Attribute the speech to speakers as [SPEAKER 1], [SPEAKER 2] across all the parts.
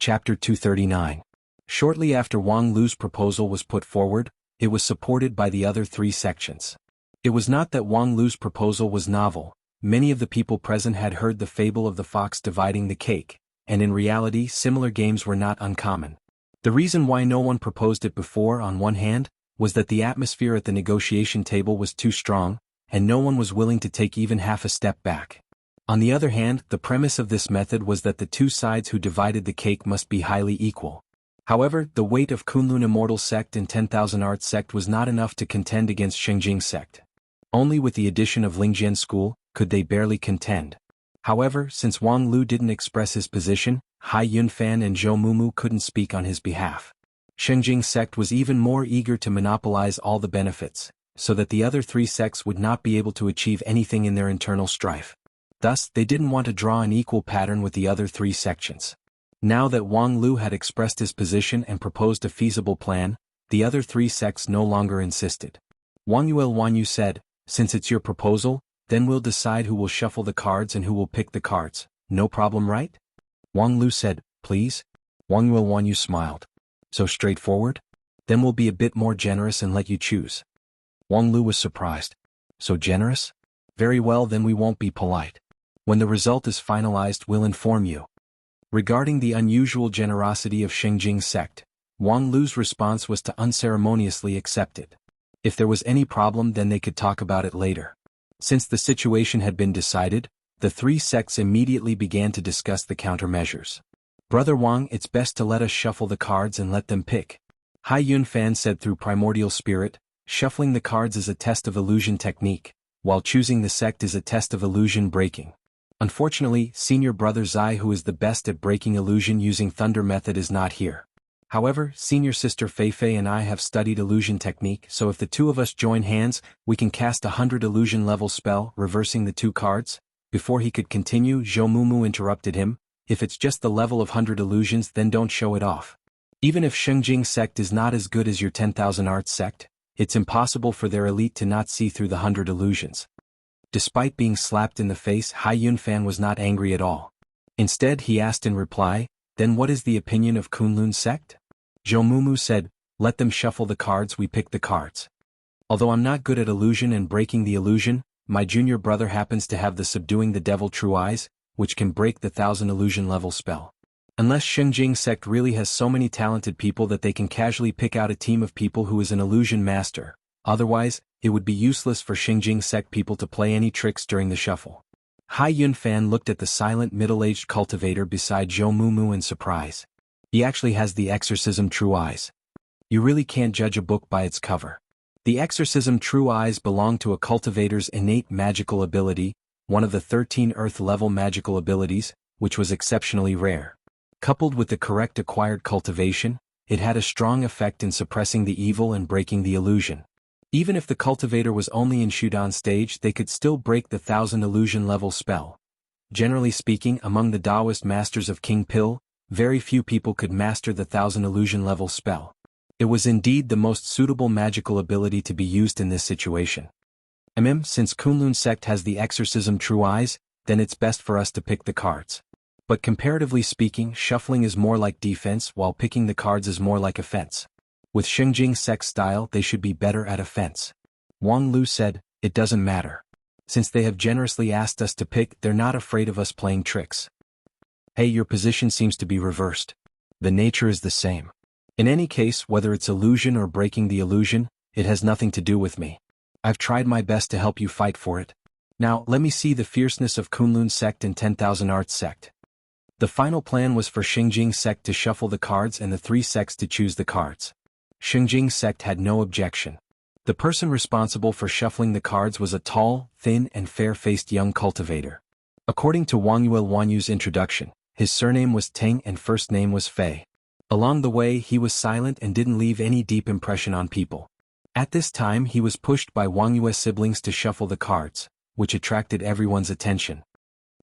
[SPEAKER 1] Chapter 239. Shortly after Wang Lu's proposal was put forward, it was supported by the other three sections. It was not that Wang Lu's proposal was novel. Many of the people present had heard the fable of the fox dividing the cake, and in reality similar games were not uncommon. The reason why no one proposed it before, on one hand, was that the atmosphere at the negotiation table was too strong, and no one was willing to take even half a step back. On the other hand, the premise of this method was that the two sides who divided the cake must be highly equal. However, the weight of Kunlun Immortal Sect and 10,000 Art Sect was not enough to contend against Shengjing Sect. Only with the addition of Lingjian School could they barely contend. However, since Wang Lu didn't express his position, Hai Yunfan and Zhou Mumu couldn't speak on his behalf. Shengjing Sect was even more eager to monopolize all the benefits, so that the other three sects would not be able to achieve anything in their internal strife. Thus, they didn't want to draw an equal pattern with the other three sections. Now that Wang Lu had expressed his position and proposed a feasible plan, the other three sects no longer insisted. Wang Yu said, "Since it's your proposal, then we'll decide who will shuffle the cards and who will pick the cards. No problem, right?" Wang Lu said, "Please?" Wang Yu smiled. "So straightforward? Then we'll be a bit more generous and let you choose." Wang Lu was surprised. "So generous? Very well, then we won't be polite. When the result is finalized, we'll inform you." Regarding the unusual generosity of Shengjing Sect, Wang Lu's response was to unceremoniously accept it. If there was any problem, then they could talk about it later. Since the situation had been decided, the three sects immediately began to discuss the countermeasures. "Brother Wang, it's best to let us shuffle the cards and let them pick." Hai Yunfan said through primordial spirit, "Shuffling the cards is a test of illusion technique, while choosing the sect is a test of illusion breaking. Unfortunately, senior brother Zai, who is the best at breaking illusion using thunder method, is not here. However, senior sister Feifei and I have studied illusion technique, so if the two of us join hands, we can cast 100 illusion level spell, reversing the two cards." Before he could continue, Zhou Mumu interrupted him, "If it's just the level of 100 illusions, then don't show it off. Even if Shengjing Sect is not as good as your 10,000 Arts Sect, it's impossible for their elite to not see through the 100 illusions." Despite being slapped in the face, Hai Yunfan was not angry at all. Instead, he asked in reply, "Then what is the opinion of Kunlun Sect?" Zhou Mumu said, "Let them shuffle the cards, we pick the cards. Although I'm not good at illusion and breaking the illusion, my junior brother happens to have the Subduing the Devil True Eyes, which can break the 1,000 illusion level spell. Unless Shengjing Sect really has so many talented people that they can casually pick out a team of people who is an illusion master, otherwise, it would be useless for Shengjing Sect people to play any tricks during the shuffle." Hai Yunfan looked at the silent middle-aged cultivator beside Zhou Mumu in surprise. "He actually has the Exorcism True Eyes. You really can't judge a book by its cover." The Exorcism True Eyes belong to a cultivator's innate magical ability, one of the 13 Earth-level magical abilities, which was exceptionally rare. Coupled with the correct acquired cultivation, it had a strong effect in suppressing the evil and breaking the illusion. Even if the cultivator was only in Shudan stage, they could still break the 1,000 illusion level spell. Generally speaking, among the Taoist masters of King Pill, very few people could master the 1,000 illusion level spell. It was indeed the most suitable magical ability to be used in this situation. Since Kunlun Sect has the Exorcism True Eyes, then it's best for us to pick the cards. But comparatively speaking, shuffling is more like defense, while picking the cards is more like offense. With Shengjing Sect style, they should be better at offense. Wang Lu said, "It doesn't matter. Since they have generously asked us to pick, they're not afraid of us playing tricks." "Hey, your position seems to be reversed. The nature is the same. In any case, whether it's illusion or breaking the illusion, it has nothing to do with me. I've tried my best to help you fight for it. Now, let me see the fierceness of Kunlun Sect and 10,000 Arts Sect." The final plan was for Shengjing Sect to shuffle the cards and the three sects to choose the cards. Shengjing Sect had no objection. The person responsible for shuffling the cards was a tall, thin and fair-faced young cultivator. According to Wang Yu's introduction, his surname was Teng and first name was Fei. Along the way, he was silent and didn't leave any deep impression on people. At this time, he was pushed by Wang Yu's siblings to shuffle the cards, which attracted everyone's attention.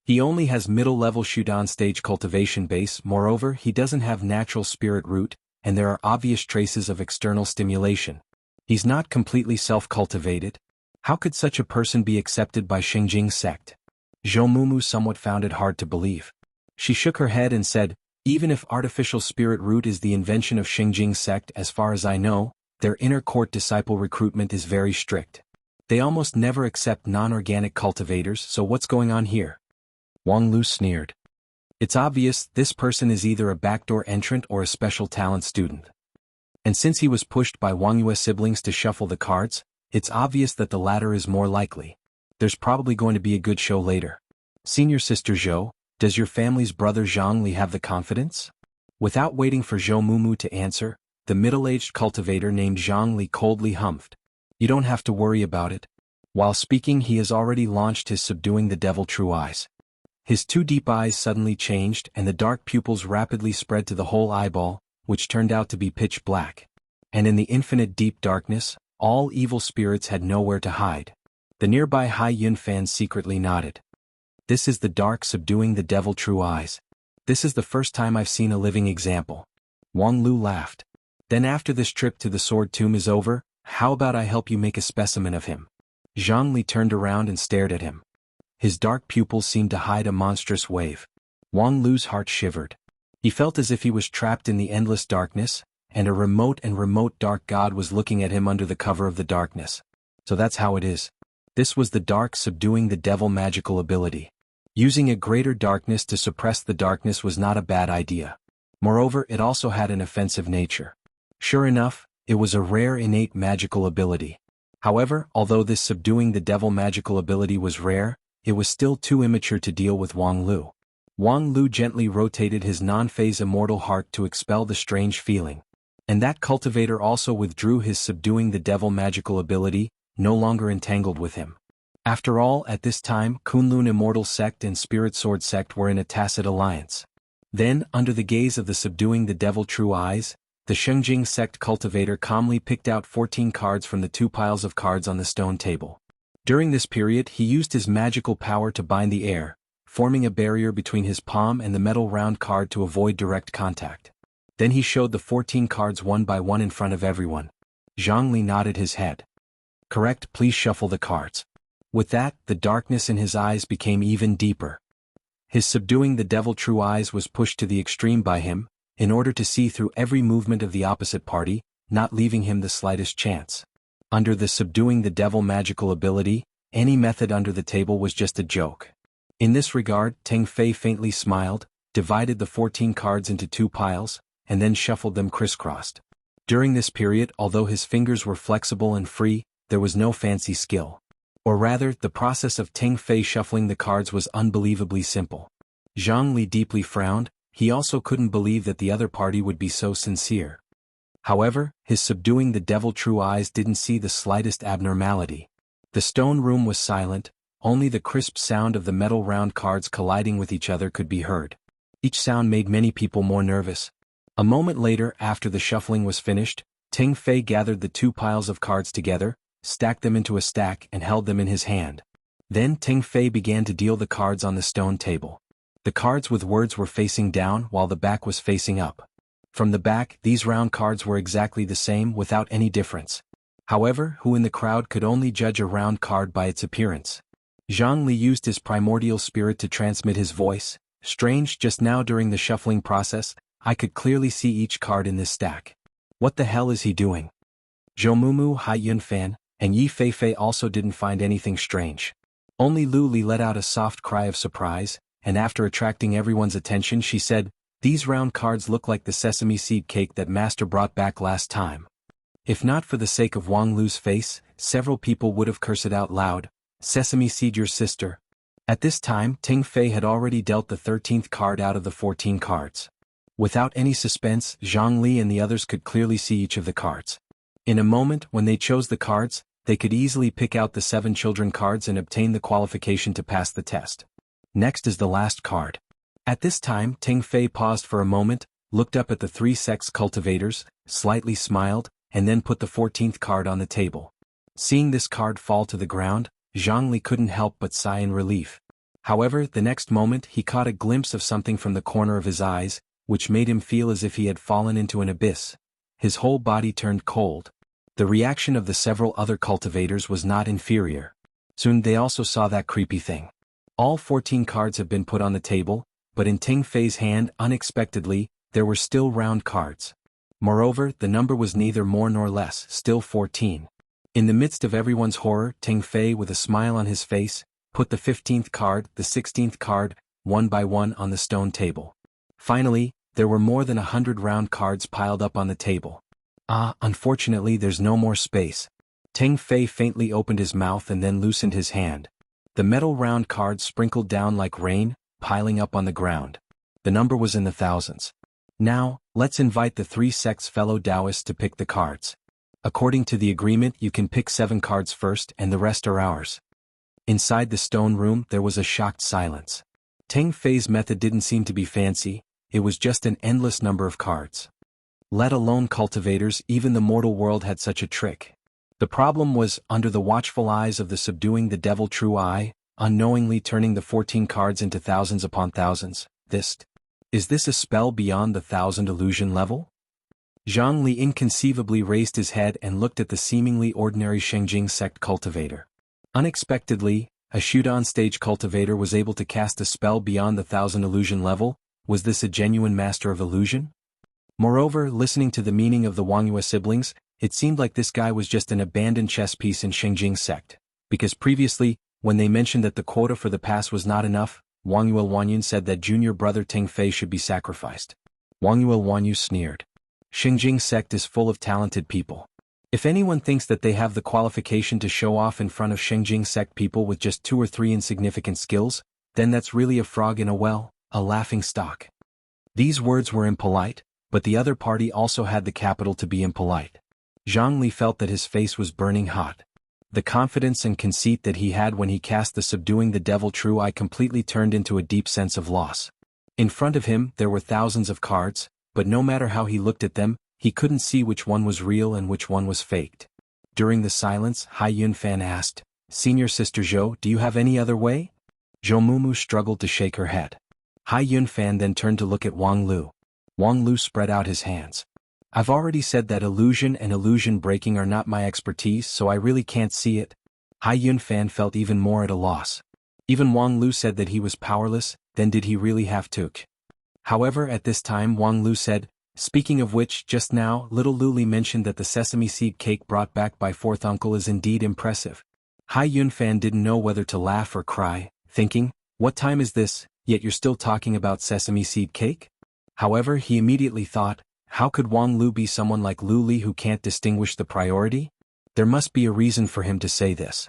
[SPEAKER 1] He only has middle-level Shudan stage cultivation base. Moreover, he doesn't have natural spirit root, and there are obvious traces of external stimulation. He's not completely self-cultivated. How could such a person be accepted by Shengjing Sect? Zhou Mumu somewhat found it hard to believe. She shook her head and said, Even if artificial spirit root is the invention of Xingjing sect, as far as I know, their inner court disciple recruitment is very strict. They almost never accept non-organic cultivators, so what's going on here? Wang Lu sneered. It's obvious this person is either a backdoor entrant or a special talent student. And since he was pushed by Wang Yue's siblings to shuffle the cards, it's obvious that the latter is more likely. There's probably going to be a good show later. Senior Sister Zhou, does your family's brother Zhang Li have the confidence? Without waiting for Zhou Mumu to answer, the middle-aged cultivator named Zhang Li coldly humphed. You don't have to worry about it. While speaking, he has already launched his subduing the devil true eyes. His two deep eyes suddenly changed and the dark pupils rapidly spread to the whole eyeball, which turned out to be pitch black. And in the infinite deep darkness, all evil spirits had nowhere to hide. The nearby Hai Yun fans secretly nodded. This is the dark subduing the devil true eyes. This is the first time I've seen a living example. Wang Lu laughed. Then after this trip to the sword tomb is over, how about I help you make a specimen of him? Zhang Li turned around and stared at him. His dark pupils seemed to hide a monstrous wave. Wang Lu's heart shivered. He felt as if he was trapped in the endless darkness, and a remote dark god was looking at him under the cover of the darkness. So that's how it is. This was the dark subduing the devil magical ability. Using a greater darkness to suppress the darkness was not a bad idea. Moreover, it also had an offensive nature. Sure enough, it was a rare innate magical ability. However, although this subduing the devil magical ability was rare, it was still too immature to deal with Wang Lu. Wang Lu gently rotated his non-phase immortal heart to expel the strange feeling. And that cultivator also withdrew his subduing the devil magical ability, no longer entangled with him. After all, at this time, Kunlun Immortal Sect and Spirit Sword Sect were in a tacit alliance. Then, under the gaze of the subduing the devil true eyes, the Xingjing sect cultivator calmly picked out 14 cards from the 2 piles of cards on the stone table. During this period, he used his magical power to bind the air, forming a barrier between his palm and the metal round card to avoid direct contact. Then he showed the 14 cards one by one in front of everyone. Zhang Li nodded his head. Correct, please shuffle the cards. With that, the darkness in his eyes became even deeper. His subduing the devil true eyes was pushed to the extreme by him, in order to see through every movement of the opposite party, not leaving him the slightest chance. Under the subduing the devil magical ability, any method under the table was just a joke. In this regard, Teng Fei faintly smiled, divided the 14 cards into 2 piles, and then shuffled them crisscrossed. During this period, although his fingers were flexible and free, there was no fancy skill. Or rather, the process of Teng Fei shuffling the cards was unbelievably simple. Zhang Li deeply frowned. He also couldn't believe that the other party would be so sincere. However, his subduing the devil true eyes didn't see the slightest abnormality. The stone room was silent, only the crisp sound of the metal round cards colliding with each other could be heard. Each sound made many people more nervous. A moment later, after the shuffling was finished, Teng Fei gathered the 2 piles of cards together, stacked them into a stack and held them in his hand. Then Teng Fei began to deal the cards on the stone table. The cards with words were facing down while the back was facing up. From the back, these round cards were exactly the same without any difference. However, who in the crowd could only judge a round card by its appearance? Zhang Li used his primordial spirit to transmit his voice. Strange, just now during the shuffling process, I could clearly see each card in this stack. What the hell is he doing? Zhou Mumu, Hai Yun Fan, and Yi Feifei also didn't find anything strange. Only Lu Li let out a soft cry of surprise, and after attracting everyone's attention she said, "These round cards look like the sesame seed cake that Master brought back last time." If not for the sake of Wang Lu's face, several people would have cursed out loud, "Sesame seed your sister." At this time, Teng Fei had already dealt the 13th card out of the 14 cards. Without any suspense, Zhang Li and the others could clearly see each of the cards. In a moment, when they chose the cards, they could easily pick out the 7 children cards and obtain the qualification to pass the test. Next is the last card. At this time, Teng Fei paused for a moment, looked up at the 3 sex cultivators, slightly smiled, and then put the 14th card on the table. Seeing this card fall to the ground, Zhang Li couldn't help but sigh in relief. However, the next moment he caught a glimpse of something from the corner of his eyes, which made him feel as if he had fallen into an abyss. His whole body turned cold. The reaction of the several other cultivators was not inferior. Soon they also saw that creepy thing. All 14 cards have been put on the table, but in Ting Fei's hand, unexpectedly, there were still round cards. Moreover, the number was neither more nor less, still 14. In the midst of everyone's horror, Ting Fei, with a smile on his face, put the 15th card, the 16th card, one by one on the stone table. Finally, there were more than 100 round cards piled up on the table. Unfortunately there's no more space. Ting Fei faintly opened his mouth and then loosened his hand. The metal round cards sprinkled down like rain, piling up on the ground. The number was in the thousands. Now, let's invite the 3 sects' fellow Taoists to pick the cards. According to the agreement, you can pick 7 cards first and the rest are ours. Inside the stone room there was a shocked silence. Ting Fei's method didn't seem to be fancy, it was just an endless number of cards. Let alone cultivators, even the mortal world had such a trick. The problem was, under the watchful eyes of the subduing the devil true eye, unknowingly turning the 14 cards into thousands upon thousands, is this a spell beyond the 1,000 illusion level? Zhang Li inconceivably raised his head and looked at the seemingly ordinary Shengjing sect cultivator. Unexpectedly, a Shudan stage cultivator was able to cast a spell beyond the 1,000 illusion level. Was this a genuine master of illusion? Moreover, listening to the meaning of the Wangyue siblings, it seemed like this guy was just an abandoned chess piece in Shengjing sect. Because previously, when they mentioned that the quota for the pass was not enough, Wangyue Wanyun said that junior brother Ting Fei should be sacrificed. Wangyue Wanyu sneered. Shengjing sect is full of talented people. If anyone thinks that they have the qualification to show off in front of Shengjing sect people with just 2 or 3 insignificant skills, then that's really a frog in a well, a laughing stock. These words were impolite, but the other party also had the capital to be impolite. Zhang Li felt that his face was burning hot. The confidence and conceit that he had when he cast the subduing the devil true eye completely turned into a deep sense of loss. In front of him there were thousands of cards, but no matter how he looked at them, he couldn't see which one was real and which one was faked. During the silence, Hai Yunfan asked, "Senior Sister Zhou, do you have any other way?" Zhou Mumu struggled to shake her head. Hai Yunfan then turned to look at Wang Lu. Wang Lu spread out his hands. "I've already said that illusion and illusion breaking are not my expertise, so I really can't see it." Hai Yunfan felt even more at a loss. Even Wang Lu said that he was powerless, then did he really have to? However, at this time Wang Lu said, "Speaking of which, just now, little Luli mentioned that the sesame seed cake brought back by fourth uncle is indeed impressive." Hai Yunfan didn't know whether to laugh or cry, thinking, "What time is this, yet you're still talking about sesame seed cake?" However, he immediately thought, how could Wang Lu be someone like Lu Li who can't distinguish the priority? There must be a reason for him to say this.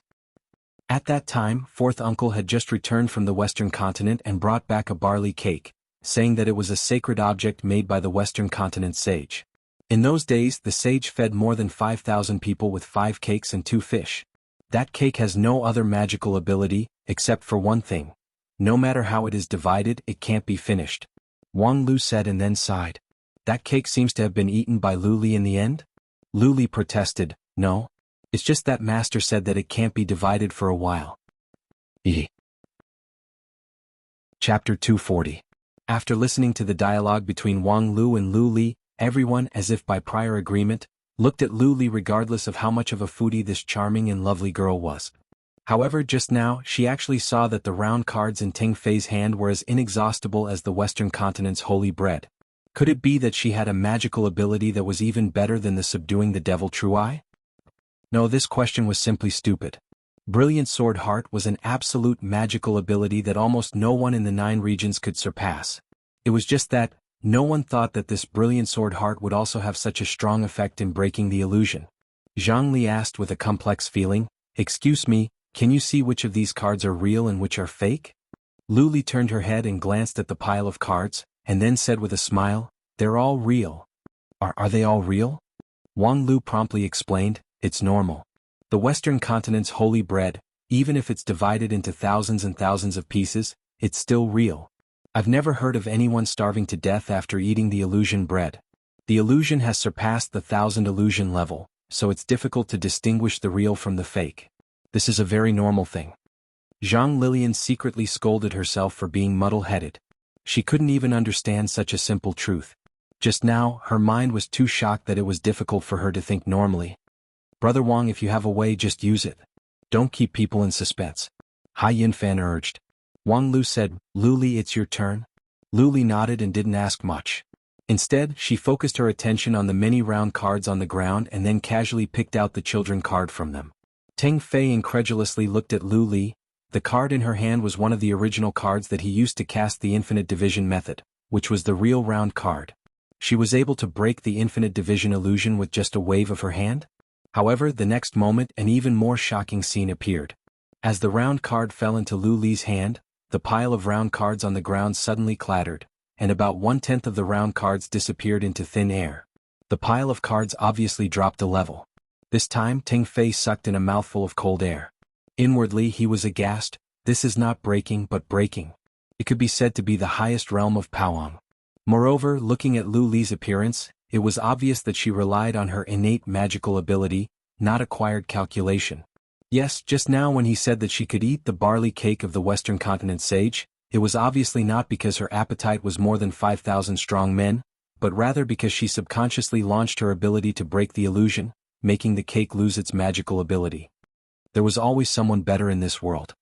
[SPEAKER 1] At that time, fourth uncle had just returned from the western continent and brought back a barley cake, saying that it was a sacred object made by the western continent sage. In those days the sage fed more than 5,000 people with 5 cakes and 2 fish. That cake has no other magical ability, except for one thing. No matter how it is divided, it can't be finished. Wang Lu said and then sighed. That cake seems to have been eaten by Lu Li in the end? Lu Li protested, "No. It's just that master said that it can't be divided for a while." Chapter 240. After listening to the dialogue between Wang Lu and Lu Li, everyone, as if by prior agreement, looked at Lu Li regardless of how much of a foodie this charming and lovely girl was. However, just now, she actually saw that the round cards in Ting Fei's hand were as inexhaustible as the western continent's holy bread. Could it be that she had a magical ability that was even better than the subduing the devil true eye? No, this question was simply stupid. Brilliant Sword Heart was an absolute magical ability that almost no one in the 9 regions could surpass. It was just that, no one thought that this Brilliant Sword Heart would also have such a strong effect in breaking the illusion. Zhang Li asked with a complex feeling, "Excuse me, can you see which of these cards are real and which are fake?" Lu Li turned her head and glanced at the pile of cards, and then said with a smile, "They're all real." Are they all real?" Wang Lu promptly explained, "It's normal. The western continent's holy bread, even if it's divided into thousands and thousands of pieces, it's still real. I've never heard of anyone starving to death after eating the illusion bread. The illusion has surpassed the 1,000 illusion level, so it's difficult to distinguish the real from the fake. This is a very normal thing." Zhang Lilian secretly scolded herself for being muddle-headed. She couldn't even understand such a simple truth. Just now, her mind was too shocked that it was difficult for her to think normally. "Brother Wang, if you have a way, just use it. Don't keep people in suspense," Hai Yunfan urged. Wang Lu said, "Lu Li, it's your turn." Luli nodded and didn't ask much. Instead, she focused her attention on the many round cards on the ground and then casually picked out the children card from them. Teng Fei incredulously looked at Lu Li. The card in her hand was one of the original cards that he used to cast the infinite division method, which was the real round card. She was able to break the infinite division illusion with just a wave of her hand? However, the next moment an even more shocking scene appeared. As the round card fell into Lu Li's hand, the pile of round cards on the ground suddenly clattered, and about 1/10 of the round cards disappeared into thin air. The pile of cards obviously dropped a level. This time Teng Fei sucked in a mouthful of cold air. Inwardly he was aghast. This is not breaking but breaking. It could be said to be the highest realm of Powang. Moreover, looking at Lu Li's appearance, it was obvious that she relied on her innate magical ability, not acquired calculation. Yes, just now when he said that she could eat the barley cake of the Western Continent sage, it was obviously not because her appetite was more than 5,000 strong men, but rather because she subconsciously launched her ability to break the illusion, making the cake lose its magical ability. There was always someone better in this world.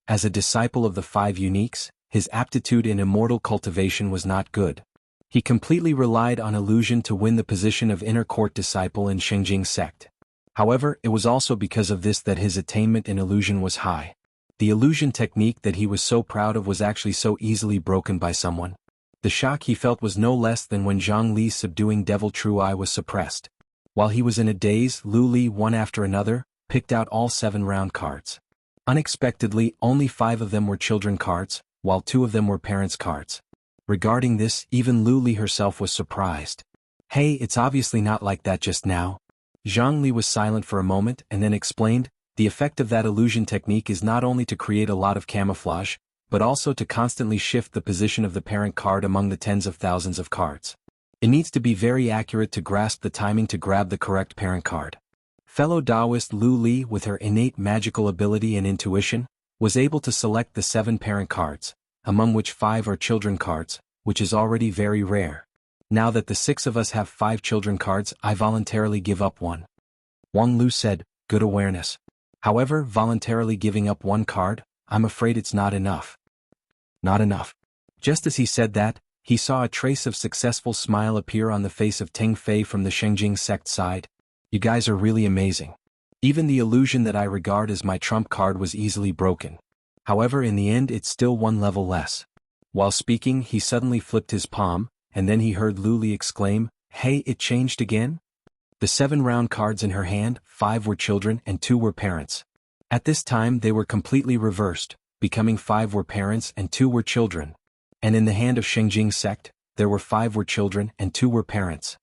[SPEAKER 1] As a disciple of the 5 uniques, his aptitude in immortal cultivation was not good. He completely relied on illusion to win the position of inner court disciple in Shengjing sect. However, it was also because of this that his attainment in illusion was high. The illusion technique that he was so proud of was actually so easily broken by someone. The shock he felt was no less than when Zhang Li's subduing devil true eye was suppressed. While he was in a daze, Lu Li, one after another, picked out all 7 round cards. Unexpectedly, only 5 of them were children cards, while 2 of them were parents cards. Regarding this, even Lu Li herself was surprised. Hey, it's obviously not like that just now. Zhang Li was silent for a moment and then explained, the effect of that illusion technique is not only to create a lot of camouflage, but also to constantly shift the position of the parent card among the tens of thousands of cards. It needs to be very accurate to grasp the timing to grab the correct parent card. Fellow Taoist Lu Li, with her innate magical ability and intuition, was able to select the 7 parent cards, among which 5 are children cards, which is already very rare. Now that the 6 of us have 5 children cards, I voluntarily give up one. Wang Lu said, good awareness. However, voluntarily giving up 1 card, I'm afraid it's not enough. Not enough. Just as he said that, he saw a trace of successful smile appear on the face of Teng Fei from the Shengjing sect side. You guys are really amazing. Even the illusion that I regard as my trump card was easily broken. However, in the end it's still 1 level less. While speaking, he suddenly flipped his palm, and then he heard Lu Li exclaim, hey, it changed again? The 7 round cards in her hand, 5 were children and 2 were parents. At this time they were completely reversed, becoming 5 were parents and 2 were children. And in the hand of Shengjing sect, there were 5 were children and 2 were parents.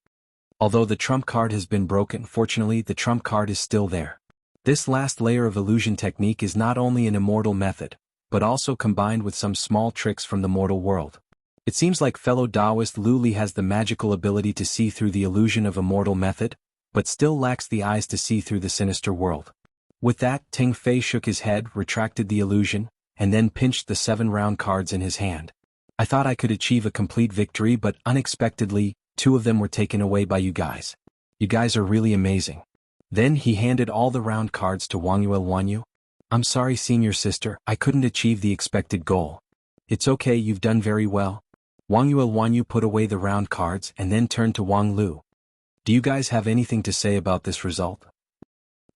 [SPEAKER 1] Although the trump card has been broken, fortunately the trump card is still there. This last layer of illusion technique is not only an immortal method, but also combined with some small tricks from the mortal world. It seems like fellow Taoist Lu Li has the magical ability to see through the illusion of a mortal method, but still lacks the eyes to see through the sinister world. With that, Teng Fei shook his head, retracted the illusion, and then pinched the 7 round cards in his hand. I thought I could achieve a complete victory, but unexpectedly, 2 of them were taken away by you guys. You guys are really amazing. Then he handed all the round cards to Wangyuel Wanyu. I'm sorry, senior sister, I couldn't achieve the expected goal. It's okay, you've done very well. Wangyuel Wanyu put away the round cards and then turned to Wang Lu. Do you guys have anything to say about this result?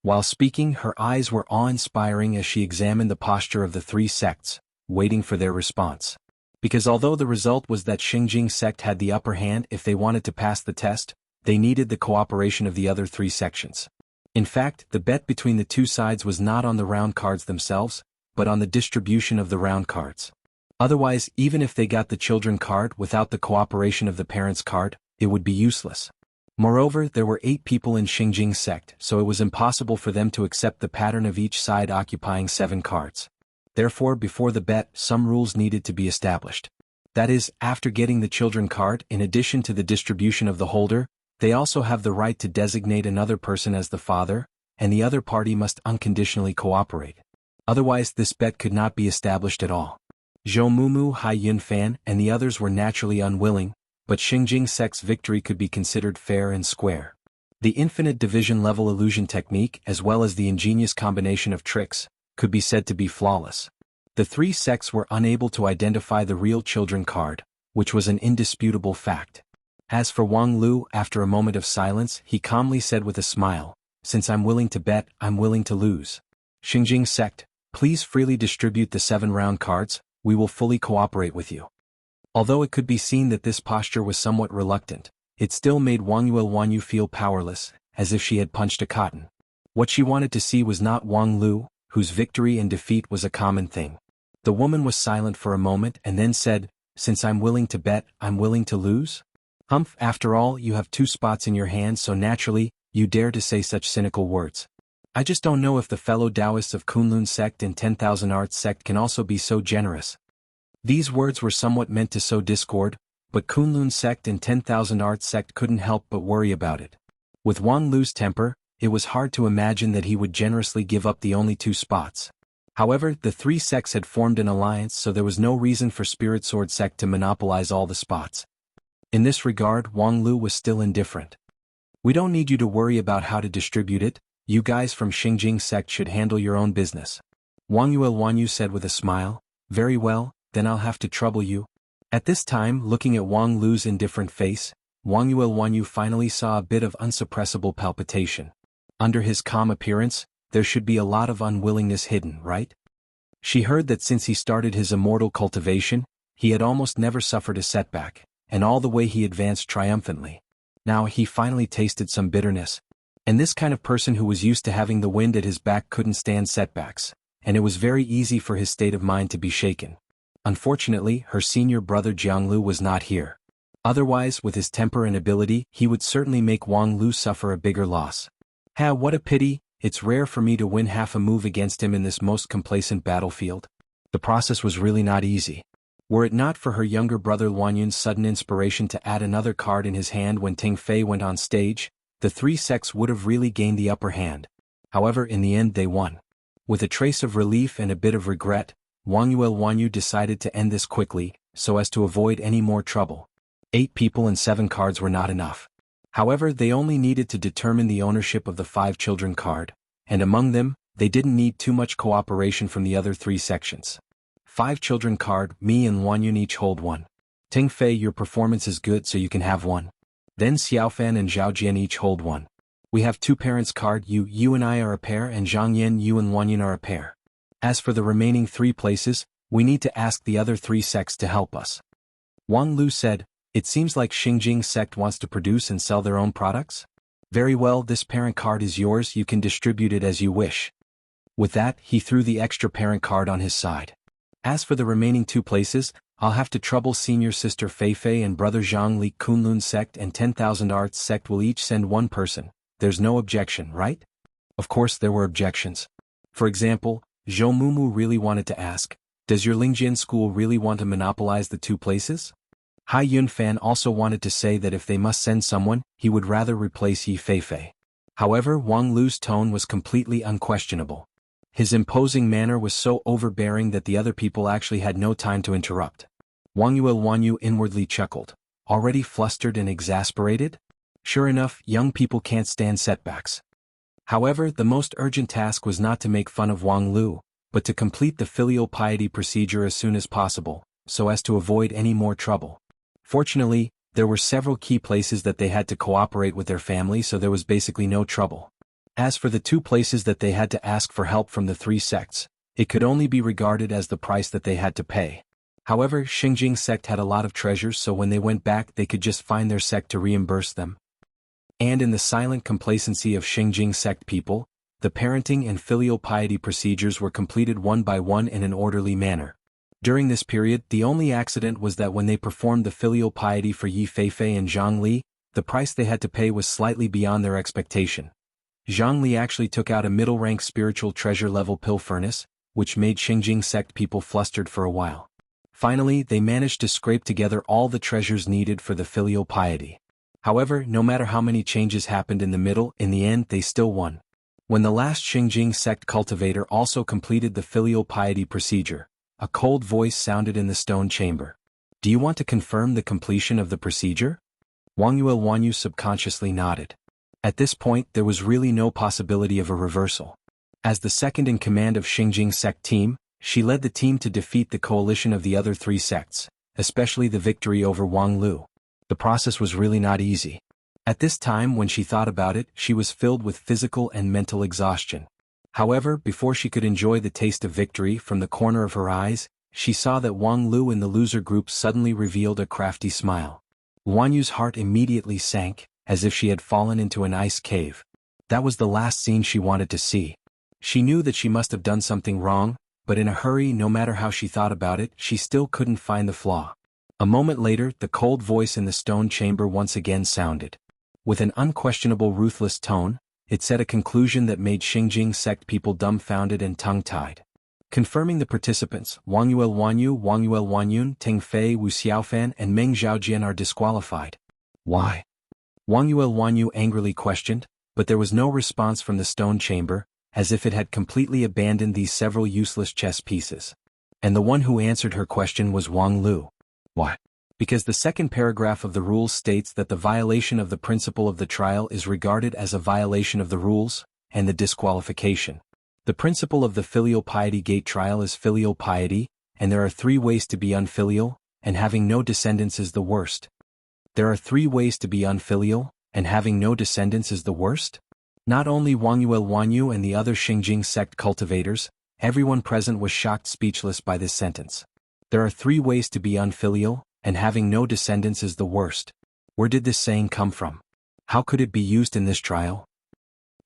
[SPEAKER 1] While speaking, her eyes were awe-inspiring as she examined the posture of the 3 sects, waiting for their response. Because although the result was that Shengjing sect had the upper hand if they wanted to pass the test, they needed the cooperation of the other 3 sections. In fact, the bet between the 2 sides was not on the round cards themselves, but on the distribution of the round cards. Otherwise, even if they got the children card without the cooperation of the parents card, it would be useless. Moreover, there were 8 people in Shengjing sect, so it was impossible for them to accept the pattern of each side occupying 7 cards. Therefore, before the bet, some rules needed to be established. That is, after getting the children card, in addition to the distribution of the holder, they also have the right to designate another person as the father, and the other party must unconditionally cooperate. Otherwise, this bet could not be established at all. Zhou Mumu, Hai Yunfan, and the others were naturally unwilling, but Shengjing sect's victory could be considered fair and square. The infinite division level illusion technique, as well as the ingenious combination of tricks, could be said to be flawless. The 3 sects were unable to identify the real children card, which was an indisputable fact. As for Wang Lu, after a moment of silence, he calmly said with a smile, "Since I'm willing to bet, I'm willing to lose. Xingjing sect, please freely distribute the 7 round cards, we will fully cooperate with you." Although it could be seen that this posture was somewhat reluctant, it still made Wang Yuelwanyu feel powerless, as if she had punched a cotton. What she wanted to see was not Wang Lu, whose victory and defeat was a common thing. The woman was silent for a moment and then said, "Since I'm willing to bet, I'm willing to lose? Humph, after all, you have 2 spots in your hand, so naturally, you dare to say such cynical words. I just don't know if the fellow Taoists of Kunlun sect and 10,000 Arts sect can also be so generous." These words were somewhat meant to sow discord, but Kunlun sect and 10,000 Arts sect couldn't help but worry about it. With Wang Lu's temper, it was hard to imagine that he would generously give up the only 2 spots. However, the 3 sects had formed an alliance, so there was no reason for Spirit Sword sect to monopolize all the spots. In this regard, Wang Lu was still indifferent. "We don't need you to worry about how to distribute it, you guys from Xingjing sect should handle your own business." Wang Yuelwanyu said with a smile, "Very well, then I'll have to trouble you." At this time, looking at Wang Lu's indifferent face, Wang Yuelwanyu finally saw a bit of unsuppressible palpitation. Under his calm appearance, there should be a lot of unwillingness hidden, right? She heard that since he started his immortal cultivation, he had almost never suffered a setback, and all the way he advanced triumphantly. Now he finally tasted some bitterness. And this kind of person who was used to having the wind at his back couldn't stand setbacks, and it was very easy for his state of mind to be shaken. Unfortunately, her senior brother Jianglu was not here. Otherwise, with his temper and ability, he would certainly make Wang Lu suffer a bigger loss. What a pity, it's rare for me to win half a move against him in this most complacent battlefield. The process was really not easy. Were it not for her younger brother Luanyun's sudden inspiration to add another card in his hand when Ting Fei went on stage, the 3 sects would have really gained the upper hand. However, in the end they won. With a trace of relief and a bit of regret, Wang Yuelwanyu decided to end this quickly, so as to avoid any more trouble. 8 people and 7 cards were not enough. However, they only needed to determine the ownership of the 5 children card, and among them, they didn't need too much cooperation from the other 3 sections. 5 children card, me and Luanyun each hold 1. Ting Fei, your performance is good, so you can have 1. Then Xiaofan and Zhao Jian each hold 1. We have 2 parents card, you and I are a pair, and Zhang Yan, you and Luanyun are a pair. As for the remaining 3 places, we need to ask the other 3 sects to help us. Wang Lu said, "It seems like Xingjing sect wants to produce and sell their own products? Very well, this parent card is yours, you can distribute it as you wish." With that, he threw the extra parent card on his side. "As for the remaining 2 places, I'll have to trouble senior sister Fei Fei and brother Zhang Li. Kunlun sect and 10,000 Arts sect will each send 1 person. There's no objection, right?" Of course there were objections. For example, Zhou Mumu really wanted to ask, "Does your Lingjian school really want to monopolize the 2 places?" Hai Yunfan also wanted to say that if they must send someone, he would rather replace Yi Feifei. However, Wang Lu's tone was completely unquestionable. His imposing manner was so overbearing that the other people actually had no time to interrupt. Wang Yuelwanyu inwardly chuckled. Already flustered and exasperated? Sure enough, young people can't stand setbacks. However, the most urgent task was not to make fun of Wang Lu, but to complete the filial piety procedure as soon as possible, so as to avoid any more trouble. Fortunately, there were several key places that they had to cooperate with their family, so there was basically no trouble. As for the 2 places that they had to ask for help from the 3 sects, it could only be regarded as the price that they had to pay. However, Xingjing sect had a lot of treasures, so when they went back they could just find their sect to reimburse them. And in the silent complacency of Xingjing sect people, the parenting and filial piety procedures were completed one by one in an orderly manner. During this period, the only accident was that when they performed the filial piety for Yi Feifei and Zhang Li, the price they had to pay was slightly beyond their expectation. Zhang Li actually took out a middle-rank spiritual treasure-level pill furnace, which made Xingjing sect people flustered for a while. Finally, they managed to scrape together all the treasures needed for the filial piety. However, no matter how many changes happened in the middle, in the end they still won. When the last Xingjing sect cultivator also completed the filial piety procedure, a cold voice sounded in the stone chamber. "Do you want to confirm the completion of the procedure?" Wang Yuelwanyu subconsciously nodded. At this point there was really no possibility of a reversal. As the second in command of Xingjing sect team, she led the team to defeat the coalition of the other 3 sects, especially the victory over Wang Lu. The process was really not easy. At this time when she thought about it, she was filled with physical and mental exhaustion. However, before she could enjoy the taste of victory from the corner of her eyes, she saw that Wang Lu in the loser group suddenly revealed a crafty smile. Wang Yu's heart immediately sank, as if she had fallen into an ice cave. That was the last scene she wanted to see. She knew that she must have done something wrong, but in a hurry, no matter how she thought about it, she still couldn't find the flaw. A moment later, the cold voice in the stone chamber once again sounded. With an unquestionable ruthless tone, it said a conclusion that made Xingjing sect people dumbfounded and tongue-tied. Confirming the participants, Wang Yuel Wanyu, Wang Yuel Wanyun, Teng Fei, Wu Xiaofan and Meng Zhaojian are disqualified. Why? Wang Yuel Wanyu angrily questioned, but there was no response from the stone chamber, as if it had completely abandoned these several useless chess pieces. And the one who answered her question was Wang Lu. Why? Because the second paragraph of the rules states that the violation of the principle of the trial is regarded as a violation of the rules, and the disqualification. The principle of the filial piety gate trial is filial piety, and there are 3 ways to be unfilial, and having no descendants is the worst. There are 3 ways to be unfilial, and having no descendants is the worst? Not only Wang Yuel Wanyu and the other Xingjing sect cultivators, everyone present was shocked speechless by this sentence. There are 3 ways to be unfilial, and having no descendants is the worst. Where did this saying come from? How could it be used in this trial?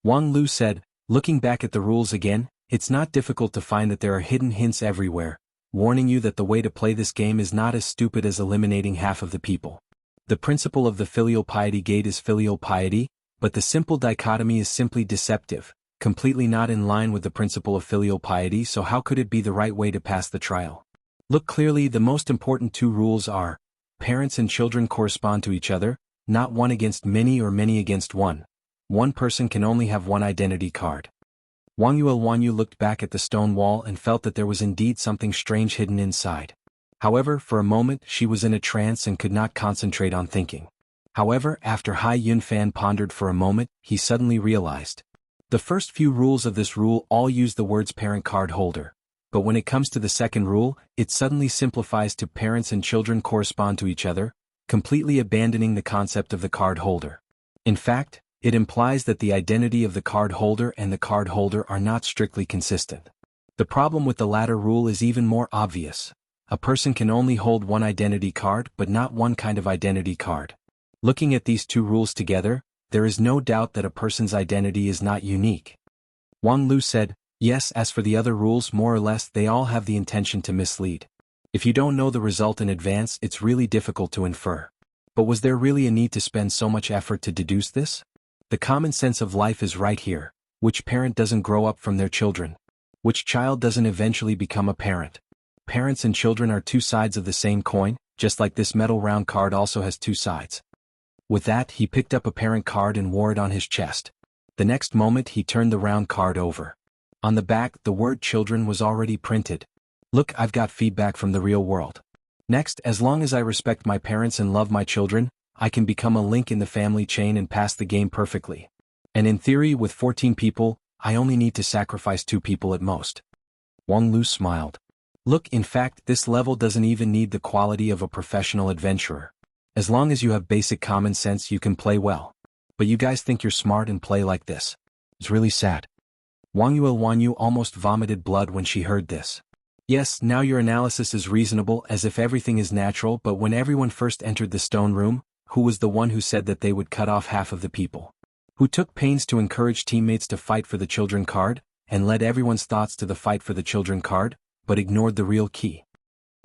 [SPEAKER 1] Wang Lu said, looking back at the rules again, it's not difficult to find that there are hidden hints everywhere, warning you that the way to play this game is not as stupid as eliminating half of the people. The principle of the filial piety gate is filial piety, but the simple dichotomy is simply deceptive, completely not in line with the principle of filial piety, so how could it be the right way to pass the trial? Look clearly, the most important 2 rules are, parents and children correspond to each other, not one against many or many against one. One person can only have one identity card. Wang Yuel Wanyu looked back at the stone wall and felt that there was indeed something strange hidden inside. However, for a moment she was in a trance and could not concentrate on thinking. However, after Hai Yunfan pondered for a moment, he suddenly realized. The first few rules of this rule all use the words parent card holder. But when it comes to the second rule, it suddenly simplifies to parents and children correspond to each other, completely abandoning the concept of the card holder. In fact, it implies that the identity of the card holder and the card holder are not strictly consistent. The problem with the latter rule is even more obvious. A person can only hold one identity card but not one kind of identity card. Looking at these 2 rules together, there is no doubt that a person's identity is not unique. Wang Lu said, yes, as for the other rules, more or less they all have the intention to mislead. If you don't know the result in advance, it's really difficult to infer. But was there really a need to spend so much effort to deduce this? The common sense of life is right here. Which parent doesn't grow up from their children? Which child doesn't eventually become a parent? Parents and children are 2 sides of the same coin, just like this metal round card also has 2 sides. With that, he picked up a parent card and wore it on his chest. The next moment he turned the round card over. On the back, the word children was already printed. Look, I've got feedback from the real world. Next, as long as I respect my parents and love my children, I can become a link in the family chain and pass the game perfectly. And in theory, with 14 people, I only need to sacrifice 2 people at most. Wang Lu smiled. Look, in fact, this level doesn't even need the quality of a professional adventurer. As long as you have basic common sense, you can play well. But you guys think you're smart and play like this. It's really sad. Wang Yuel Wanyu almost vomited blood when she heard this. Yes, now your analysis is reasonable, as if everything is natural, but when everyone first entered the stone room, who was the one who said that they would cut off half of the people? Who took pains to encourage teammates to fight for the children card, and led everyone's thoughts to the fight for the children card, but ignored the real key?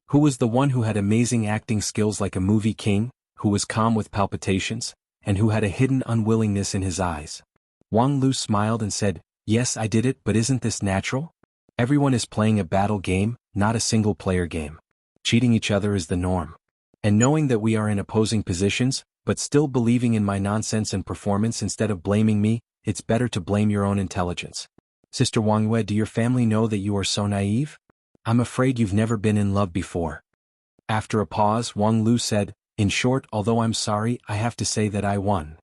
[SPEAKER 1] Who was the one who had amazing acting skills like a movie king, who was calm with palpitations, and who had a hidden unwillingness in his eyes? Wang Lu smiled and said, yes, I did it, but isn't this natural? Everyone is playing a battle game, not a single-player game. Cheating each other is the norm. And knowing that we are in opposing positions, but still believing in my nonsense and performance instead of blaming me, it's better to blame your own intelligence. Sister Wang Yue, do your family know that you are so naive? I'm afraid you've never been in love before. After a pause, Wang Lu said, in short, although I'm sorry, I have to say that I won.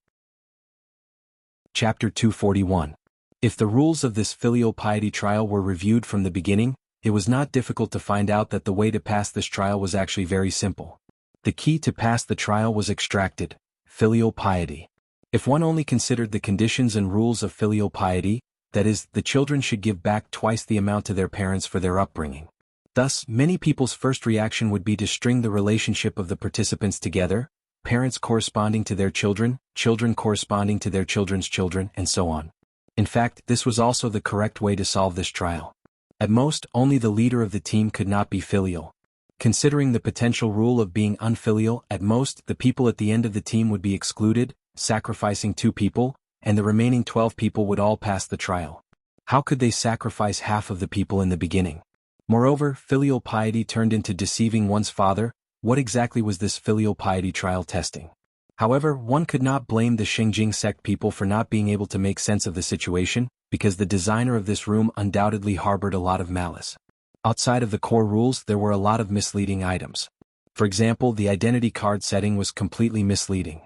[SPEAKER 1] Chapter 241. If the rules of this filial piety trial were reviewed from the beginning, it was not difficult to find out that the way to pass this trial was actually very simple. The key to pass the trial was extracted: filial piety. If one only considered the conditions and rules of filial piety, that is, the children should give back twice the amount to their parents for their upbringing. Thus, many people's first reaction would be to string the relationship of the participants together, parents corresponding to their children, children corresponding to their children's children, and so on. In fact, this was also the correct way to solve this trial. At most, only the leader of the team could not be filial. Considering the potential rule of being unfilial, at most, the people at the end of the team would be excluded, sacrificing 2 people, and the remaining 12 people would all pass the trial. How could they sacrifice half of the people in the beginning? Moreover, filial piety turned into deceiving one's father. What exactly was this filial piety trial testing? However, one could not blame the Xinjing sect people for not being able to make sense of the situation, because the designer of this room undoubtedly harbored a lot of malice. Outside of the core rules, there were a lot of misleading items. For example, the identity card setting was completely misleading.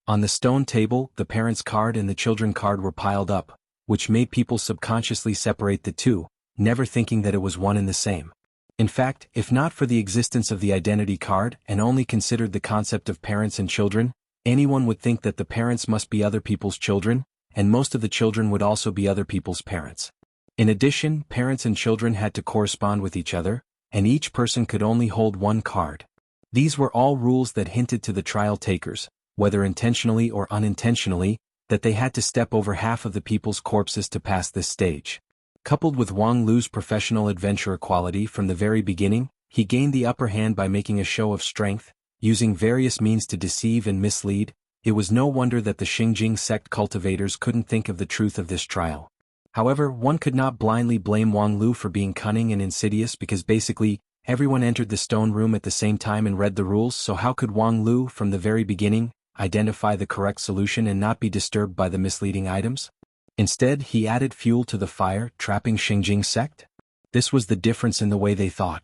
[SPEAKER 1] On the stone table, the parents' card and the children card were piled up, which made people subconsciously separate the two, never thinking that it was one and the same. In fact, if not for the existence of the identity card and only considered the concept of parents and children, anyone would think that the parents must be other people's children, and most of the children would also be other people's parents. In addition, parents and children had to correspond with each other, and each person could only hold one card. These were all rules that hinted to the trial takers, whether intentionally or unintentionally, that they had to step over half of the people's corpses to pass this stage. Coupled with Wang Lu's professional adventurer quality from the very beginning, he gained the upper hand by making a show of strength, using various means to deceive and mislead. It was no wonder that the Xinjing sect cultivators couldn't think of the truth of this trial. However, one could not blindly blame Wang Lu for being cunning and insidious because basically, everyone entered the stone room at the same time and read the rules, so how could Wang Lu, from the very beginning, identify the correct solution and not be disturbed by the misleading items? Instead, he added fuel to the fire, trapping Xinjing sect? This was the difference in the way they thought.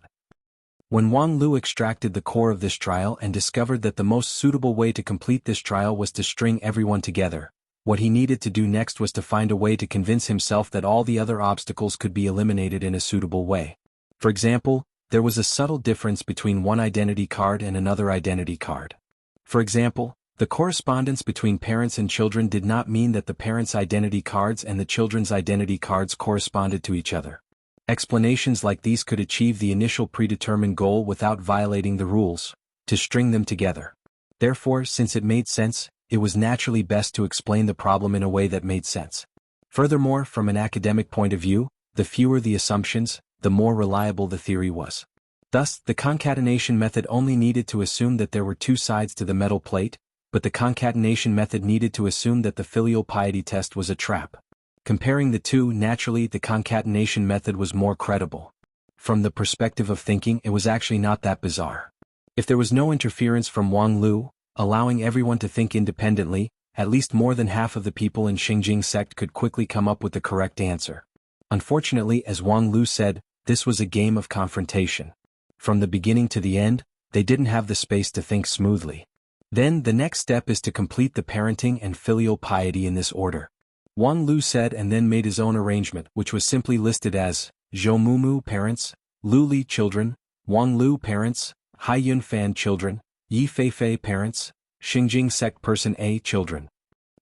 [SPEAKER 1] When Wang Lu extracted the core of this trial and discovered that the most suitable way to complete this trial was to string everyone together, what he needed to do next was to find a way to convince himself that all the other obstacles could be eliminated in a suitable way. For example, there was a subtle difference between one identity card and another identity card. For example, the correspondence between parents and children did not mean that the parents' identity cards and the children's identity cards corresponded to each other. Explanations like these could achieve the initial predetermined goal without violating the rules: to string them together. Therefore, since it made sense, it was naturally best to explain the problem in a way that made sense. Furthermore, from an academic point of view, the fewer the assumptions, the more reliable the theory was. Thus, the concatenation method only needed to assume that there were 2 sides to the metal plate, but the concatenation method needed to assume that the filial piety test was a trap. Comparing the two, naturally the concatenation method was more credible. From the perspective of thinking, it was actually not that bizarre. If there was no interference from Wang Lu, allowing everyone to think independently, at least more than half of the people in Xinjing sect could quickly come up with the correct answer. Unfortunately, as Wang Lu said, this was a game of confrontation. From the beginning to the end, they didn't have the space to think smoothly. Then the next step is to complete the parenting and filial piety in this order. Wang Lu said and then made his own arrangement, which was simply listed as Zhou Mumu parents, Lu Li children, Wang Lu parents, Hai Yunfan children, Yi Feifei parents, Xinjing sect person A children.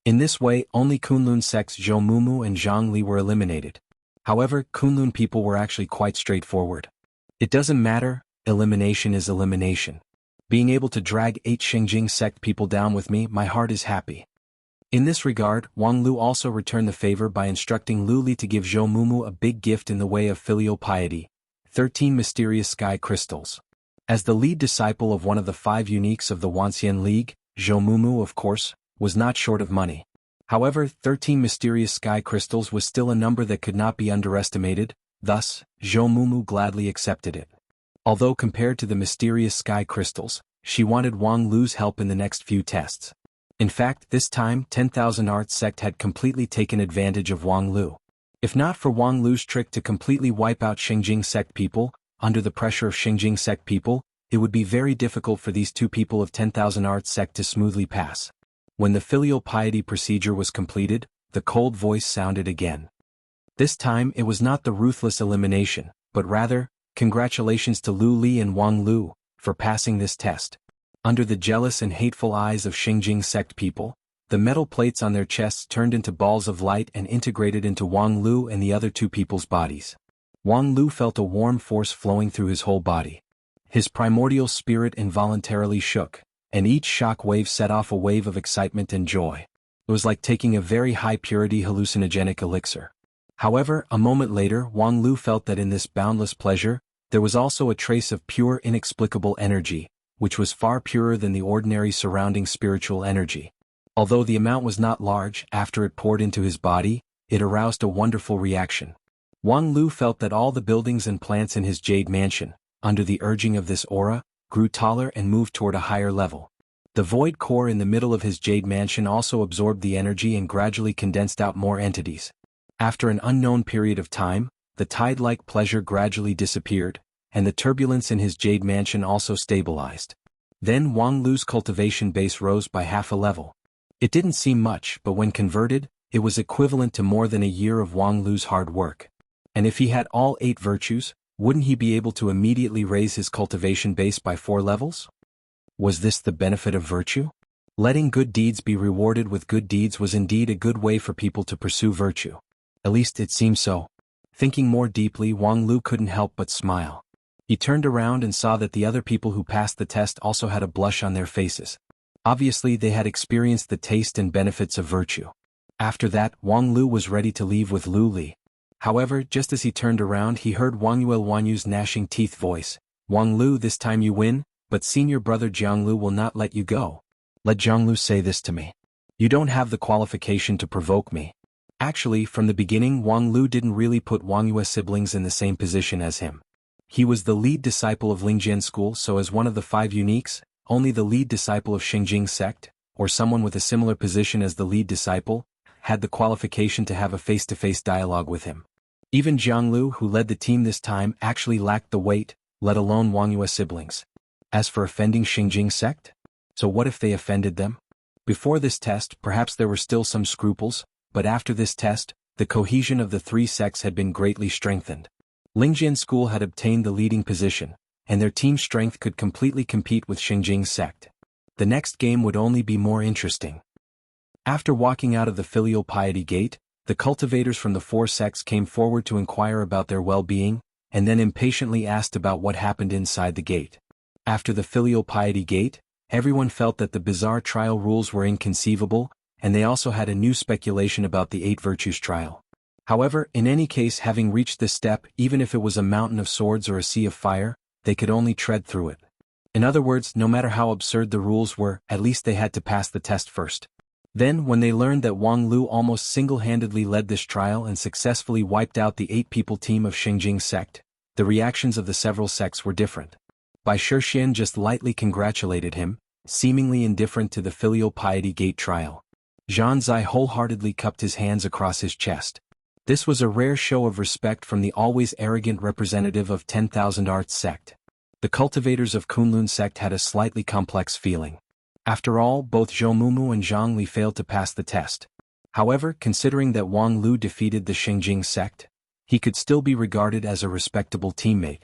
[SPEAKER 1] In this way, only Kunlun sects Zhou Mumu and Zhang Li were eliminated. However, Kunlun people were actually quite straightforward. It doesn't matter, elimination is elimination. Being able to drag 8 Xinjing sect people down with me, my heart is happy. In this regard, Wang Lu also returned the favor by instructing Lu Li to give Zhou Mumu a big gift in the way of filial piety: 13 mysterious sky crystals. As the lead disciple of one of the 5 uniques of the Wanxian League, Zhou Mumu, of course, was not short of money. However, 13 mysterious sky crystals was still a number that could not be underestimated, thus, Zhou Mumu gladly accepted it. Although compared to the mysterious sky crystals, she wanted Wang Lu's help in the next few tests. In fact, this time 10,000 Arts sect had completely taken advantage of Wang Lu. If not for Wang Lu's trick to completely wipe out Xinjing sect people, under the pressure of Xinjing sect people, it would be very difficult for these 2 people of 10,000 Arts sect to smoothly pass. When the filial piety procedure was completed, the cold voice sounded again. This time it was not the ruthless elimination, but rather, Congratulations to Lu Li and Wang Lu for passing this test. Under the jealous and hateful eyes of Xingjing sect people, the metal plates on their chests turned into balls of light and integrated into Wang Lu and the other two people's bodies. Wang Lu felt a warm force flowing through his whole body. His primordial spirit involuntarily shook, and each shock wave set off a wave of excitement and joy. It was like taking a very high-purity hallucinogenic elixir. However, a moment later Wang Lu felt that in this boundless pleasure, there was also a trace of pure inexplicable energy, which was far purer than the ordinary surrounding spiritual energy. Although the amount was not large, after it poured into his body, it aroused a wonderful reaction. Wang Lu felt that all the buildings and plants in his jade mansion, under the urging of this aura, grew taller and moved toward a higher level. The void core in the middle of his jade mansion also absorbed the energy and gradually condensed out more entities. After an unknown period of time, the tide-like pleasure gradually disappeared, and the turbulence in his jade mansion also stabilized. Then Wang Lu's cultivation base rose by half a level. It didn't seem much, but when converted, it was equivalent to more than a year of Wang Lu's hard work. And if he had all 8 virtues, wouldn't he be able to immediately raise his cultivation base by 4 levels? Was this the benefit of virtue? Letting good deeds be rewarded with good deeds was indeed a good way for people to pursue virtue. At least it seemed so. Thinking more deeply, Wang Lu couldn't help but smile. He turned around and saw that the other people who passed the test also had a blush on their faces. Obviously they had experienced the taste and benefits of virtue. After that, Wang Lu was ready to leave with Lu Li. However, just as he turned around he heard Wangyu's gnashing teeth voice. Wang Lu, this time you win, but senior brother Jianglu will not let you go. Let Jianglu say this to me. You don't have the qualification to provoke me. Actually, from the beginning Wang Lu didn't really put Wangyu's siblings in the same position as him. He was the lead disciple of Lingjian school, so as one of the 5 uniques, only the lead disciple of Xingjing sect, or someone with a similar position as the lead disciple, had the qualification to have a face-to-face dialogue with him. Even Jianglu, who led the team this time, actually lacked the weight, let alone Wangyu's siblings. As for offending Xingjing sect? So what if they offended them? Before this test, perhaps there were still some scruples, but after this test, the cohesion of the 3 sects had been greatly strengthened. Lingjian school had obtained the leading position, and their team strength could completely compete with Xingjing sect. The next game would only be more interesting. After walking out of the filial piety gate, the cultivators from the 4 sects came forward to inquire about their well-being, and then impatiently asked about what happened inside the gate. After the filial piety gate, everyone felt that the bizarre trial rules were inconceivable, and they also had a new speculation about the 8 virtues trial. However, in any case, having reached this step, even if it was a mountain of swords or a sea of fire, they could only tread through it. In other words, no matter how absurd the rules were, at least they had to pass the test first. Then, when they learned that Wang Lu almost single-handedly led this trial and successfully wiped out the 8-people team of Xingjing sect, the reactions of the several sects were different. Bai Shixian just lightly congratulated him, seemingly indifferent to the filial piety gate trial. Zhan Zai wholeheartedly cupped his hands across his chest. This was a rare show of respect from the always arrogant representative of 10,000 Arts sect. The cultivators of Kunlun sect had a slightly complex feeling. After all, both Zhou Mumu and Zhang Li failed to pass the test. However, considering that Wang Lu defeated the Xingjing sect, he could still be regarded as a respectable teammate.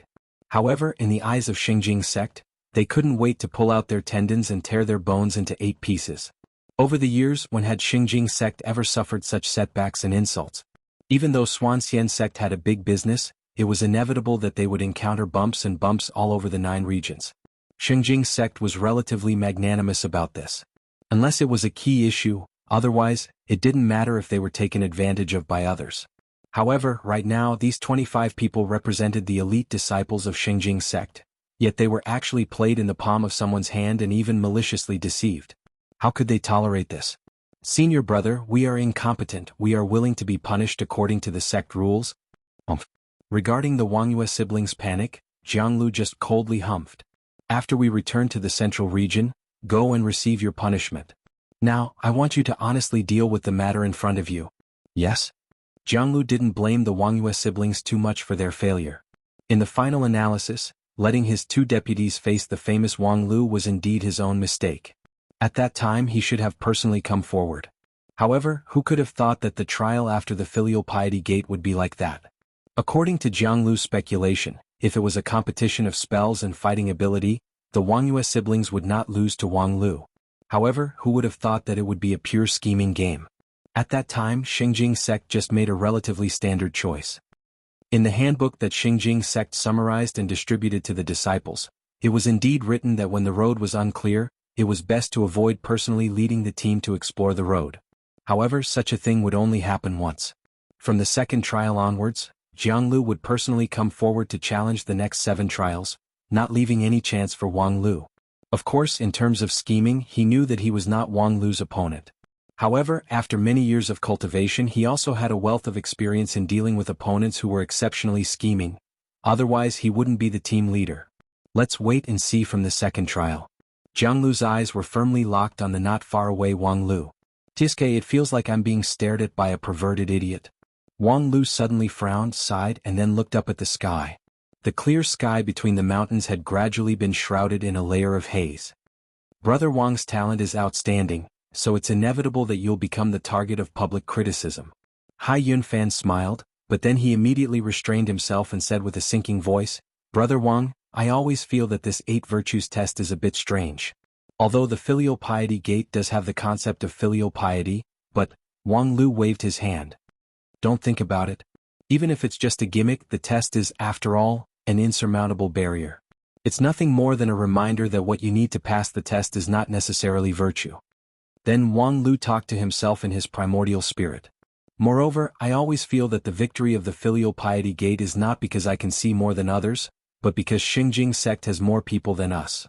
[SPEAKER 1] However, in the eyes of Xingjing sect, they couldn't wait to pull out their tendons and tear their bones into 8 pieces. Over the years, when had Xingjing sect ever suffered such setbacks and insults? Even though Xuanxian sect had a big business, it was inevitable that they would encounter bumps and bumps all over the 9 regions. Xingjing sect was relatively magnanimous about this. Unless it was a key issue, otherwise, it didn't matter if they were taken advantage of by others. However, right now these 25 people represented the elite disciples of Xingjing sect, yet they were actually played in the palm of someone's hand and even maliciously deceived. How could they tolerate this? Senior brother, we are incompetent, we are willing to be punished according to the sect rules. Regarding the Wangyue siblings' panic, Jianglu just coldly humphed. After we return to the central region, go and receive your punishment. Now, I want you to honestly deal with the matter in front of you. Yes? Jianglu didn't blame the Wangyue siblings too much for their failure. In the final analysis, letting his 2 deputies face the famous Wang Lu was indeed his own mistake. At that time he should have personally come forward. However, who could have thought that the trial after the filial piety gate would be like that? According to Jianglu's speculation, if it was a competition of spells and fighting ability, the Wangyue siblings would not lose to Wang Lu. However, who would have thought that it would be a pure scheming game? At that time, Xingjing sect just made a relatively standard choice. In the handbook that Xingjing sect summarized and distributed to the disciples, it was indeed written that when the road was unclear, it was best to avoid personally leading the team to explore the road. However, such a thing would only happen once. From the second trial onwards, Jianglu would personally come forward to challenge the next 7 trials, not leaving any chance for Wang Lu. Of course, in terms of scheming, he knew that he was not Wang Lu's opponent. However, after many years of cultivation, he also had a wealth of experience in dealing with opponents who were exceptionally scheming. Otherwise, he wouldn't be the team leader. Let's wait and see from the second trial. Jiang Lu's eyes were firmly locked on the not far away Wang Lu. Tiske, it feels like I'm being stared at by a perverted idiot. Wang Lu suddenly frowned, sighed, and then looked up at the sky. The clear sky between the mountains had gradually been shrouded in a layer of haze. Brother Wang's talent is outstanding, so it's inevitable that you'll become the target of public criticism. Hai Yunfan smiled, but then he immediately restrained himself and said with a sinking voice, Brother Wang, I always feel that this 8 virtues test is a bit strange. Although the filial piety gate does have the concept of filial piety, but, Wang Lu waved his hand. Don't think about it. Even if it's just a gimmick, the test is, after all, an insurmountable barrier. It's nothing more than a reminder that what you need to pass the test is not necessarily virtue. Then Wang Lu talked to himself in his primordial spirit. Moreover, I always feel that the victory of the filial piety gate is not because I can see more than others, but because Xingjing sect has more people than us.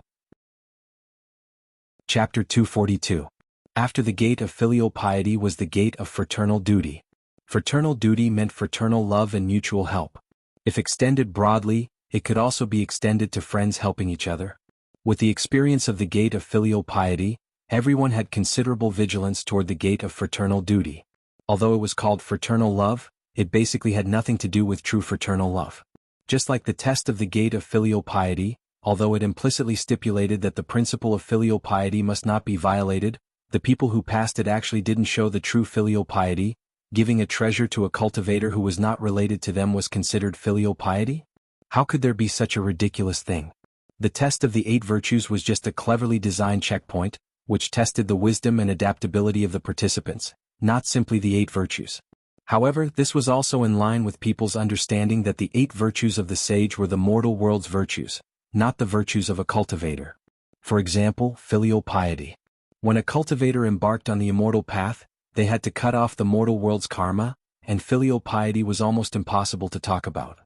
[SPEAKER 1] Chapter 242. After the gate of filial piety was the gate of fraternal duty. Fraternal duty meant fraternal love and mutual help. If extended broadly, it could also be extended to friends helping each other. With the experience of the gate of filial piety, everyone had considerable vigilance toward the gate of fraternal duty. Although it was called fraternal love, it basically had nothing to do with true fraternal love. Just like the test of the gate of filial piety, although it implicitly stipulated that the principle of filial piety must not be violated, the people who passed it actually didn't show the true filial piety. Giving a treasure to a cultivator who was not related to them was considered filial piety? How could there be such a ridiculous thing? The test of the 8 virtues was just a cleverly designed checkpoint, which tested the wisdom and adaptability of the participants, not simply the 8 virtues. However, this was also in line with people's understanding that the 8 virtues of the sage were the mortal world's virtues, not the virtues of a cultivator. For example, filial piety. When a cultivator embarked on the immortal path, they had to cut off the mortal world's karma, and filial piety was almost impossible to talk about.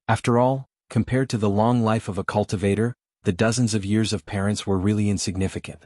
[SPEAKER 1] After all, compared to the long life of a cultivator, the dozens of years of parents were really insignificant.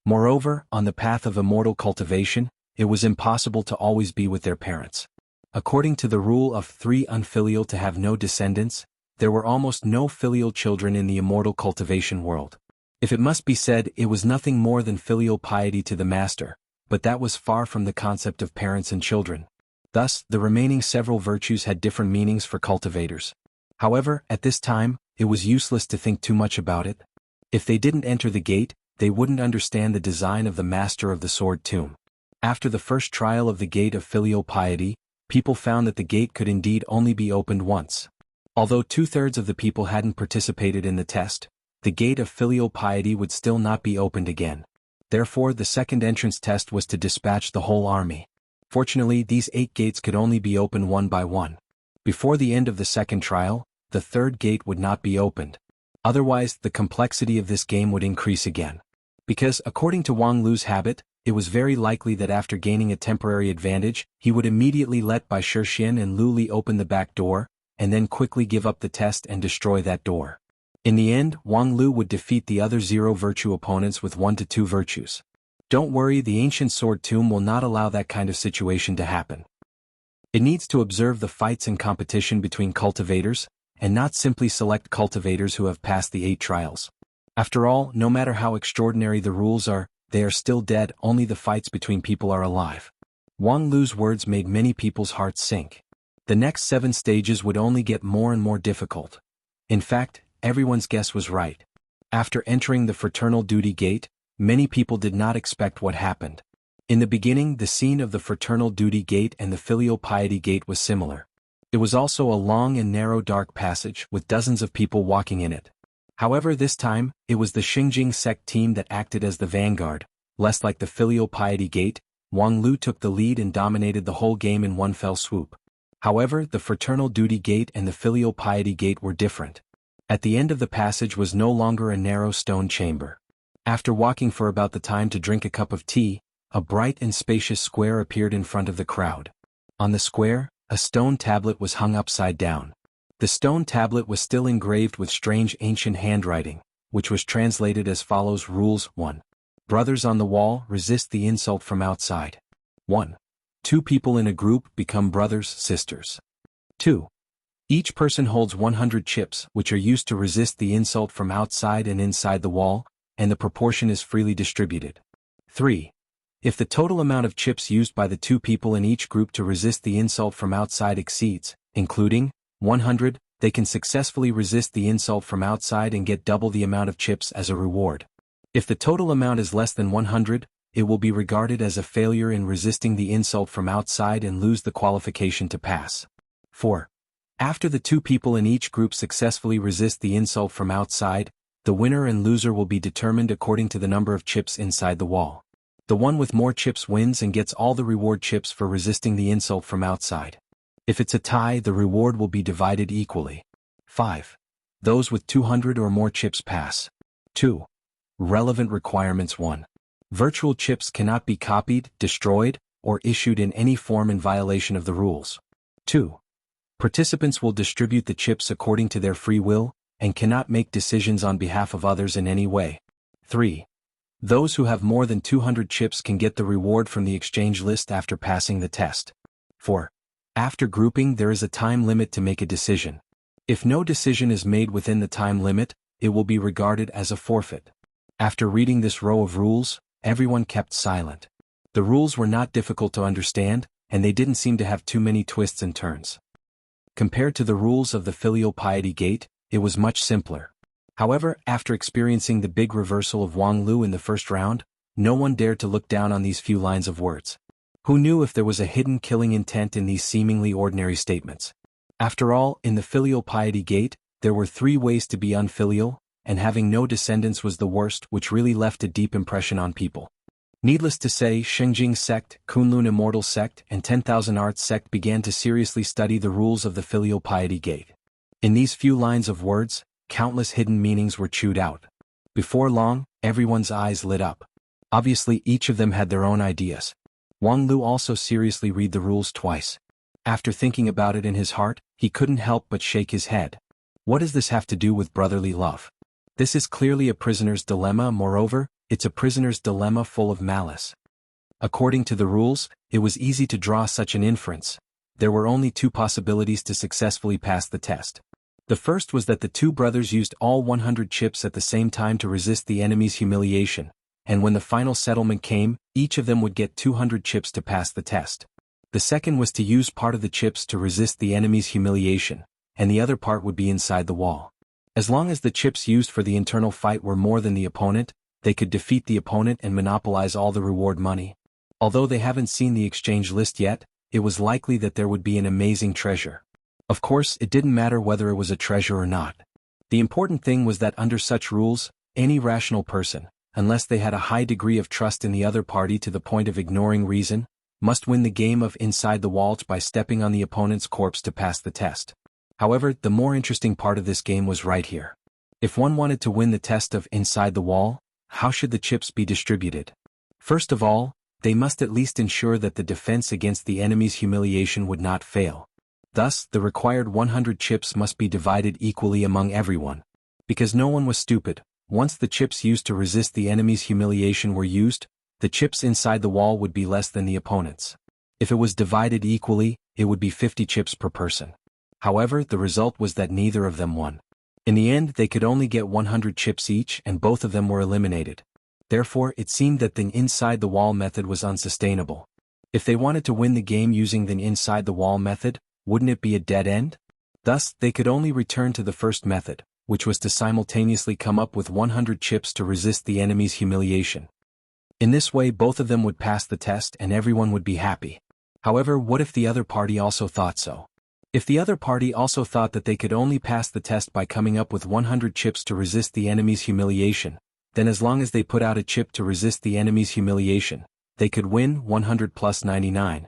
[SPEAKER 1] Moreover, on the path of immortal cultivation, it was impossible to always be with their parents. According to the rule of 3 unfilial to have no descendants, there were almost no filial children in the immortal cultivation world. If it must be said, it was nothing more than filial piety to the master, but that was far from the concept of parents and children. Thus, the remaining several virtues had different meanings for cultivators. However, at this time, it was useless to think too much about it. If they didn't enter the gate, they wouldn't understand the design of the master of the sword tomb. After the first trial of the gate of filial piety, people found that the gate could indeed only be opened once. Although 2/3 of the people hadn't participated in the test, the gate of filial piety would still not be opened again. Therefore, the second entrance test was to dispatch the whole army. Fortunately, these 8 gates could only be opened one by one. Before the end of the second trial, the 3rd gate would not be opened. Otherwise, the complexity of this game would increase again. Because, according to Wang Lu's habit, it was very likely that after gaining a temporary advantage, he would immediately let Bai Shixian and Lu Li open the back door, and then quickly give up the test and destroy that door. In the end, Wang Lu would defeat the other 0 virtue opponents with 1 to 2 virtues. Don't worry, the ancient sword tomb will not allow that kind of situation to happen. It needs to observe the fights and competition between cultivators, and not simply select cultivators who have passed the 8 trials. After all, no matter how extraordinary the rules are, they are still dead, only the fights between people are alive. Wang Lu's words made many people's hearts sink. The next 7 stages would only get more and more difficult. In fact, everyone's guess was right. After entering the fraternal duty gate, many people did not expect what happened. In the beginning, the scene of the fraternal duty gate and the filial piety gate was similar. It was also a long and narrow dark passage with dozens of people walking in it. However, this time, it was the Xingjing sect team that acted as the vanguard. Less like the filial piety gate, Wang Lu took the lead and dominated the whole game in one fell swoop. However, the fraternal duty gate and the filial piety gate were different. At the end of the passage was no longer a narrow stone chamber. After walking for about the time to drink a cup of tea, a bright and spacious square appeared in front of the crowd. On the square, a stone tablet was hung upside down. The stone tablet was still engraved with strange ancient handwriting, which was translated as follows: Rules 1. Brothers on the wall, resist the insult from outside. 1. 2 people in a group become brothers, sisters. 2. Each person holds 100 chips, which are used to resist the insult from outside and inside the wall, and the proportion is freely distributed. 3. If the total amount of chips used by the 2 people in each group to resist the insult from outside exceeds, including 100, they can successfully resist the insult from outside and get double the amount of chips as a reward. If the total amount is less than 100, it will be regarded as a failure in resisting the insult from outside and lose the qualification to pass. 4. After the 2 people in each group successfully resist the insult from outside, the winner and loser will be determined according to the number of chips inside the wall. The one with more chips wins and gets all the reward chips for resisting the insult from outside. If it's a tie, the reward will be divided equally. 5. Those with 200 or more chips pass. 2. Relevant requirements. 1. Virtual chips cannot be copied, destroyed, or issued in any form in violation of the rules. 2. Participants will distribute the chips according to their free will, and cannot make decisions on behalf of others in any way. 3. Those who have more than 200 chips can get the reward from the exchange list after passing the test. 4. After grouping, there is a time limit to make a decision. If no decision is made within the time limit, it will be regarded as a forfeit. After reading this row of rules, everyone kept silent. The rules were not difficult to understand, and they didn't seem to have too many twists and turns. Compared to the rules of the filial piety gate, it was much simpler. However, after experiencing the big reversal of Wang Lu in the first round, no one dared to look down on these few lines of words. Who knew if there was a hidden killing intent in these seemingly ordinary statements? After all, in the filial piety gate, there were 3 ways to be unfilial, and having no descendants was the worst, which really left a deep impression on people. Needless to say, Xingjing sect, Kunlun Immortal sect, and 10,000 Arts sect began to seriously study the rules of the filial piety gate. In these few lines of words, countless hidden meanings were chewed out. Before long, everyone's eyes lit up. Obviously, each of them had their own ideas. Wang Lu also seriously read the rules twice. After thinking about it in his heart, he couldn't help but shake his head. What does this have to do with brotherly love? This is clearly a prisoner's dilemma. Moreover, it's a prisoner's dilemma full of malice. According to the rules, it was easy to draw such an inference. There were only 2 possibilities to successfully pass the test. The first was that the 2 brothers used all 100 chips at the same time to resist the enemy's humiliation, and when the final settlement came, each of them would get 200 chips to pass the test. The second was to use part of the chips to resist the enemy's humiliation, and the other part would be inside the wall. As long as the chips used for the internal fight were more than the opponent, they could defeat the opponent and monopolize all the reward money. Although they haven't seen the exchange list yet, it was likely that there would be an amazing treasure. Of course, it didn't matter whether it was a treasure or not. The important thing was that under such rules, any rational person, unless they had a high degree of trust in the other party to the point of ignoring reason, must win the game of inside the wall by stepping on the opponent's corpse to pass the test. However, the more interesting part of this game was right here. If one wanted to win the test of inside the wall, how should the chips be distributed? First of all, they must at least ensure that the defense against the enemy's humiliation would not fail. Thus, the required 100 chips must be divided equally among everyone. Because no one was stupid, once the chips used to resist the enemy's humiliation were used, the chips inside the wall would be less than the opponent's. If it was divided equally, it would be 50 chips per person. However, the result was that neither of them won. In the end, they could only get 100 chips each and both of them were eliminated. Therefore, it seemed that the inside the wall method was unsustainable. If they wanted to win the game using the inside the wall method, wouldn't it be a dead end? Thus, they could only return to the first method, which was to simultaneously come up with 100 chips to resist the enemy's humiliation. In this way, both of them would pass the test and everyone would be happy. However, what if the other party also thought so? If the other party also thought that they could only pass the test by coming up with 100 chips to resist the enemy's humiliation, then as long as they put out a chip to resist the enemy's humiliation, they could win 100 plus 99.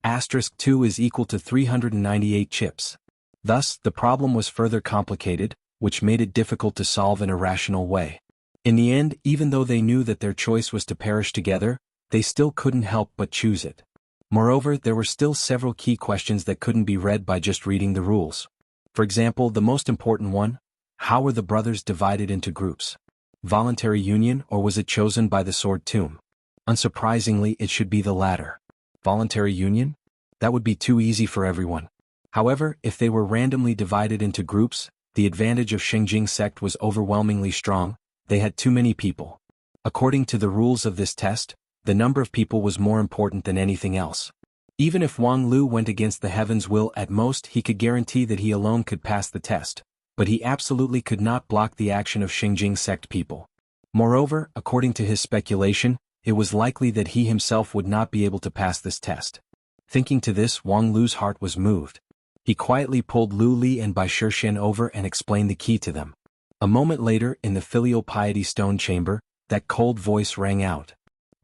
[SPEAKER 1] Asterisk 2 is equal to 398 chips. Thus, the problem was further complicated, which made it difficult to solve in a rational way. In the end, even though they knew that their choice was to perish together, they still couldn't help but choose it. Moreover, there were still several key questions that couldn't be read by just reading the rules. For example, the most important one: how were the brothers divided into groups? Voluntary union, or was it chosen by the sword tomb? Unsurprisingly, it should be the latter. Voluntary union? That would be too easy for everyone. However, if they were randomly divided into groups, the advantage of Xingjing sect was overwhelmingly strong. They had too many people. According to the rules of this test, the number of people was more important than anything else. Even if Wang Lu went against the heaven's will, at most he could guarantee that he alone could pass the test, but he absolutely could not block the action of Xingjing sect people. Moreover, according to his speculation, it was likely that he himself would not be able to pass this test. Thinking to this, Wang Lu's heart was moved. He quietly pulled Lu Li and Bai Shixian over and explained the key to them. A moment later, in the filial piety stone chamber, that cold voice rang out.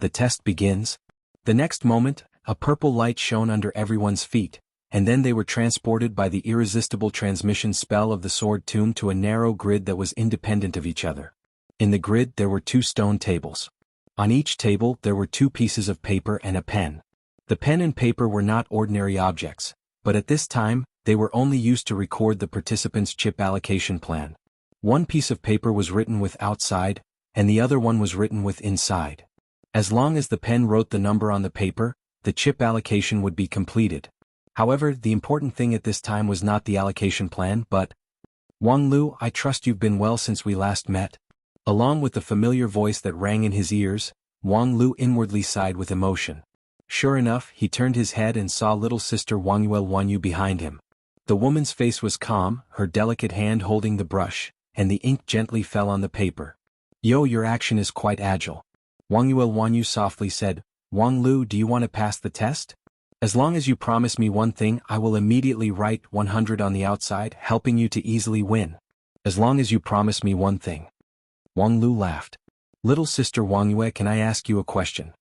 [SPEAKER 1] The test begins. The next moment, a purple light shone under everyone's feet, and then they were transported by the irresistible transmission spell of the sword tomb to a narrow grid that was independent of each other. In the grid there were 2 stone tables. On each table there were 2 pieces of paper and a pen. The pen and paper were not ordinary objects, but at this time, they were only used to record the participants' chip allocation plan. One piece of paper was written with outside, and the other one was written with inside. As long as the pen wrote the number on the paper, the chip allocation would be completed. However, the important thing at this time was not the allocation plan but, "Wang Lu, I trust you've been well since we last met." Along with the familiar voice that rang in his ears, Wang Lu inwardly sighed with emotion. Sure enough, he turned his head and saw little sister Wanyu behind him. The woman's face was calm, her delicate hand holding the brush, and the ink gently fell on the paper. "Yo, your action is quite agile." Wanyu softly said, "Wang Lu, do you want to pass the test? As long as you promise me one thing, I will immediately write 100 on the outside, helping you to easily win. As long as you promise me one thing." Wang Lu laughed. "Little sister Wangyue, can I ask you a question?"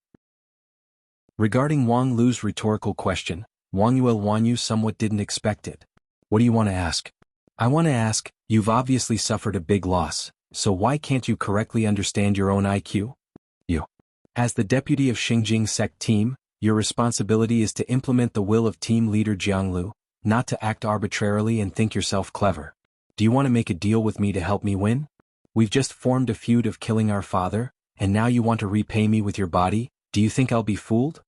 [SPEAKER 1] Regarding Wang Lu's rhetorical question, Wanyu somewhat didn't expect it. "What do you want to ask?" "I want to ask, you've obviously suffered a big loss, so why can't you correctly understand your own IQ? As the deputy of Xingjing sect team, your responsibility is to implement the will of team leader Jianglu, not to act arbitrarily and think yourself clever. Do you want to make a deal with me to help me win? We've just formed a feud of killing our father, and now you want to repay me with your body. Do you think I'll be fooled?"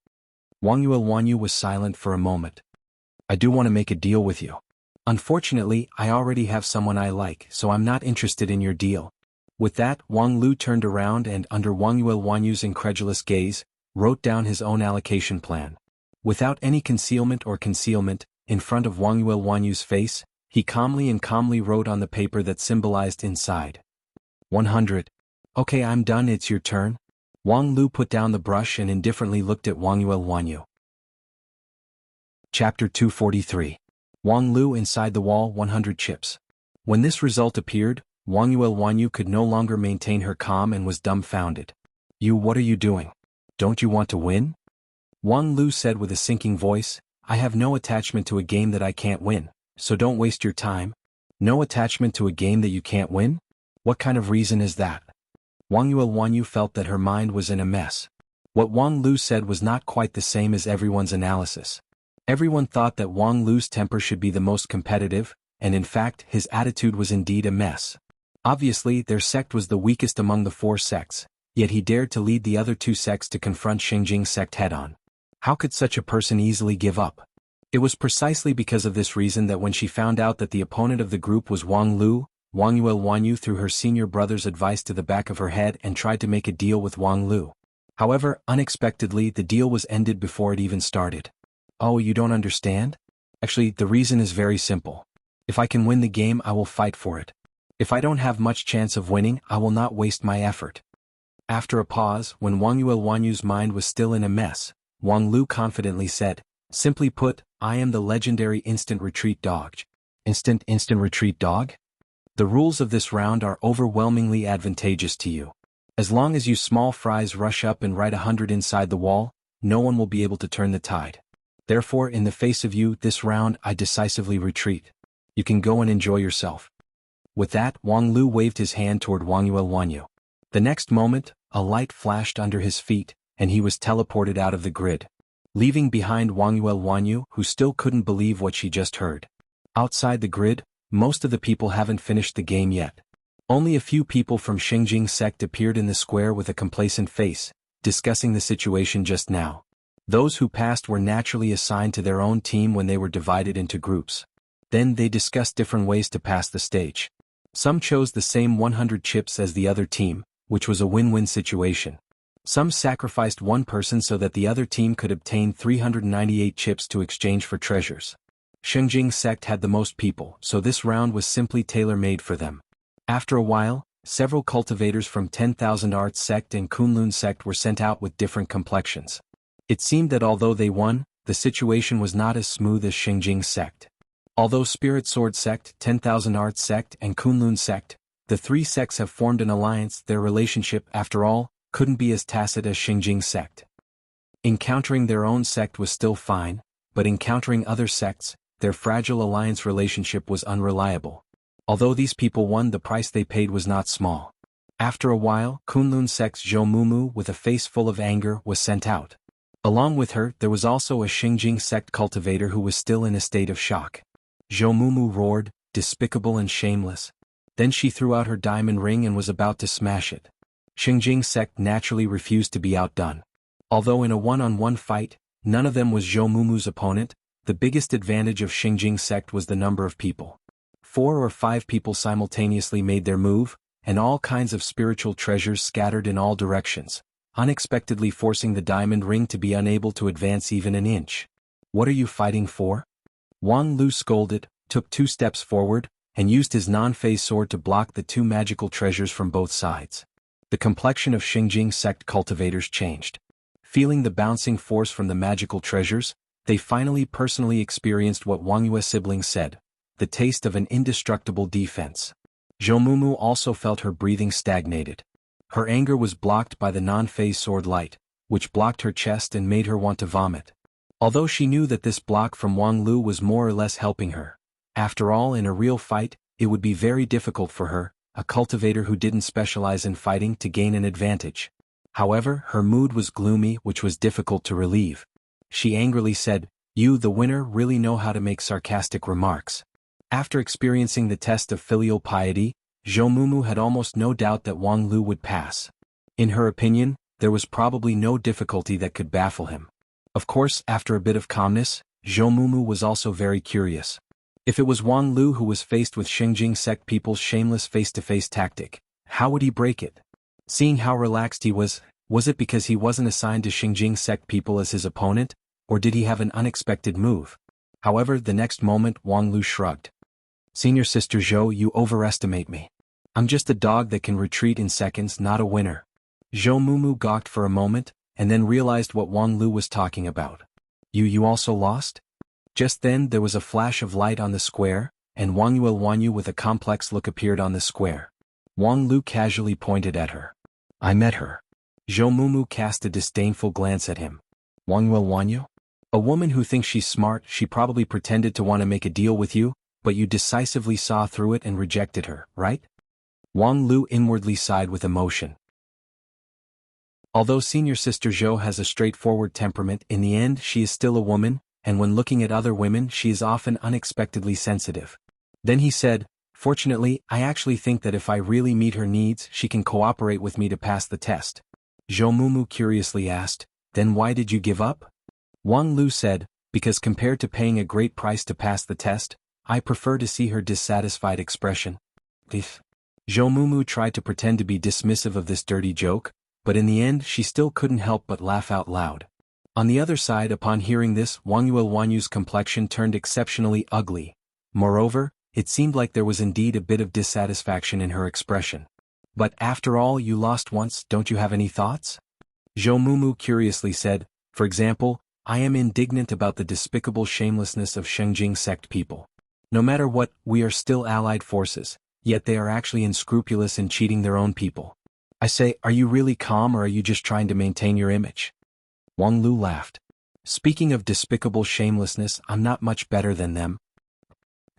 [SPEAKER 1] Wanyu was silent for a moment. "I do want to make a deal with you. Unfortunately, I already have someone I like, so I'm not interested in your deal." With that, Wang Lu turned around and, under Wanyu's incredulous gaze, wrote down his own allocation plan. Without any concealment, in front of Wanyu's face, he calmly wrote on the paper that symbolized inside. 100. "Okay, I'm done, it's your turn." Wang Lu put down the brush and indifferently looked at Wanyu. Chapter 243. Wang Lu inside the wall, 100 chips. When this result appeared, Wanyu could no longer maintain her calm and was dumbfounded. What are you doing? Don't you want to win?" Wang Lu said with a sinking voice, "I have no attachment to a game that I can't win, so don't waste your time." "No attachment to a game that you can't win? What kind of reason is that?" Wanyu felt that her mind was in a mess. What Wang Lu said was not quite the same as everyone's analysis. Everyone thought that Wang Lu's temper should be the most competitive, and in fact his attitude was indeed a mess. Obviously, their sect was the weakest among the 4 sects, yet he dared to lead the other 2 sects to confront Xingjing sect head-on. How could such a person easily give up? It was precisely because of this reason that when she found out that the opponent of the group was Wang Lu, Wanyu threw her senior brother's advice to the back of her head and tried to make a deal with Wang Lu. However, unexpectedly the deal was ended before it even started. "Oh, you don't understand? Actually, the reason is very simple. If I can win the game, I will fight for it. If I don't have much chance of winning, I will not waste my effort." After a pause, when Wanyu's mind was still in a mess, Wang Lu confidently said, Simply put, I am the legendary instant retreat dog. Instant retreat dog? The rules of this round are overwhelmingly advantageous to you. As long as you small fries rush up and write 100 inside the wall, no one will be able to turn the tide. Therefore, in the face of you, this round, I decisively retreat. You can go and enjoy yourself. With that, Wang Lu waved his hand toward Wang Yuelwanyu. The next moment, a light flashed under his feet, and he was teleported out of the grid, leaving behind Wang Yuelwanyu, who still couldn't believe what she just heard. Outside the grid, most of the people haven't finished the game yet. Only a few people from Xingjing sect appeared in the square with a complacent face, discussing the situation just now. Those who passed were naturally assigned to their own team when they were divided into groups. Then they discussed different ways to pass the stage. Some chose the same 100 chips as the other team, which was a win-win situation. Some sacrificed one person so that the other team could obtain 398 chips to exchange for treasures. Xingjing sect had the most people, so this round was simply tailor-made for them. After a while, several cultivators from 10,000 Arts sect and Kunlun sect were sent out with different complexions. It seemed that although they won, the situation was not as smooth as Xingjing sect. Although Spirit Sword sect, 10,000 Arts sect and Kunlun sect, the three sects have formed an alliance, their relationship, after all, couldn't be as tacit as Xingjing sect. Encountering their own sect was still fine, but encountering other sects, their fragile alliance relationship was unreliable. Although these people won, the price they paid was not small. After a while, Kunlun sect's Zhou Mumu with a face full of anger was sent out. Along with her, there was also a Xingjing sect cultivator who was still in a state of shock. Zhou Mumu roared, "Despicable and shameless." Then she threw out her diamond ring and was about to smash it. Xingjing sect naturally refused to be outdone. Although in a one-on-one fight, none of them was Zhou Mumu's opponent, the biggest advantage of Xingjing sect was the number of people. 4 or 5 people simultaneously made their move, and all kinds of spiritual treasures scattered in all directions, unexpectedly forcing the diamond ring to be unable to advance even an inch. "What are you fighting for?" Wang Lu scolded, took 2 steps forward, and used his non-phase sword to block the 2 magical treasures from both sides. The complexion of Xingjing sect cultivators changed. Feeling the bouncing force from the magical treasures, they finally personally experienced what Wang Yue's siblings said, the taste of an indestructible defense. Zhou Mumu also felt her breathing stagnated. Her anger was blocked by the non-phase sword light, which blocked her chest and made her want to vomit. Although she knew that this block from Wang Lu was more or less helping her. After all, in a real fight, it would be very difficult for her, a cultivator who didn't specialize in fighting, to gain an advantage. However, her mood was gloomy, which was difficult to relieve. She angrily said, "You, the winner, really know how to make sarcastic remarks." After experiencing the test of filial piety, Zhou Mumu had almost no doubt that Wang Lu would pass. In her opinion, there was probably no difficulty that could baffle him. Of course, after a bit of calmness, Zhou Mumu was also very curious. If it was Wang Lu who was faced with Xingjing sect people's shameless face-to-face tactic, how would he break it? Seeing how relaxed he was it because he wasn't assigned to Xingjing sect people as his opponent, or did he have an unexpected move? However, the next moment Wang Lu shrugged. "Senior Sister Zhou, you overestimate me. I'm just a dog that can retreat in seconds, not a winner." Zhou Mumu gawked for a moment, and then realized what Wang Lu was talking about. You also lost?" Just then there was a flash of light on the square, and Wang Yuelwanyu with a complex look appeared on the square. Wang Lu casually pointed at her. "I met her." Zhou Mumu cast a disdainful glance at him. "Wang Yuelwanyu? A woman who thinks she's smart, she probably pretended to want to make a deal with you, but you decisively saw through it and rejected her, right?" Wang Lu inwardly sighed with emotion. Although Senior Sister Zhou has a straightforward temperament, in the end she is still a woman, and when looking at other women she is often unexpectedly sensitive. Then he said, "Fortunately, I actually think that if I really meet her needs, she can cooperate with me to pass the test." Zhou Mumu curiously asked, "Then why did you give up?" Wang Lu said, "Because compared to paying a great price to pass the test, I prefer to see her dissatisfied expression." Zhou Mumu tried to pretend to be dismissive of this dirty joke, but in the end she still couldn't help but laugh out loud. On the other side, upon hearing this, Wang Yuelwanyu's complexion turned exceptionally ugly. Moreover, it seemed like there was indeed a bit of dissatisfaction in her expression. "But after all, you lost once, don't you have any thoughts?" Zhou Mumu curiously said, "For example, I am indignant about the despicable shamelessness of Shengjing sect people. No matter what, we are still allied forces, yet they are actually unscrupulous in cheating their own people. I say, are you really calm or are you just trying to maintain your image? Wang Lu laughed. Speaking of despicable shamelessness, I'm not much better than them.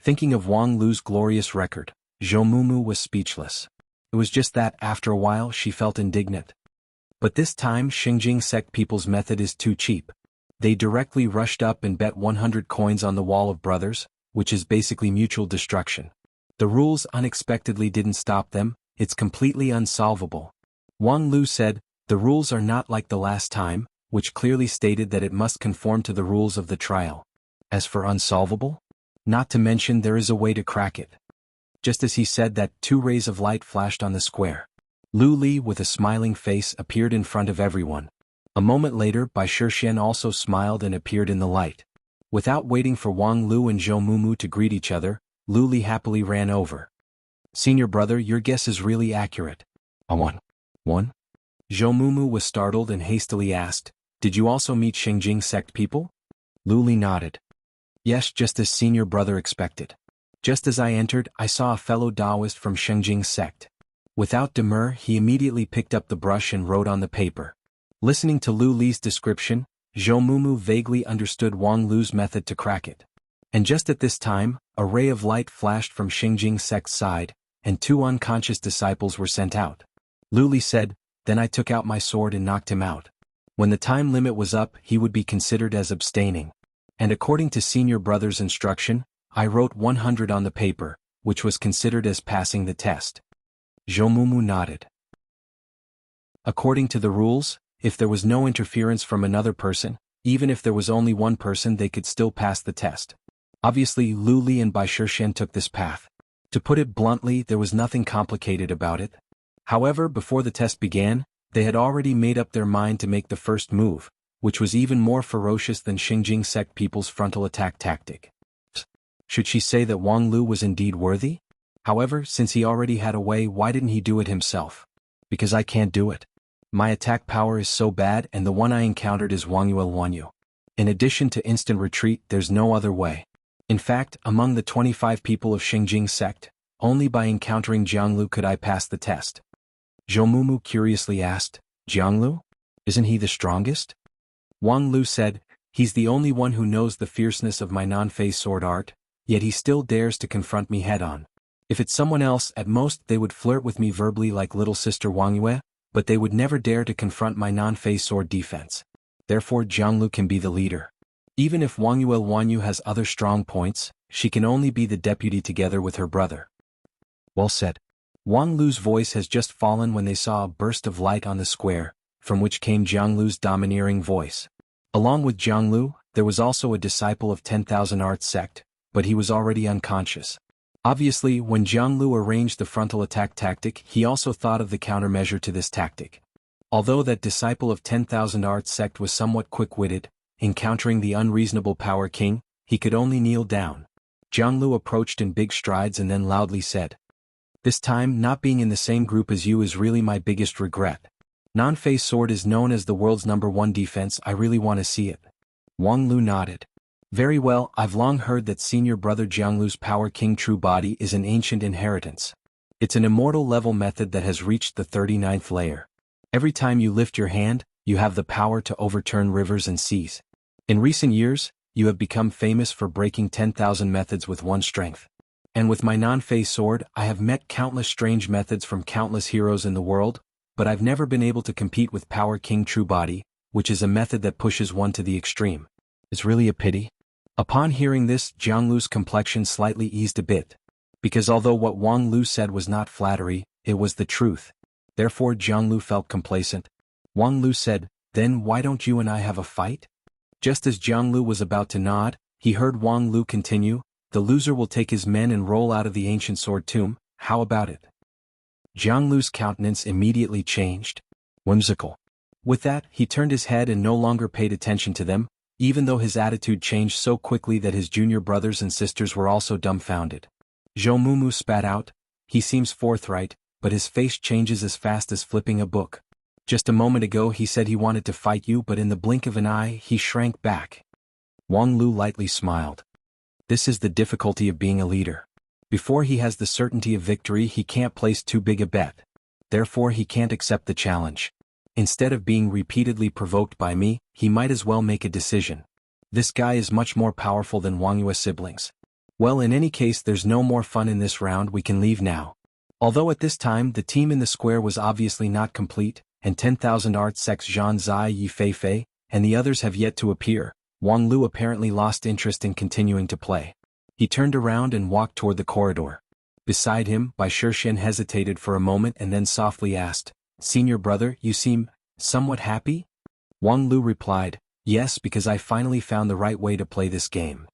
[SPEAKER 1] Thinking of Wang Lu's glorious record, Zhou Mumu was speechless. It was just that, after a while, she felt indignant. But this time Shengjing sect people's method is too cheap. They directly rushed up and bet 100 coins on the wall of brothers, which is basically mutual destruction. The rules unexpectedly didn't stop them, it's completely unsolvable. Wang Lu said, the rules are not like the last time, which clearly stated that it must conform to the rules of the trial. As for unsolvable? Not to mention there is a way to crack it. Just as he said that, 2 rays of light flashed on the square. Lu Li with a smiling face appeared in front of everyone. A moment later Bai Shixian also smiled and appeared in the light. Without waiting for Wang Lu and Zhou Mumu to greet each other, Lu Li happily ran over. Senior brother, your guess is really accurate. A one? Zhou Mumu was startled and hastily asked, did you also meet Shengjing sect people? Lu Li nodded. Yes, just as senior brother expected. Just as I entered, I saw a fellow Taoist from Shengjing sect. Without demur, he immediately picked up the brush and wrote on the paper. Listening to Lu Li's description, Zhou Mumu vaguely understood Wang Lu's method to crack it. And just at this time, a ray of light flashed from Shengjing sect's side, and 2 unconscious disciples were sent out. Lu Li said, then I took out my sword and knocked him out. When the time limit was up, he would be considered as abstaining. And according to senior brother's instruction, I wrote 100 on the paper, which was considered as passing the test. Zhou Mumu nodded. According to the rules, if there was no interference from another person, even if there was only one person, they could still pass the test. Obviously, Lu Li and Bai Shixian took this path. To put it bluntly, there was nothing complicated about it. However, before the test began, they had already made up their mind to make the first move, which was even more ferocious than Shengjing sect people's frontal attack tactic. Should she say that Wang Lu was indeed worthy? However, since he already had a way, why didn't he do it himself? Because I can't do it. My attack power is so bad, and the one I encountered is Wanyu. In addition to instant retreat, there's no other way. In fact, among the 25 people of Shengjing sect, only by encountering Jianglu could I pass the test. Zhou Mumu curiously asked, Jianglu? Isn't he the strongest? Wang Lu said, he's the only one who knows the fierceness of my non-phase sword art, yet he still dares to confront me head-on. If it's someone else, at most they would flirt with me verbally like little sister Wangyue, but they would never dare to confront my non-phase sword defense. Therefore Jianglu can be the leader. Even if Wanyu has other strong points, she can only be the deputy together with her brother. Well said. Wang Lu's voice has just fallen when they saw a burst of light on the square, from which came Jianglu's domineering voice. Along with Jianglu, there was also a disciple of 10,000 Arts sect, but he was already unconscious. Obviously, when Jianglu arranged the frontal attack tactic, he also thought of the countermeasure to this tactic. Although that disciple of 10,000 Arts sect was somewhat quick-witted, encountering the unreasonable Power King, he could only kneel down. Jianglu approached in big strides and then loudly said, this time, not being in the same group as you is really my biggest regret. Non-phase sword is known as the world's #1 defense, I really want to see it. Wang Lu nodded. Very well, I've long heard that senior brother Jianglu's Power King true body is an ancient inheritance. It's an immortal level method that has reached the 39th layer. Every time you lift your hand, you have the power to overturn rivers and seas. In recent years, you have become famous for breaking 10,000 methods with one strength. And with my non-phase sword, I have met countless strange methods from countless heroes in the world, but I've never been able to compete with Power King true body, which is a method that pushes one to the extreme. It's really a pity. Upon hearing this, Jianglu's complexion slightly eased a bit. Because although what Wang Lu said was not flattery, it was the truth. Therefore Jianglu felt complacent. Wang Lu said, then why don't you and I have a fight? Just as Jianglu was about to nod, he heard Wang Lu continue, the loser will take his men and roll out of the ancient sword tomb, how about it? Jianglu's countenance immediately changed. Whimsical. With that, he turned his head and no longer paid attention to them, even though his attitude changed so quickly that his junior brothers and sisters were also dumbfounded. Zhou Mumu spat out, he seems forthright, but his face changes as fast as flipping a book. Just a moment ago he said he wanted to fight you, but in the blink of an eye he shrank back. Wang Lu lightly smiled. This is the difficulty of being a leader. Before he has the certainty of victory, he can't place too big a bet. Therefore he can't accept the challenge. Instead of being repeatedly provoked by me, he might as well make a decision. This guy is much more powerful than Wang Yue's siblings. Well, in any case, there's no more fun in this round, we can leave now. Although at this time the team in the square was obviously not complete, and 10,000 Arts Sects Zhan Zai Yi Fei Fei, and the others have yet to appear, Wang Lu apparently lost interest in continuing to play. He turned around and walked toward the corridor. Beside him, Bai Shixian hesitated for a moment and then softly asked, "Senior brother, you seem somewhat happy?" Wang Lu replied, "Yes, because I finally found the right way to play this game."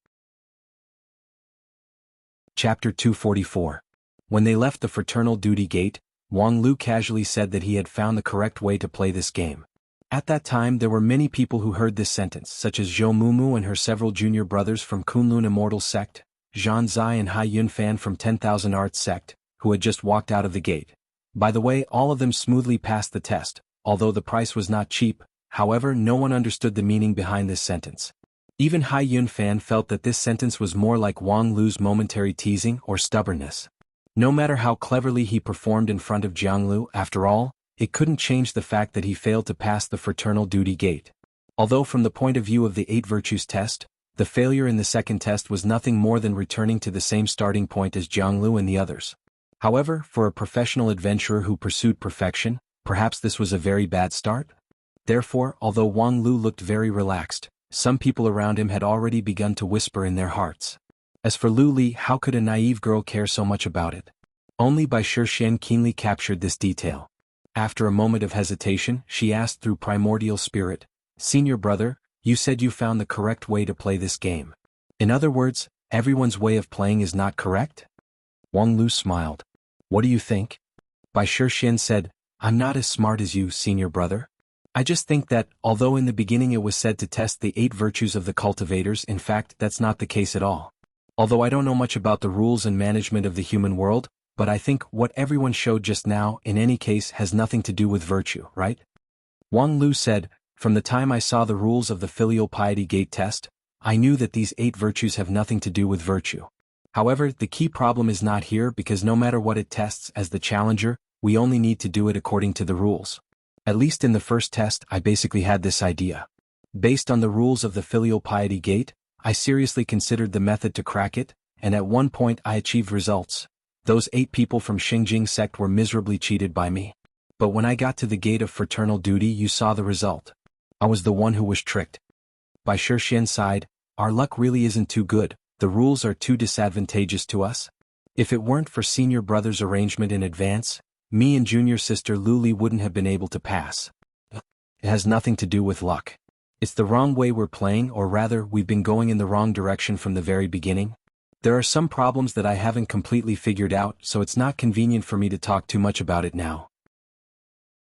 [SPEAKER 1] Chapter 244. When they left the fraternal duty gate, Wang Lu casually said that he had found the correct way to play this game. At that time there were many people who heard this sentence, such as Zhou Mumu and her several junior brothers from Kunlun Immortal Sect, Zhan Zai and Hai Yunfan from 10,000 Arts Sect, who had just walked out of the gate. By the way, all of them smoothly passed the test, although the price was not cheap. However, no one understood the meaning behind this sentence. Even Hai Yunfan felt that this sentence was more like Wang Lu's momentary teasing or stubbornness. No matter how cleverly he performed in front of Jiang Lu, after all, it couldn't change the fact that he failed to pass the fraternal duty gate. Although from the point of view of the 8 virtues test, the failure in the second test was nothing more than returning to the same starting point as Jiang Lu and the others. However, for a professional adventurer who pursued perfection, perhaps this was a very bad start? Therefore, although Wang Lu looked very relaxed, some people around him had already begun to whisper in their hearts. As for Lu Li, how could a naive girl care so much about it? Only Bai Shixian keenly captured this detail. After a moment of hesitation, she asked through primordial spirit, "Senior brother, you said you found the correct way to play this game. In other words, everyone's way of playing is not correct?" Wang Lu smiled. "What do you think?" Bai Shixian said, "I'm not as smart as you, senior brother. I just think that, although in the beginning it was said to test the 8 virtues of the cultivators, in fact that's not the case at all. Although I don't know much about the rules and management of the human world, but I think what everyone showed just now, in any case, has nothing to do with virtue, right?" Wang Lu said, "From the time I saw the rules of the filial piety gate test, I knew that these 8 virtues have nothing to do with virtue. However, the key problem is not here because no matter what it tests as the challenger, we only need to do it according to the rules. At least in the first test I basically had this idea. Based on the rules of the filial piety gate, I seriously considered the method to crack it, and at one point I achieved results. Those 8 people from Xingjing sect were miserably cheated by me. But when I got to the gate of fraternal duty, you saw the result. I was the one who was tricked." Bai Shixian sighed, "Our luck really isn't too good, the rules are too disadvantageous to us. If it weren't for senior brother's arrangement in advance, me and junior sister Lu Li wouldn't have been able to pass. It has nothing to do with luck. It's the wrong way we're playing, or rather, we've been going in the wrong direction from the very beginning. There are some problems that I haven't completely figured out, so it's not convenient for me to talk too much about it now.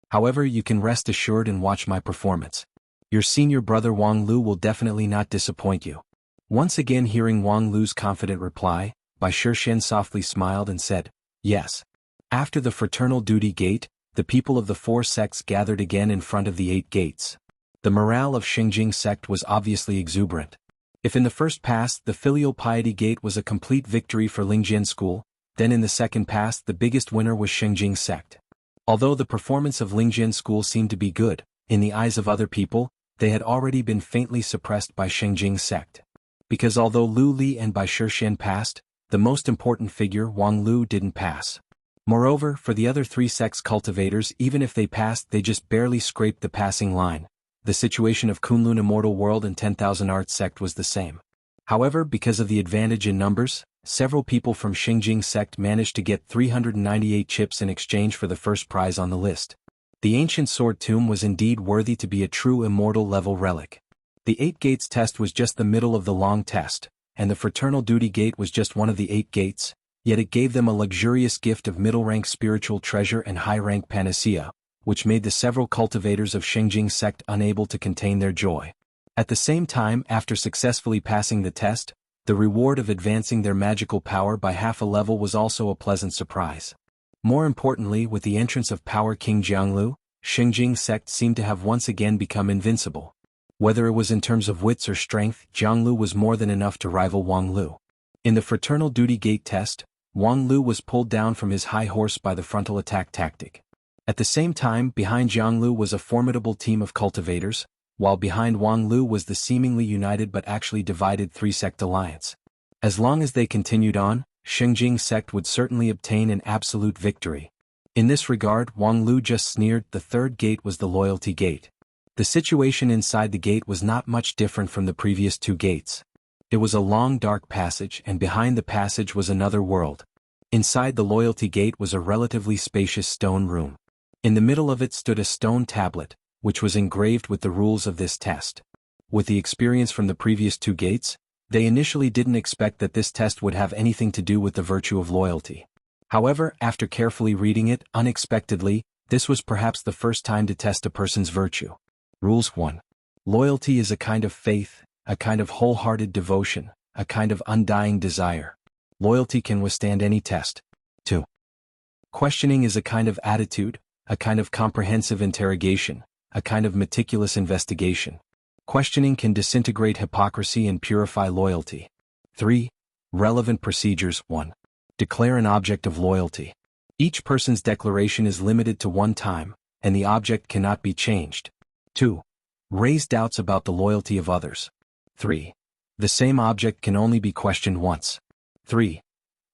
[SPEAKER 1] However, you can rest assured and watch my performance. Your senior brother Wang Lu will definitely not disappoint you." Once again hearing Wang Lu's confident reply, Bai Shixian softly smiled and said, "Yes." After the fraternal duty gate, the people of the 4 sects gathered again in front of the 8 gates. The morale of Xingjing sect was obviously exuberant. If in the first pass the filial piety gate was a complete victory for Lingjian school, then in the second pass the biggest winner was Xingjing sect. Although the performance of Lingjian school seemed to be good, in the eyes of other people, they had already been faintly suppressed by Xingjing sect. Because although Lu Li and Bai Shixian passed, the most important figure Wang Lu didn't pass. Moreover, for the other 3 sects cultivators, even if they passed, they just barely scraped the passing line. The situation of Kunlun Immortal World and 10,000 Arts sect was the same. However, because of the advantage in numbers, several people from Xingjing sect managed to get 398 chips in exchange for the first prize on the list. The ancient sword tomb was indeed worthy to be a true immortal level relic. The 8 gates test was just the middle of the long test, and the fraternal duty gate was just one of the 8 gates, yet it gave them a luxurious gift of middle-rank spiritual treasure and high-rank panacea, which made the several cultivators of Xingjing sect unable to contain their joy. At the same time, after successfully passing the test, the reward of advancing their magical power by half a level was also a pleasant surprise. More importantly, with the entrance of Power King Jianglu, Xinjing sect seemed to have once again become invincible. Whether it was in terms of wits or strength, Jianglu was more than enough to rival Wang Lu. In the fraternal duty gate test, Wang Lu was pulled down from his high horse by the frontal attack tactic. At the same time, behind Jianglu was a formidable team of cultivators, while behind Wang Lu was the seemingly united but actually divided three-sect alliance. As long as they continued on, Xinjing sect would certainly obtain an absolute victory. In this regard, Wang Lu just sneered. The third gate was the loyalty gate. The situation inside the gate was not much different from the previous two gates. It was a long dark passage, and behind the passage was another world. Inside the loyalty gate was a relatively spacious stone room. In the middle of it stood a stone tablet, which was engraved with the rules of this test. With the experience from the previous two gates, they initially didn't expect that this test would have anything to do with the virtue of loyalty. However, after carefully reading it, unexpectedly, this was perhaps the first time to test a person's virtue. Rules 1. Loyalty is a kind of faith, a kind of wholehearted devotion, a kind of undying desire. Loyalty can withstand any test. 2. Questioning is a kind of attitude, a kind of comprehensive interrogation, a kind of meticulous investigation. Questioning can disintegrate hypocrisy and purify loyalty. 3. Relevant procedures. 1. Declare an object of loyalty. Each person's declaration is limited to one time, and the object cannot be changed. 2. Raise doubts about the loyalty of others. 3. The same object can only be questioned once. 3.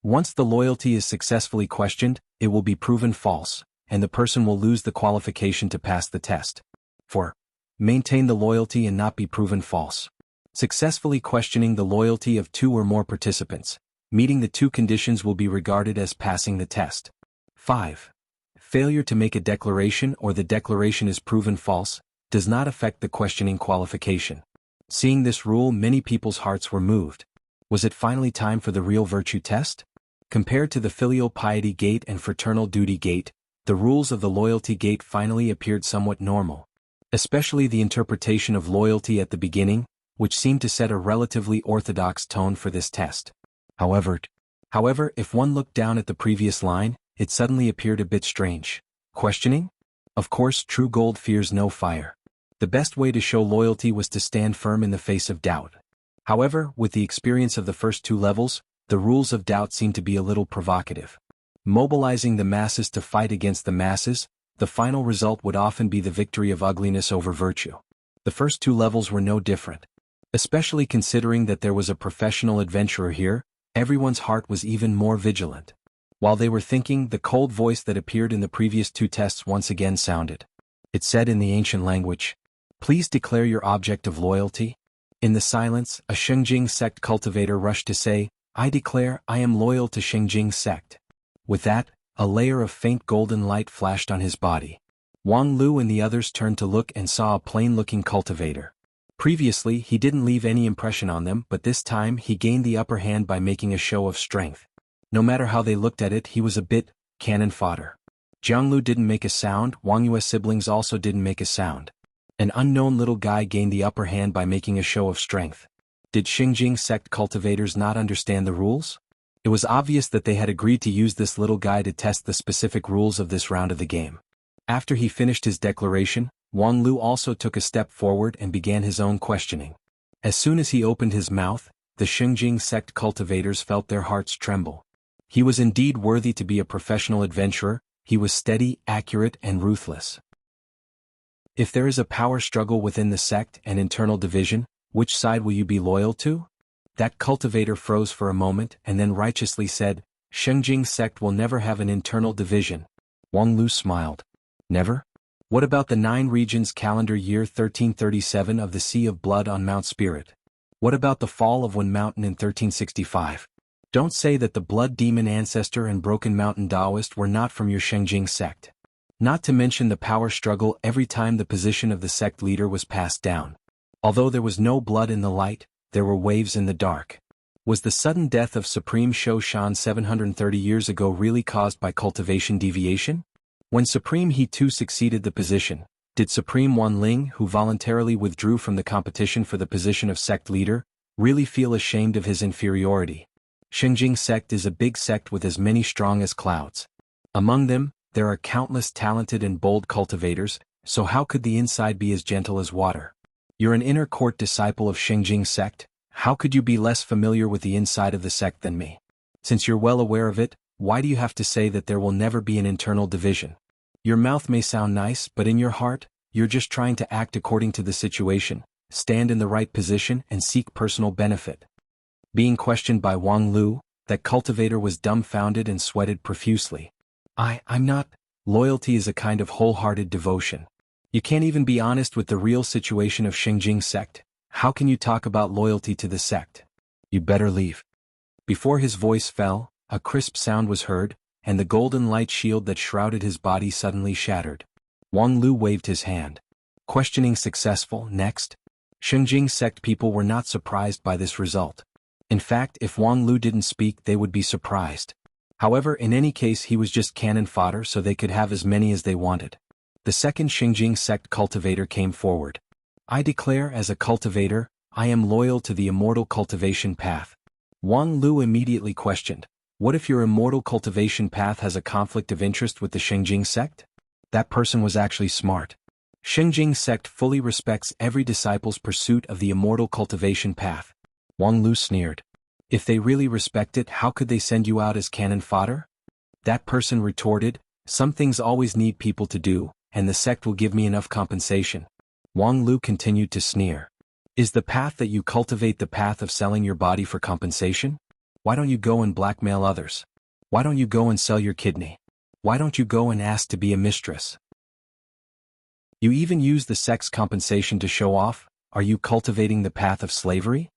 [SPEAKER 1] Once the loyalty is successfully questioned, it will be proven false, and the person will lose the qualification to pass the test. 4. Maintain the loyalty and not be proven false. Successfully questioning the loyalty of two or more participants, meeting the two conditions will be regarded as passing the test. 5. Failure to make a declaration or the declaration is proven false, does not affect the questioning qualification. Seeing this rule, many people's hearts were moved. Was it finally time for the real virtue test? Compared to the filial piety gate and fraternal duty gate, the rules of the loyalty gate finally appeared somewhat normal. Especially the interpretation of loyalty at the beginning, which seemed to set a relatively orthodox tone for this test. However, if one looked down at the previous line, it suddenly appeared a bit strange. Questioning? Of course, true gold fears no fire. The best way to show loyalty was to stand firm in the face of doubt. However, with the experience of the first two levels, the rules of doubt seemed to be a little provocative. Mobilizing the masses to fight against the masses, the final result would often be the victory of ugliness over virtue. The first two levels were no different. Especially considering that there was a professional adventurer here, everyone's heart was even more vigilant. While they were thinking, the cold voice that appeared in the previous two tests once again sounded. It said in the ancient language, "Please declare your object of loyalty." In the silence, a Xinjing sect cultivator rushed to say, "I declare I am loyal to Xinjing sect." With that, a layer of faint golden light flashed on his body. Wang Lu and the others turned to look and saw a plain-looking cultivator. Previously, he didn't leave any impression on them, but this time he gained the upper hand by making a show of strength. No matter how they looked at it, he was a bit cannon fodder. Jianglu didn't make a sound, Wang Yue's siblings also didn't make a sound. An unknown little guy gained the upper hand by making a show of strength. Did Xinjing sect cultivators not understand the rules? It was obvious that they had agreed to use this little guy to test the specific rules of this round of the game. After he finished his declaration, Wang Lu also took a step forward and began his own questioning. As soon as he opened his mouth, the Xinjing sect cultivators felt their hearts tremble. He was indeed worthy to be a professional adventurer. He was steady, accurate, and ruthless. If there is a power struggle within the sect and internal division, which side will you be loyal to? That cultivator froze for a moment and then righteously said, "Xinjing sect will never have an internal division." Wang Lu smiled. Never? What about the 9 regions calendar year 1337 of the Sea of Blood on Mount Spirit? What about the fall of one mountain in 1365? Don't say that the Blood Demon Ancestor and Broken Mountain Taoist were not from your Xinjing sect. Not to mention the power struggle every time the position of the sect leader was passed down. Although there was no blood in the light, there were waves in the dark. Was the sudden death of Supreme Shou Shan 730 years ago really caused by cultivation deviation? When Supreme He Tu succeeded the position, did Supreme Wan Ling, who voluntarily withdrew from the competition for the position of sect leader, really feel ashamed of his inferiority? Xinjing sect is a big sect with as many strong as clouds. Among them, there are countless talented and bold cultivators, so how could the inside be as gentle as water? You're an inner court disciple of Xingjing sect, how could you be less familiar with the inside of the sect than me? Since you're well aware of it, why do you have to say that there will never be an internal division? Your mouth may sound nice, but in your heart, you're just trying to act according to the situation, stand in the right position and seek personal benefit. Being questioned by Wang Lu, that cultivator was dumbfounded and sweated profusely. I'm not. Loyalty is a kind of wholehearted devotion. You can't even be honest with the real situation of Xingjing sect. How can you talk about loyalty to the sect? You better leave. Before his voice fell, a crisp sound was heard, and the golden light shield that shrouded his body suddenly shattered. Wang Lu waved his hand. Questioning successful. Next. Xingjing sect people were not surprised by this result. In fact, if Wang Lu didn't speak, they would be surprised. However, in any case, he was just cannon fodder, so they could have as many as they wanted. The second Xingjing sect cultivator came forward. I declare, as a cultivator, I am loyal to the immortal cultivation path. Wang Lu immediately questioned, what if your immortal cultivation path has a conflict of interest with the Xingjing sect? That person was actually smart. Xingjing sect fully respects every disciple's pursuit of the immortal cultivation path. Wang Lu sneered. If they really respect it, how could they send you out as cannon fodder? That person retorted, some things always need people to do, and the sect will give me enough compensation. Wang Lu continued to sneer. Is the path that you cultivate the path of selling your body for compensation? Why don't you go and blackmail others? Why don't you go and sell your kidney? Why don't you go and ask to be a mistress? You even use the sect's compensation to show off? Are you cultivating the path of slavery?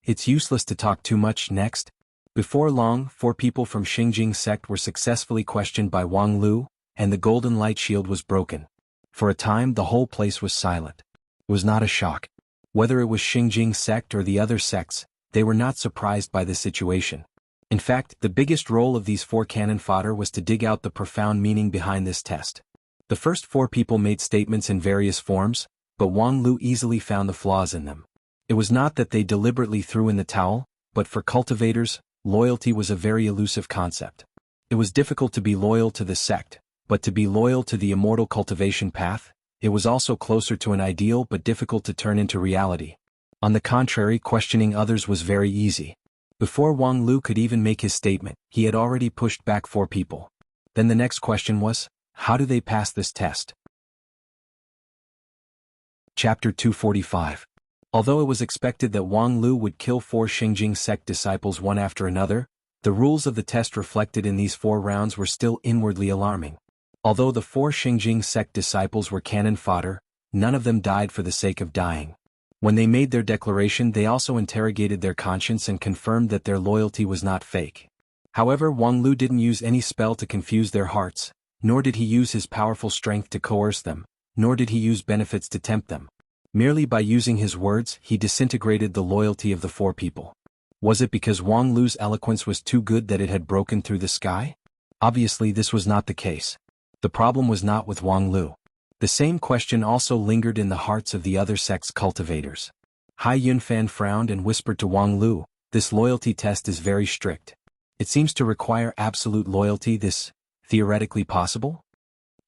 [SPEAKER 1] It's useless to talk too much. Next. Before long, 4 people from Xingjing sect were successfully questioned by Wang Lu, and the golden light shield was broken. For a time, the whole place was silent. It was not a shock. Whether it was Xingjing sect or the other sects, they were not surprised by the situation. In fact, the biggest role of these 4 cannon fodder was to dig out the profound meaning behind this test. The first 4 people made statements in various forms, but Wang Lu easily found the flaws in them. It was not that they deliberately threw in the towel, but for cultivators, loyalty was a very elusive concept. It was difficult to be loyal to the sect, but to be loyal to the immortal cultivation path, it was also closer to an ideal but difficult to turn into reality. On the contrary, questioning others was very easy. Before Wang Lu could even make his statement, he had already pushed back 4 people. Then the next question was, how do they pass this test? Chapter 245. Although it was expected that Wang Lu would kill 4 Xingjing sect disciples one after another, the rules of the test reflected in these 4 rounds were still inwardly alarming. Although the 4 Xingjing sect disciples were cannon fodder, none of them died for the sake of dying. When they made their declaration, they also interrogated their conscience and confirmed that their loyalty was not fake. However, Wang Lu didn't use any spell to confuse their hearts, nor did he use his powerful strength to coerce them, nor did he use benefits to tempt them. Merely by using his words, he disintegrated the loyalty of the 4 people. Was it because Wang Lu's eloquence was too good that it had broken through the sky? Obviously, this was not the case. The problem was not with Wang Lu. The same question also lingered in the hearts of the other sect's cultivators. Hai Yunfan frowned and whispered to Wang Lu, this loyalty test is very strict. It seems to require absolute loyalty. This theoretically possible?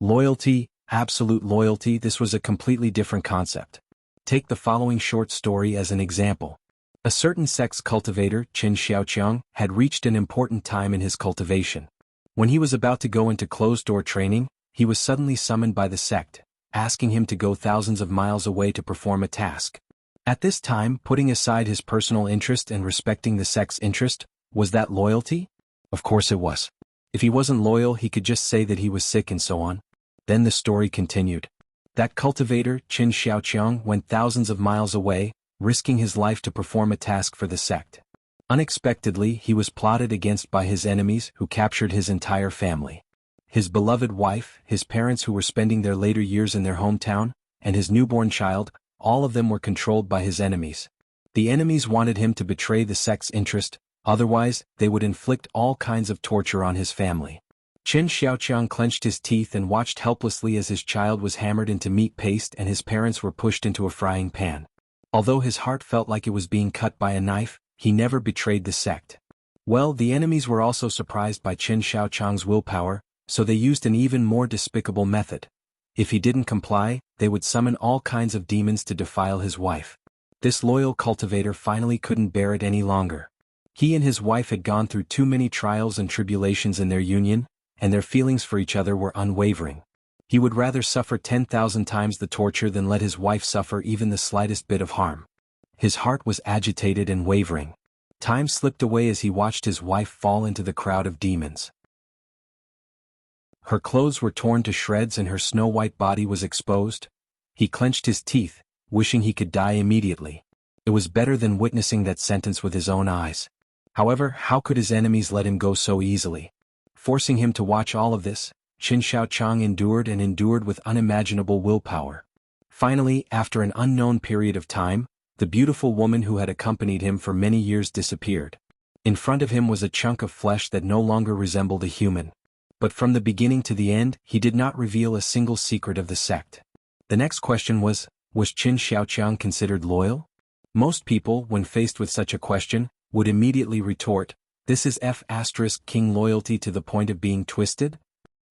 [SPEAKER 1] Loyalty, absolute loyalty, this was a completely different concept. Take the following short story as an example. A certain sect's cultivator, Qin Xiaoqiang, had reached an important time in his cultivation. When he was about to go into closed-door training, he was suddenly summoned by the sect, asking him to go thousands of miles away to perform a task. At this time, putting aside his personal interest and respecting the sect's interest, was that loyalty? Of course it was. If he wasn't loyal, he could just say that he was sick and so on. Then the story continued. That cultivator, Qin Xiaoqiang, went thousands of miles away, risking his life to perform a task for the sect. Unexpectedly, he was plotted against by his enemies who captured his entire family. His beloved wife, his parents who were spending their later years in their hometown, and his newborn child, all of them were controlled by his enemies. The enemies wanted him to betray the sect's interest, otherwise, they would inflict all kinds of torture on his family. Qin Xiaoqiang clenched his teeth and watched helplessly as his child was hammered into meat paste and his parents were pushed into a frying pan. Although his heart felt like it was being cut by a knife, he never betrayed the sect. Well, the enemies were also surprised by Qin Xiaoqiang's willpower, So they used an even more despicable method. If he didn't comply, they would summon all kinds of demons to defile his wife. This loyal cultivator finally couldn't bear it any longer. He and his wife had gone through too many trials and tribulations in their union, and their feelings for each other were unwavering. He would rather suffer 10,000 times the torture than let his wife suffer even the slightest bit of harm. His heart was agitated and wavering. Time slipped away as he watched his wife fall into the crowd of demons. Her clothes were torn to shreds and her snow-white body was exposed. He clenched his teeth, wishing he could die immediately. It was better than witnessing that sentence with his own eyes. However, how could his enemies let him go so easily? Forcing him to watch all of this, Qin Shaochang endured and endured with unimaginable willpower. Finally, after an unknown period of time, the beautiful woman who had accompanied him for many years disappeared. In front of him was a chunk of flesh that no longer resembled a human. But from the beginning to the end, he did not reveal a single secret of the sect. The next question was Qin Shaochang considered loyal? Most people, when faced with such a question, would immediately retort, this is King loyalty to the point of being twisted?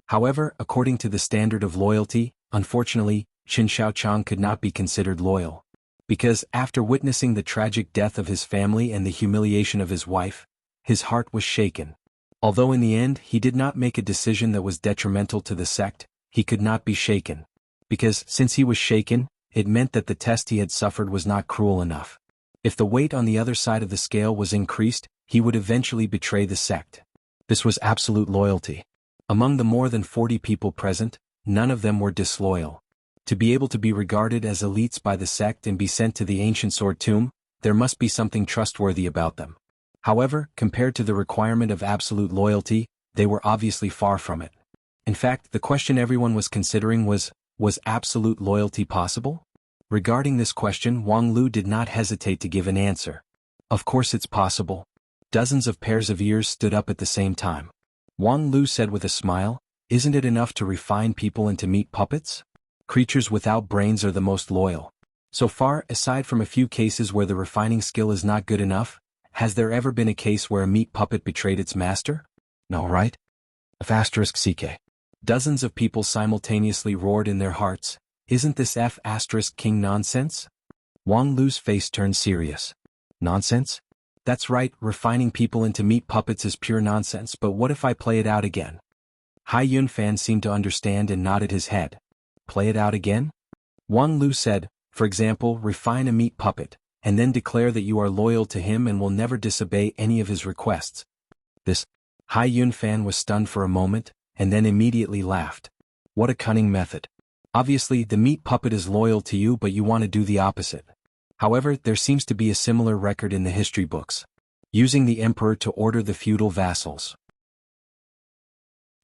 [SPEAKER 1] However, according to the standard of loyalty, unfortunately, Qin Shaochang could not be considered loyal. Because, after witnessing the tragic death of his family and the humiliation of his wife, his heart was shaken. Although in the end he did not make a decision that was detrimental to the sect, he could not be shaken. Because, since he was shaken, it meant that the test he had suffered was not cruel enough. If the weight on the other side of the scale was increased, he would eventually betray the sect. This was absolute loyalty. Among the more than 40 people present, none of them were disloyal. To be able to be regarded as elites by the sect and be sent to the ancient sword tomb, there must be something trustworthy about them. However, compared to the requirement of absolute loyalty, they were obviously far from it. In fact, the question everyone was considering was absolute loyalty possible? Regarding this question, Wang Lu did not hesitate to give an answer. Of course it's possible. Dozens of pairs of ears stood up at the same time. Wang Lu said with a smile, isn't it enough to refine people into meat puppets? Creatures without brains are the most loyal. So far, aside from a few cases where the refining skill is not good enough, has there ever been a case where a meat puppet betrayed its master? No, right? CK. Dozens of people simultaneously roared in their hearts, isn't this King nonsense? Wang Lu's face turned serious. Nonsense? That's right, refining people into meat puppets is pure nonsense, but what if I play it out again? Hai Yunfan seemed to understand and nodded his head. Play it out again? Wang Lu said, for example, refine a meat puppet, and then declare that you are loyal to him and will never disobey any of his requests. This, Hai Yunfan was stunned for a moment, and then immediately laughed. What a cunning method. Obviously, the meat puppet is loyal to you, but you want to do the opposite. However, there seems to be a similar record in the history books. Using the emperor to order the feudal vassals.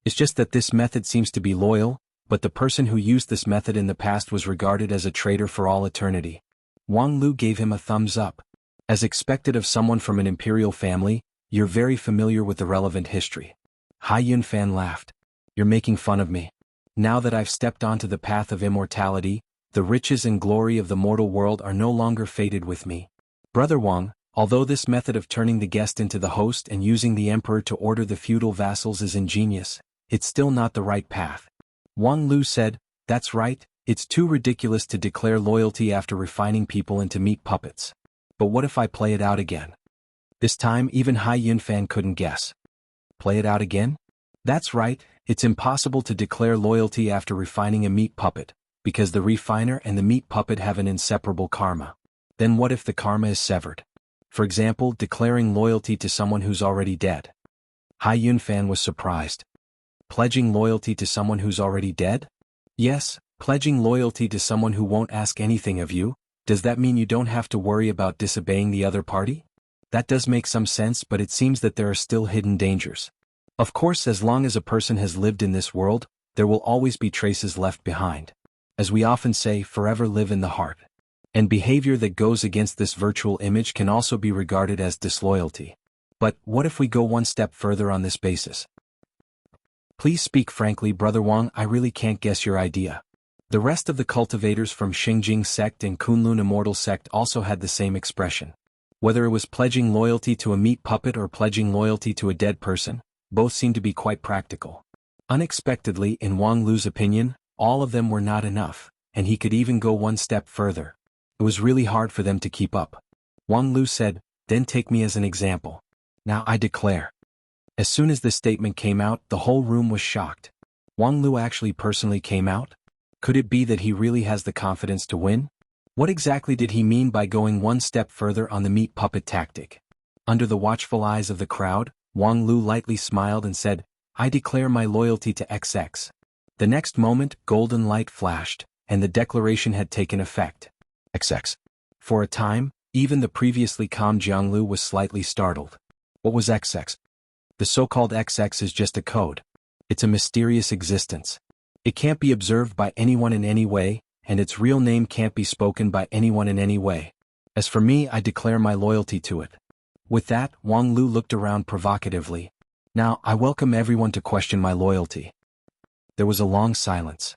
[SPEAKER 1] It's just that this method seems to be loyal, but the person who used this method in the past was regarded as a traitor for all eternity. Wang Lu gave him a thumbs up. As expected of someone from an imperial family, you're very familiar with the relevant history. Hai Yunfan laughed. You're making fun of me. Now that I've stepped onto the path of immortality, the riches and glory of the mortal world are no longer fated with me. Brother Wang, although this method of turning the guest into the host and using the emperor to order the feudal vassals is ingenious, it's still not the right path. Wang Lu said, that's right, it's too ridiculous to declare loyalty after refining people into meat puppets. But what if I play it out again? This time even Hai Yunfan couldn't guess. Play it out again? That's right, it's impossible to declare loyalty after refining a meat puppet, because the refiner and the meat puppet have an inseparable karma. Then what if the karma is severed? For example, declaring loyalty to someone who's already dead. Hai Yunfan was surprised. Pledging loyalty to someone who's already dead? Yes, pledging loyalty to someone who won't ask anything of you. Does that mean you don't have to worry about disobeying the other party? That does make some sense, but it seems that there are still hidden dangers. Of course, as long as a person has lived in this world, there will always be traces left behind. As we often say, forever live in the heart. And behavior that goes against this virtual image can also be regarded as disloyalty. But what if we go one step further on this basis? Please speak frankly, Brother Wang, I really can't guess your idea. The rest of the cultivators from Xingjing sect and Kunlun Immortal sect also had the same expression. Whether it was pledging loyalty to a meat puppet or pledging loyalty to a dead person, both seemed to be quite practical. Unexpectedly, in Wang Lu's opinion, all of them were not enough, and he could even go one step further. It was really hard for them to keep up. Wang Lu said, "Then take me as an example. Now I declare." As soon as this statement came out, the whole room was shocked. Wang Lu actually personally came out? Could it be that he really has the confidence to win? What exactly did he mean by going one step further on the meat puppet tactic? Under the watchful eyes of the crowd, Wang Lu lightly smiled and said, "I declare my loyalty to XX." The next moment, golden light flashed, and the declaration had taken effect. XX. For a time, even the previously calm Jianglu was slightly startled. What was XX? The so-called XX is just a code. It's a mysterious existence. It can't be observed by anyone in any way, and its real name can't be spoken by anyone in any way. As for me, I declare my loyalty to it. With that, Wang Lu looked around provocatively. Now, I welcome everyone to question my loyalty. There was a long silence.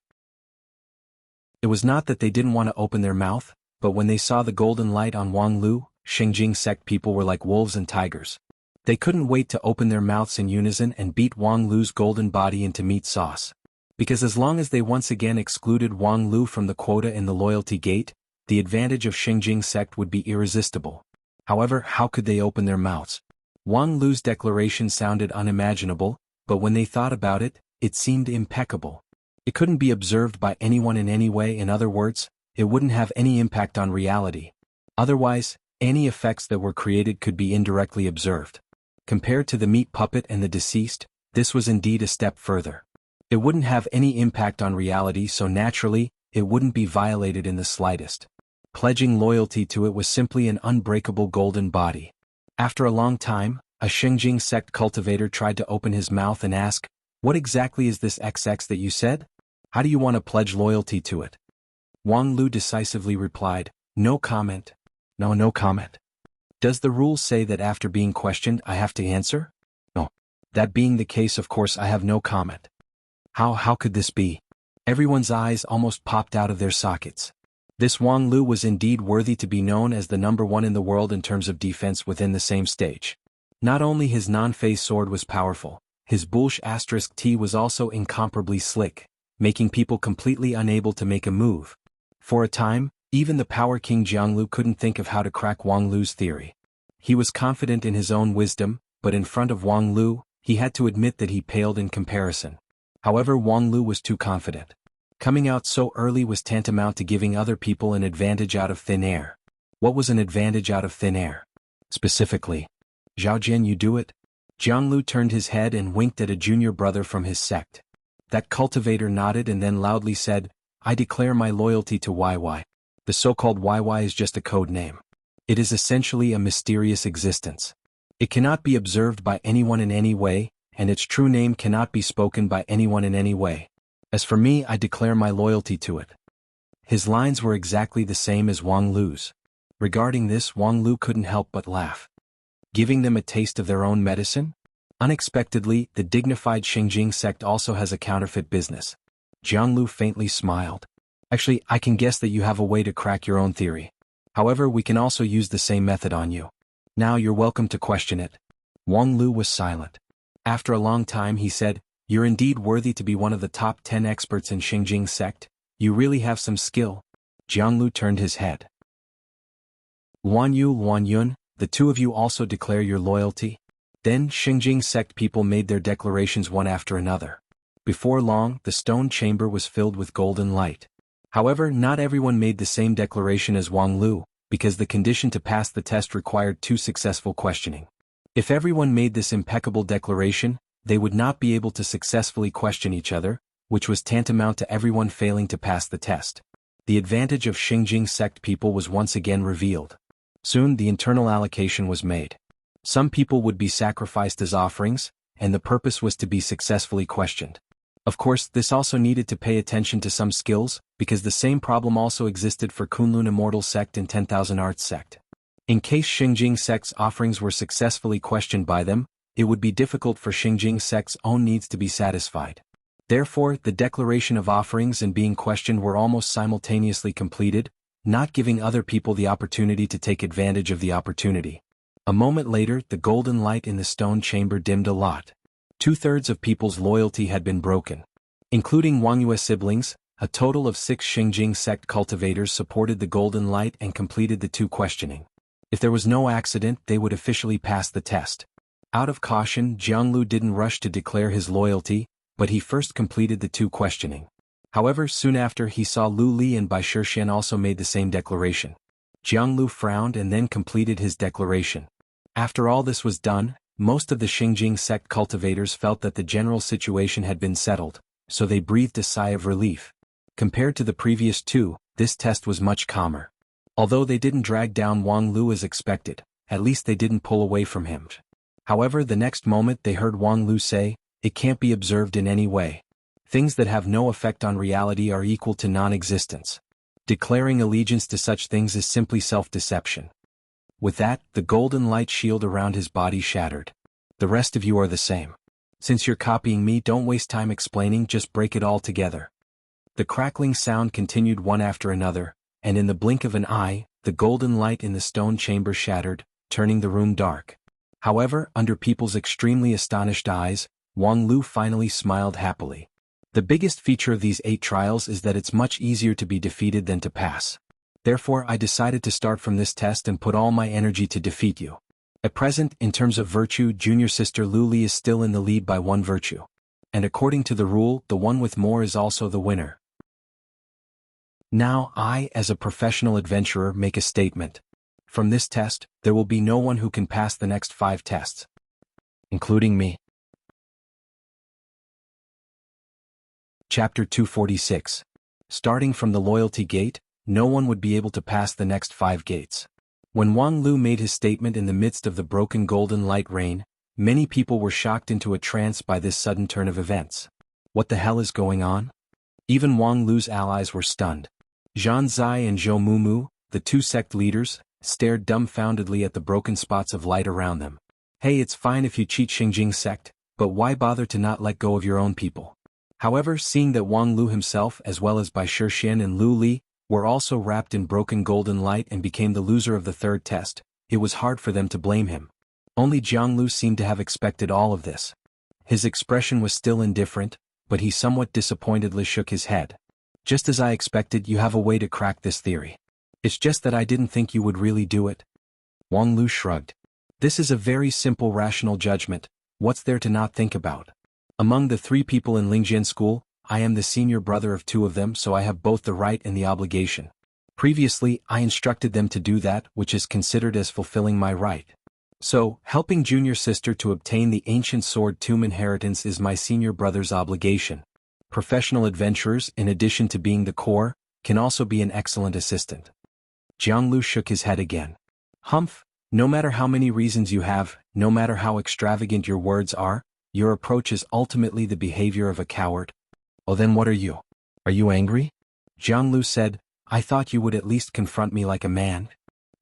[SPEAKER 1] It was not that they didn't want to open their mouth, but when they saw the golden light on Wang Lu, Xingjing sect people were like wolves and tigers. They couldn't wait to open their mouths in unison and beat Wang Lu's golden body into meat sauce. Because as long as they once again excluded Wang Lu from the quota in the loyalty gate, the advantage of Xingjing sect would be irresistible. However, how could they open their mouths? Wang Lu's declaration sounded unimaginable, but when they thought about it, it seemed impeccable. It couldn't be observed by anyone in any way. In other words, it wouldn't have any impact on reality. Otherwise, any effects that were created could be indirectly observed. Compared to the meat puppet and the deceased, this was indeed a step further. It wouldn't have any impact on reality, so naturally, it wouldn't be violated in the slightest. Pledging loyalty to it was simply an unbreakable golden body. After a long time, a Xingjing sect cultivator tried to open his mouth and ask, "What exactly is this XX that you said? How do you want to pledge loyalty to it?" Wang Lu decisively replied, "No comment. No comment. Does the rule say that after being questioned I have to answer? No. That being the case, of course I have no comment." How could this be? Everyone's eyes almost popped out of their sockets. This Wang Lu was indeed worthy to be known as the #1 in the world in terms of defense within the same stage. Not only his non-phase sword was powerful, his Bulsh *T was also incomparably slick, making people completely unable to make a move. For a time, even the Power King Jianglu couldn't think of how to crack Wang Lu's theory. He was confident in his own wisdom, but in front of Wang Lu, he had to admit that he paled in comparison. However, Wang Lu was too confident. Coming out so early was tantamount to giving other people an advantage out of thin air. What was an advantage out of thin air? Specifically, "Zhao Jian, you do it?" Jianglu turned his head and winked at a junior brother from his sect. That cultivator nodded and then loudly said, "I declare my loyalty to YY. The so-called YY is just a code name. It is essentially a mysterious existence. It cannot be observed by anyone in any way, and its true name cannot be spoken by anyone in any way. As for me, I declare my loyalty to it." His lines were exactly the same as Wang Lu's. Regarding this, Wang Lu couldn't help but laugh. Giving them a taste of their own medicine? Unexpectedly, the dignified Xingjing sect also has a counterfeit business. Jianglu faintly smiled. "Actually, I can guess that you have a way to crack your own theory. However, we can also use the same method on you. Now you're welcome to question it." Wang Lu was silent. After a long time he said, "You're indeed worthy to be one of the top 10 experts in Xingjing sect. You really have some skill." Jianglu turned his head. "Luan Yun, the two of you also declare your loyalty?" Then Xingjing sect people made their declarations one after another. Before long, the stone chamber was filled with golden light. However, not everyone made the same declaration as Wang Lu, because the condition to pass the test required 2 successful questioning. If everyone made this impeccable declaration, they would not be able to successfully question each other, which was tantamount to everyone failing to pass the test. The advantage of Xingjing sect people was once again revealed. Soon the internal allocation was made. Some people would be sacrificed as offerings, and the purpose was to be successfully questioned. Of course, this also needed to pay attention to some skills, because the same problem also existed for Kunlun Immortal sect and 10,000 Arts sect. In case Xingjing sect's offerings were successfully questioned by them, it would be difficult for Xingjing sect's own needs to be satisfied. Therefore, the declaration of offerings and being questioned were almost simultaneously completed, not giving other people the opportunity to take advantage of the opportunity. A moment later, the golden light in the stone chamber dimmed a lot. 2/3 of people's loyalty had been broken. Including Wang Yue's siblings, a total of 6 Xinjing sect cultivators supported the Golden Light and completed the 2 questioning. If there was no accident, they would officially pass the test. Out of caution, Jianglu didn't rush to declare his loyalty, but he first completed the 2 questioning. However, soon after he saw Lu Li and Bai Shixian also made the same declaration. Jianglu frowned and then completed his declaration. After all this was done, most of the Xinjing sect cultivators felt that the general situation had been settled, so they breathed a sigh of relief. Compared to the previous 2, this test was much calmer. Although they didn't drag down Wang Lu as expected, at least they didn't pull away from him. However, the next moment they heard Wang Lu say, "It can't be observed in any way. Things that have no effect on reality are equal to non-existence. Declaring allegiance to such things is simply self-deception." With that, the golden light shield around his body shattered. "The rest of you are the same. Since you're copying me, don't waste time explaining, just break it all together." The crackling sound continued one after another, and in the blink of an eye, the golden light in the stone chamber shattered, turning the room dark. However, under people's extremely astonished eyes, Wang Lu finally smiled happily. The biggest feature of these 8 trials is that it's much easier to be defeated than to pass. Therefore, I decided to start from this test and put all my energy to defeat you. At present, in terms of virtue, junior sister Lu Li is still in the lead by 1 virtue. And according to the rule, the one with more is also the winner. Now I, as a professional adventurer, make a statement. From this test, there will be no one who can pass the next 5 tests. Including me. Chapter 246. Starting from the loyalty gate, no one would be able to pass the next 5 gates. When Wang Lu made his statement in the midst of the broken golden light rain, many people were shocked into a trance by this sudden turn of events. What the hell is going on? Even Wang Lu's allies were stunned. Zhan Zai and Zhou Mumu, the 2 sect leaders, stared dumbfoundedly at the broken spots of light around them. Hey, it's fine if you cheat Xinjing sect, but why bother to not let go of your own people? However, seeing that Wang Lu himself as well as Bai Shixian and Lu Li were also wrapped in broken golden light and became the loser of the 3rd test, it was hard for them to blame him. Only Jianglu seemed to have expected all of this. His expression was still indifferent, but he somewhat disappointedly shook his head. "Just as I expected, you have a way to crack this theory. It's just that I didn't think you would really do it." Wang Lu shrugged. "This is a very simple rational judgment, what's there to not think about? Among the 3 people in Lingjian school, I am the senior brother of 2 of them, so I have both the right and the obligation. Previously, I instructed them to do that which is considered as fulfilling my right. So, helping junior sister to obtain the ancient sword tomb inheritance is my senior brother's obligation. Professional adventurers, in addition to being the core, can also be an excellent assistant." Jianglu shook his head again. "Humph, no matter how many reasons you have, no matter how extravagant your words are, your approach is ultimately the behavior of a coward." "Oh, then what are you? Are you angry?" Jianglu said, "I thought you would at least confront me like a man."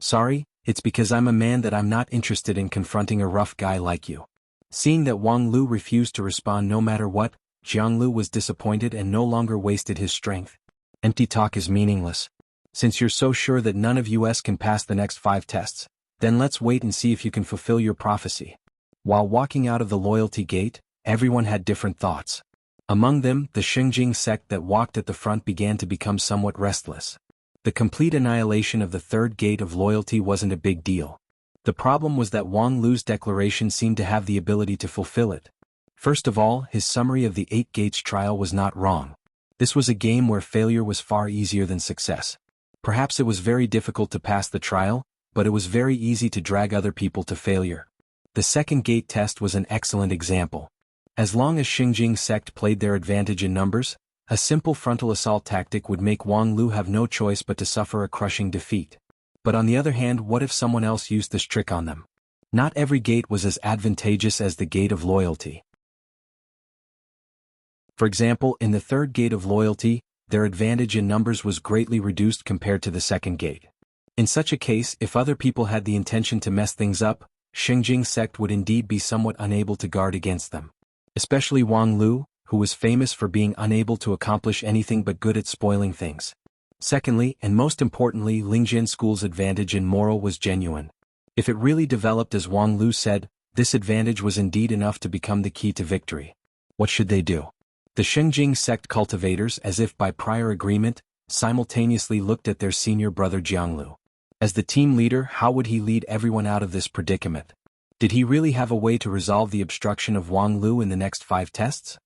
[SPEAKER 1] "Sorry, it's because I'm a man that I'm not interested in confronting a rough guy like you." Seeing that Wang Lu refused to respond no matter what, Jianglu was disappointed and no longer wasted his strength. "Empty talk is meaningless. Since you're so sure that none of us can pass the next 5 tests, then let's wait and see if you can fulfill your prophecy." While walking out of the loyalty gate, everyone had different thoughts. Among them, the Xinjing sect that walked at the front began to become somewhat restless. The complete annihilation of the 3rd gate of loyalty wasn't a big deal. The problem was that Wang Lu's declaration seemed to have the ability to fulfill it. First of all, his summary of the 8 gates trial was not wrong. This was a game where failure was far easier than success. Perhaps it was very difficult to pass the trial, but it was very easy to drag other people to failure. The 2nd gate test was an excellent example. As long as Xinjing sect played their advantage in numbers, a simple frontal assault tactic would make Wang Lu have no choice but to suffer a crushing defeat. But on the other hand, what if someone else used this trick on them? Not every gate was as advantageous as the gate of loyalty. For example, in the 3rd gate of loyalty, their advantage in numbers was greatly reduced compared to the 2nd gate. In such a case, if other people had the intention to mess things up, Xinjing sect would indeed be somewhat unable to guard against them. Especially Wang Lu, who was famous for being unable to accomplish anything but good at spoiling things. Secondly, and most importantly, Lingjian school's advantage in moral was genuine. If it really developed as Wang Lu said, This advantage was indeed enough to become the key to victory. What should they do? The Xinjing sect cultivators, as if by prior agreement, simultaneously looked at their senior brother Jianglu. As the team leader, how would he lead everyone out of this predicament? Did he really have a way to resolve the obstruction of Wang Lu in the next 5 tests?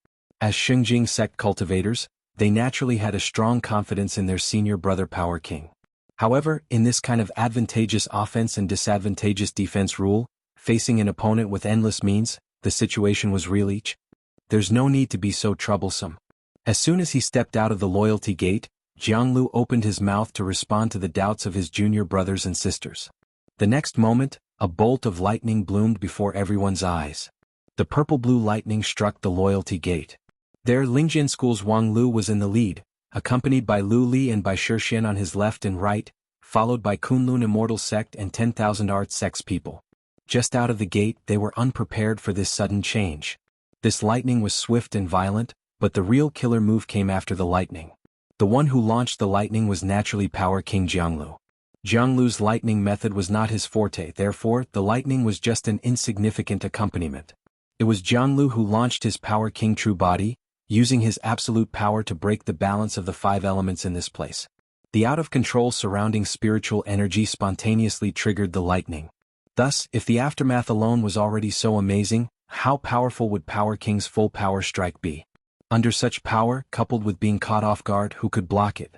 [SPEAKER 1] As Xinjing sect cultivators, they naturally had a strong confidence in their senior brother Power King. However, in this kind of advantageous offense and disadvantageous defense rule, facing an opponent with endless means, the situation was real each. There's no need to be so troublesome. As soon as he stepped out of the loyalty gate, Jianglu opened his mouth to respond to the doubts of his junior brothers and sisters. The next moment, a bolt of lightning bloomed before everyone's eyes. The purple-blue lightning struck the loyalty gate. There, Lingjian School's Wang Lu was in the lead, accompanied by Lu Li and by Shixian on his left and right, followed by Kunlun Immortal Sect and 10,000 Art Sect's people. Just out of the gate, they were unprepared for this sudden change. This lightning was swift and violent, but the real killer move came after the lightning. The one who launched the lightning was naturally Power King Jianglu. Jianglu's lightning method was not his forte, therefore, the lightning was just an insignificant accompaniment. It was Jianglu who launched his Power King True Body, using his absolute power to break the balance of the 5 elements in this place. The out-of-control surrounding spiritual energy spontaneously triggered the lightning. Thus, if the aftermath alone was already so amazing, how powerful would Power King's full power strike be? Under such power, coupled with being caught off guard, who could block it?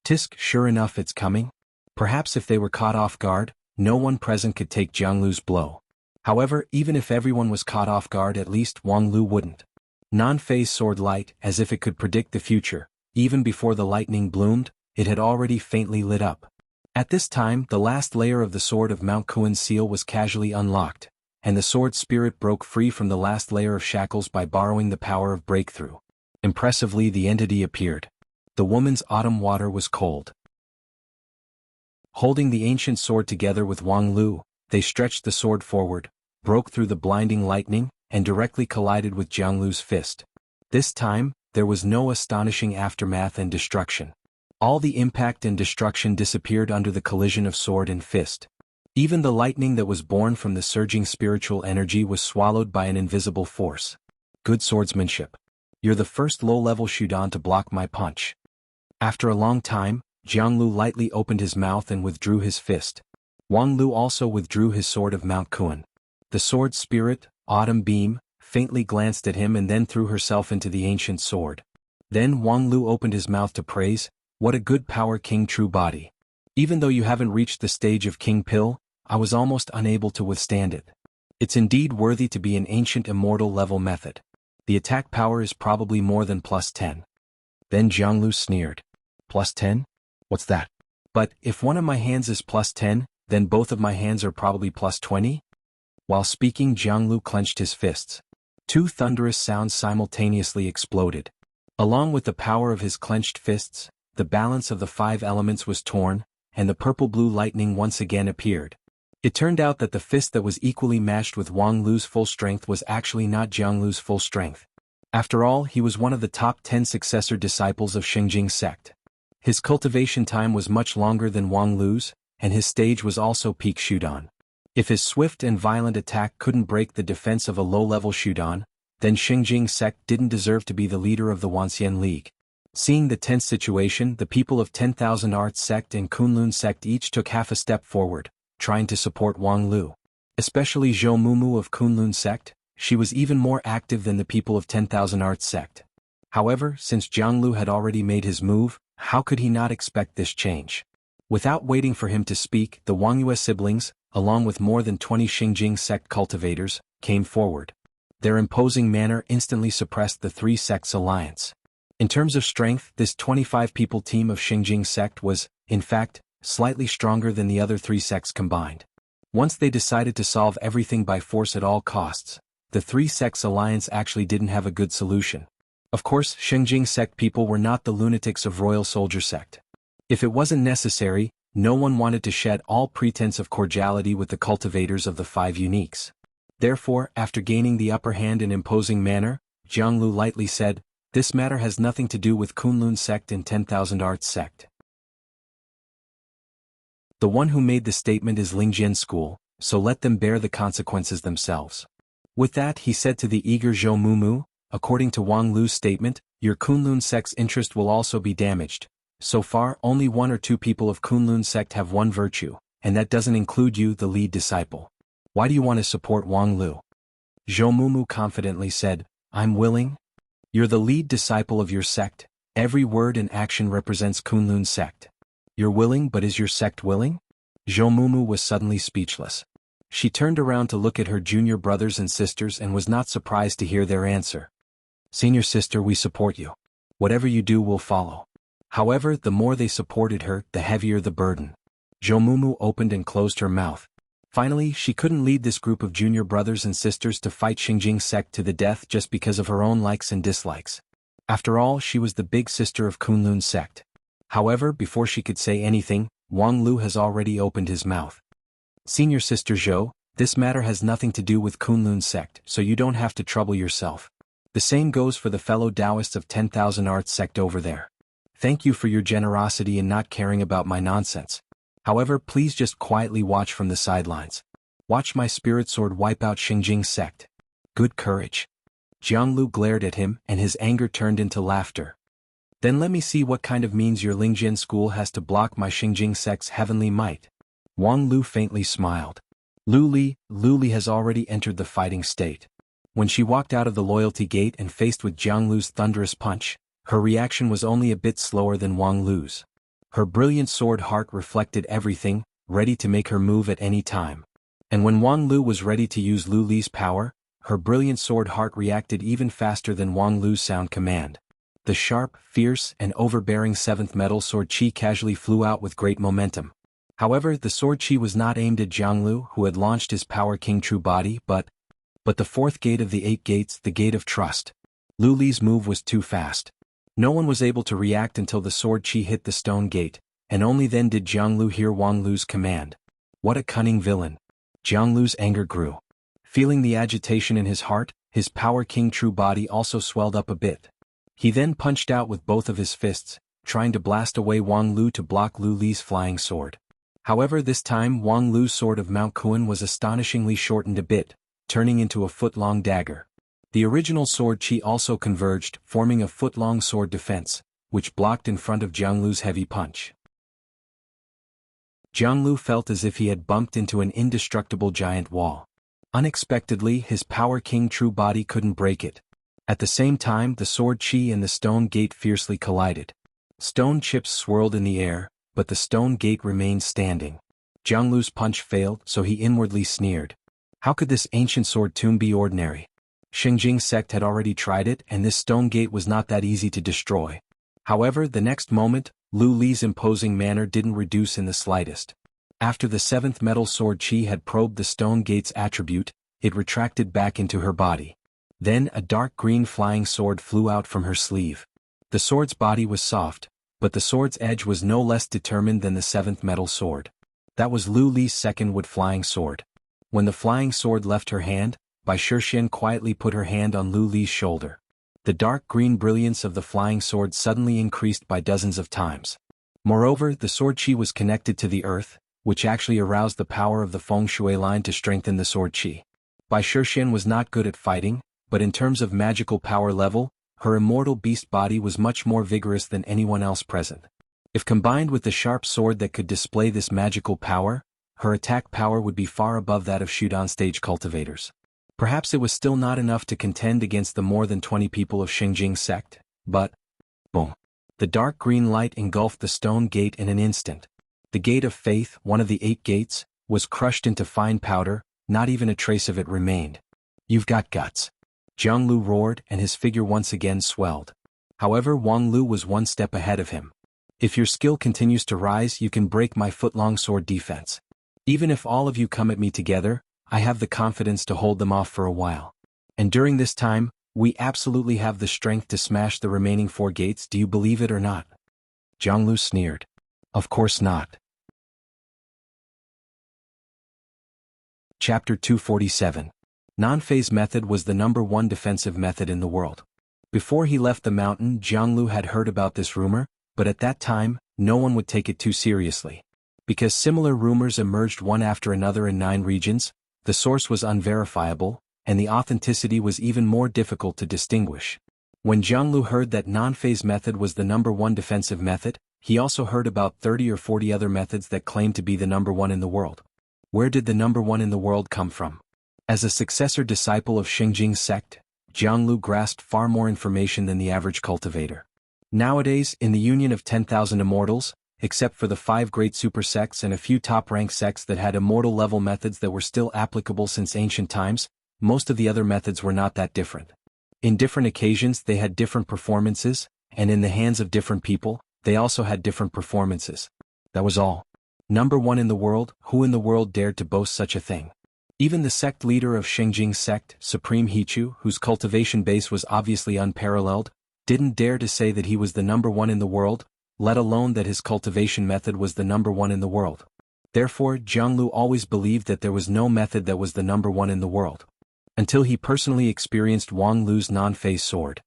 [SPEAKER 1] Tisk, sure enough it's coming. Perhaps if they were caught off guard, no one present could take Jianglu's blow. However, even if everyone was caught off guard, at least Wang Lu wouldn't. Non-phase sword light, as if it could predict the future, even before the lightning bloomed, it had already faintly lit up. At this time, the last layer of the sword of Mount Kuan's seal was casually unlocked, and the sword spirit broke free from the last layer of shackles by borrowing the power of breakthrough. Impressively, the entity appeared. The woman's autumn water was cold. Holding the ancient sword together with Wang Lu, they stretched the sword forward, broke through the blinding lightning, and directly collided with Jianglu's fist. This time, there was no astonishing aftermath and destruction. All the impact and destruction disappeared under the collision of sword and fist. Even the lightning that was born from the surging spiritual energy was swallowed by an invisible force. Good swordsmanship. You're the first low-level Shudan to block my punch. After a long time, Jianglu lightly opened his mouth and withdrew his fist. Wang Lu also withdrew his sword of Mount Kuan. The sword spirit, Autumn Beam, faintly glanced at him and then threw herself into the ancient sword. Then Wang Lu opened his mouth to praise, "What a good Power King True Body. Even though you haven't reached the stage of King Pill, I was almost unable to withstand it. It's indeed worthy to be an ancient immortal level method. The attack power is probably more than +10. Then Jianglu sneered. +10? What's that? But, if one of my hands is +10, then both of my hands are probably +20? While speaking, Jianglu clenched his fists. 2 thunderous sounds simultaneously exploded. Along with the power of his clenched fists, the balance of the 5 elements was torn, and the purple-blue lightning once again appeared. It turned out that the fist that was equally matched with Wang Lu's full strength was actually not Jianglu's full strength. After all, he was one of the top 10 successor disciples of Xinjing sect. His cultivation time was much longer than Wang Lu's, and his stage was also peak Shudan. If his swift and violent attack couldn't break the defense of a low-level Shudan, then Xinjing sect didn't deserve to be the leader of the Wanxian League. Seeing the tense situation, the people of 10,000 Arts sect and Kunlun sect each took half a step forward, trying to support Wang Lu. Especially Zhou Mumu of Kunlun sect, she was even more active than the people of 10,000 Arts sect. However, since Jianglu had already made his move, how could he not expect this change? Without waiting for him to speak, the Wangyue siblings, along with more than 20 Xinjing sect cultivators, came forward. Their imposing manner instantly suppressed the 3 sects' alliance. In terms of strength, this 25-people team of Xinjing sect was, in fact, slightly stronger than the other 3 sects combined. Once they decided to solve everything by force at all costs, the 3 sects' alliance actually didn't have a good solution. Of course, Xinjing sect people were not the lunatics of Royal Soldier sect. If it wasn't necessary, no one wanted to shed all pretense of cordiality with the cultivators of the 5 uniques. Therefore, after gaining the upper hand in imposing manner, Jianglu lightly said, "This matter has nothing to do with Kunlun sect and 10,000 Arts sect. The one who made the statement is Lingjian School, so let them bear the consequences themselves." With that he said to the eager Zhou Mumu, according to Wang Lu's statement, your Kunlun sect's interest will also be damaged. So far only 1 or 2 people of Kunlun sect have one virtue, and that doesn't include you, the lead disciple. Why do you want to support Wang Lu? Zhou Mumu confidently said, I'm willing. You're the lead disciple of your sect. Every word and action represents Kunlun sect. You're willing, but is your sect willing? Zhou Mumu was suddenly speechless. She turned around to look at her junior brothers and sisters and was not surprised to hear their answer. Senior sister, we support you. Whatever you do, we'll follow. However, the more they supported her, the heavier the burden. Zhou Mumu opened and closed her mouth. Finally, she couldn't lead this group of junior brothers and sisters to fight Xinjing sect to the death just because of her own likes and dislikes. After all, she was the big sister of Kunlun sect. However, before she could say anything, Wang Lu has already opened his mouth. Senior sister Zhou, this matter has nothing to do with Kunlun sect, so you don't have to trouble yourself. The same goes for the fellow Taoists of 10,000 Arts sect over there. Thank you for your generosity in not caring about my nonsense. However, please just quietly watch from the sidelines. Watch my spirit sword wipe out Xinjing sect. Good courage. Jianglu glared at him and his anger turned into laughter. Then let me see what kind of means your Lingjian school has to block my Xinjing sect's heavenly might. Wang Lu faintly smiled. Lu Li has already entered the fighting state. When she walked out of the loyalty gate and faced with Jianglu's thunderous punch, her reaction was only a bit slower than Wang Lu's. Her brilliant sword heart reflected everything, ready to make her move at any time. And when Wang Lu was ready to use Lu Li's power, her brilliant sword heart reacted even faster than Wang Lu's sound command. The sharp, fierce, and overbearing 7th metal sword chi casually flew out with great momentum. However, the sword chi was not aimed at Jianglu, who had launched his Power King True Body, but the 4th gate of the 8 gates, the Gate of Trust. Lu Li's move was too fast. No one was able to react until the sword chi hit the stone gate, and only then did Jianglu hear Wang Lu's command. What a cunning villain. Jianglu's anger grew. Feeling the agitation in his heart, his Power King True Body also swelled up a bit. He then punched out with both of his fists, trying to blast away Wang Lu to block Lu Li's flying sword. However, this time Wang Lu's sword of Mount Kuan was astonishingly shortened a bit, turning into a foot-long dagger. The original sword chi also converged, forming a foot-long sword defense, which blocked in front of Jianglu's heavy punch. Jianglu felt as if he had bumped into an indestructible giant wall. Unexpectedly, his Power King True Body couldn't break it. At the same time, the sword chi and the stone gate fiercely collided. Stone chips swirled in the air, but the stone gate remained standing. Jianglu's punch failed, so he inwardly sneered. How could this ancient sword tomb be ordinary? Xinjing sect had already tried it, and this stone gate was not that easy to destroy. However, the next moment, Lu Li's imposing manner didn't reduce in the slightest. After the 7th metal sword chi had probed the stone gate's attribute, it retracted back into her body. Then a dark green flying sword flew out from her sleeve. The sword's body was soft, but the sword's edge was no less determined than the 7th metal sword. That was Lu Li's second wood flying sword. When the flying sword left her hand, Bai Shixian quietly put her hand on Lu Li's shoulder. The dark green brilliance of the flying sword suddenly increased by dozens of times. Moreover, the sword chi was connected to the earth, which actually aroused the power of the feng shui line to strengthen the sword chi. Bai Shixian was not good at fighting, but in terms of magical power level, her immortal beast body was much more vigorous than anyone else present. If combined with the sharp sword that could display this magical power, her attack power would be far above that of Shudan stage cultivators. Perhaps it was still not enough to contend against the more than 20 people of Xinjing sect, but boom. The dark green light engulfed the stone gate in an instant. The Gate of Faith, one of the 8 gates, was crushed into fine powder, not even a trace of it remained. You've got guts. Jianglu roared and his figure once again swelled. However, Wang Lu was one step ahead of him. If your skill continues to rise, you can break my foot-long sword defense. Even if all of you come at me together, I have the confidence to hold them off for a while. And during this time, we absolutely have the strength to smash the remaining 4 gates, do you believe it or not? Jianglu sneered. Of course not. Chapter 247. Non-phase method was the #1 defensive method in the world. Before he left the mountain, Jianglu had heard about this rumor, but at that time, no one would take it too seriously. Because similar rumors emerged one after another in 9 regions, the source was unverifiable, and the authenticity was even more difficult to distinguish. When Jianglu heard that non-phase method was the #1 defensive method, he also heard about 30 or 40 other methods that claimed to be the #1 in the world. Where did the #1 in the world come from? As a successor disciple of Xingjing's sect, Jianglu grasped far more information than the average cultivator. Nowadays, in the union of 10,000 immortals, except for the 5 great super sects and a few top-ranked sects that had immortal-level methods that were still applicable since ancient times, most of the other methods were not that different. In different occasions they had different performances, and in the hands of different people, they also had different performances. That was all. #1 in the world, who in the world dared to boast such a thing? Even the sect leader of Xingjing's sect, Supreme Hichu, whose cultivation base was obviously unparalleled, didn't dare to say that he was the #1 in the world, let alone that his cultivation method was the #1 in the world. Therefore, Jianglu always believed that there was no method that was the #1 in the world. Until he personally experienced Wang Lu's non-phase sword.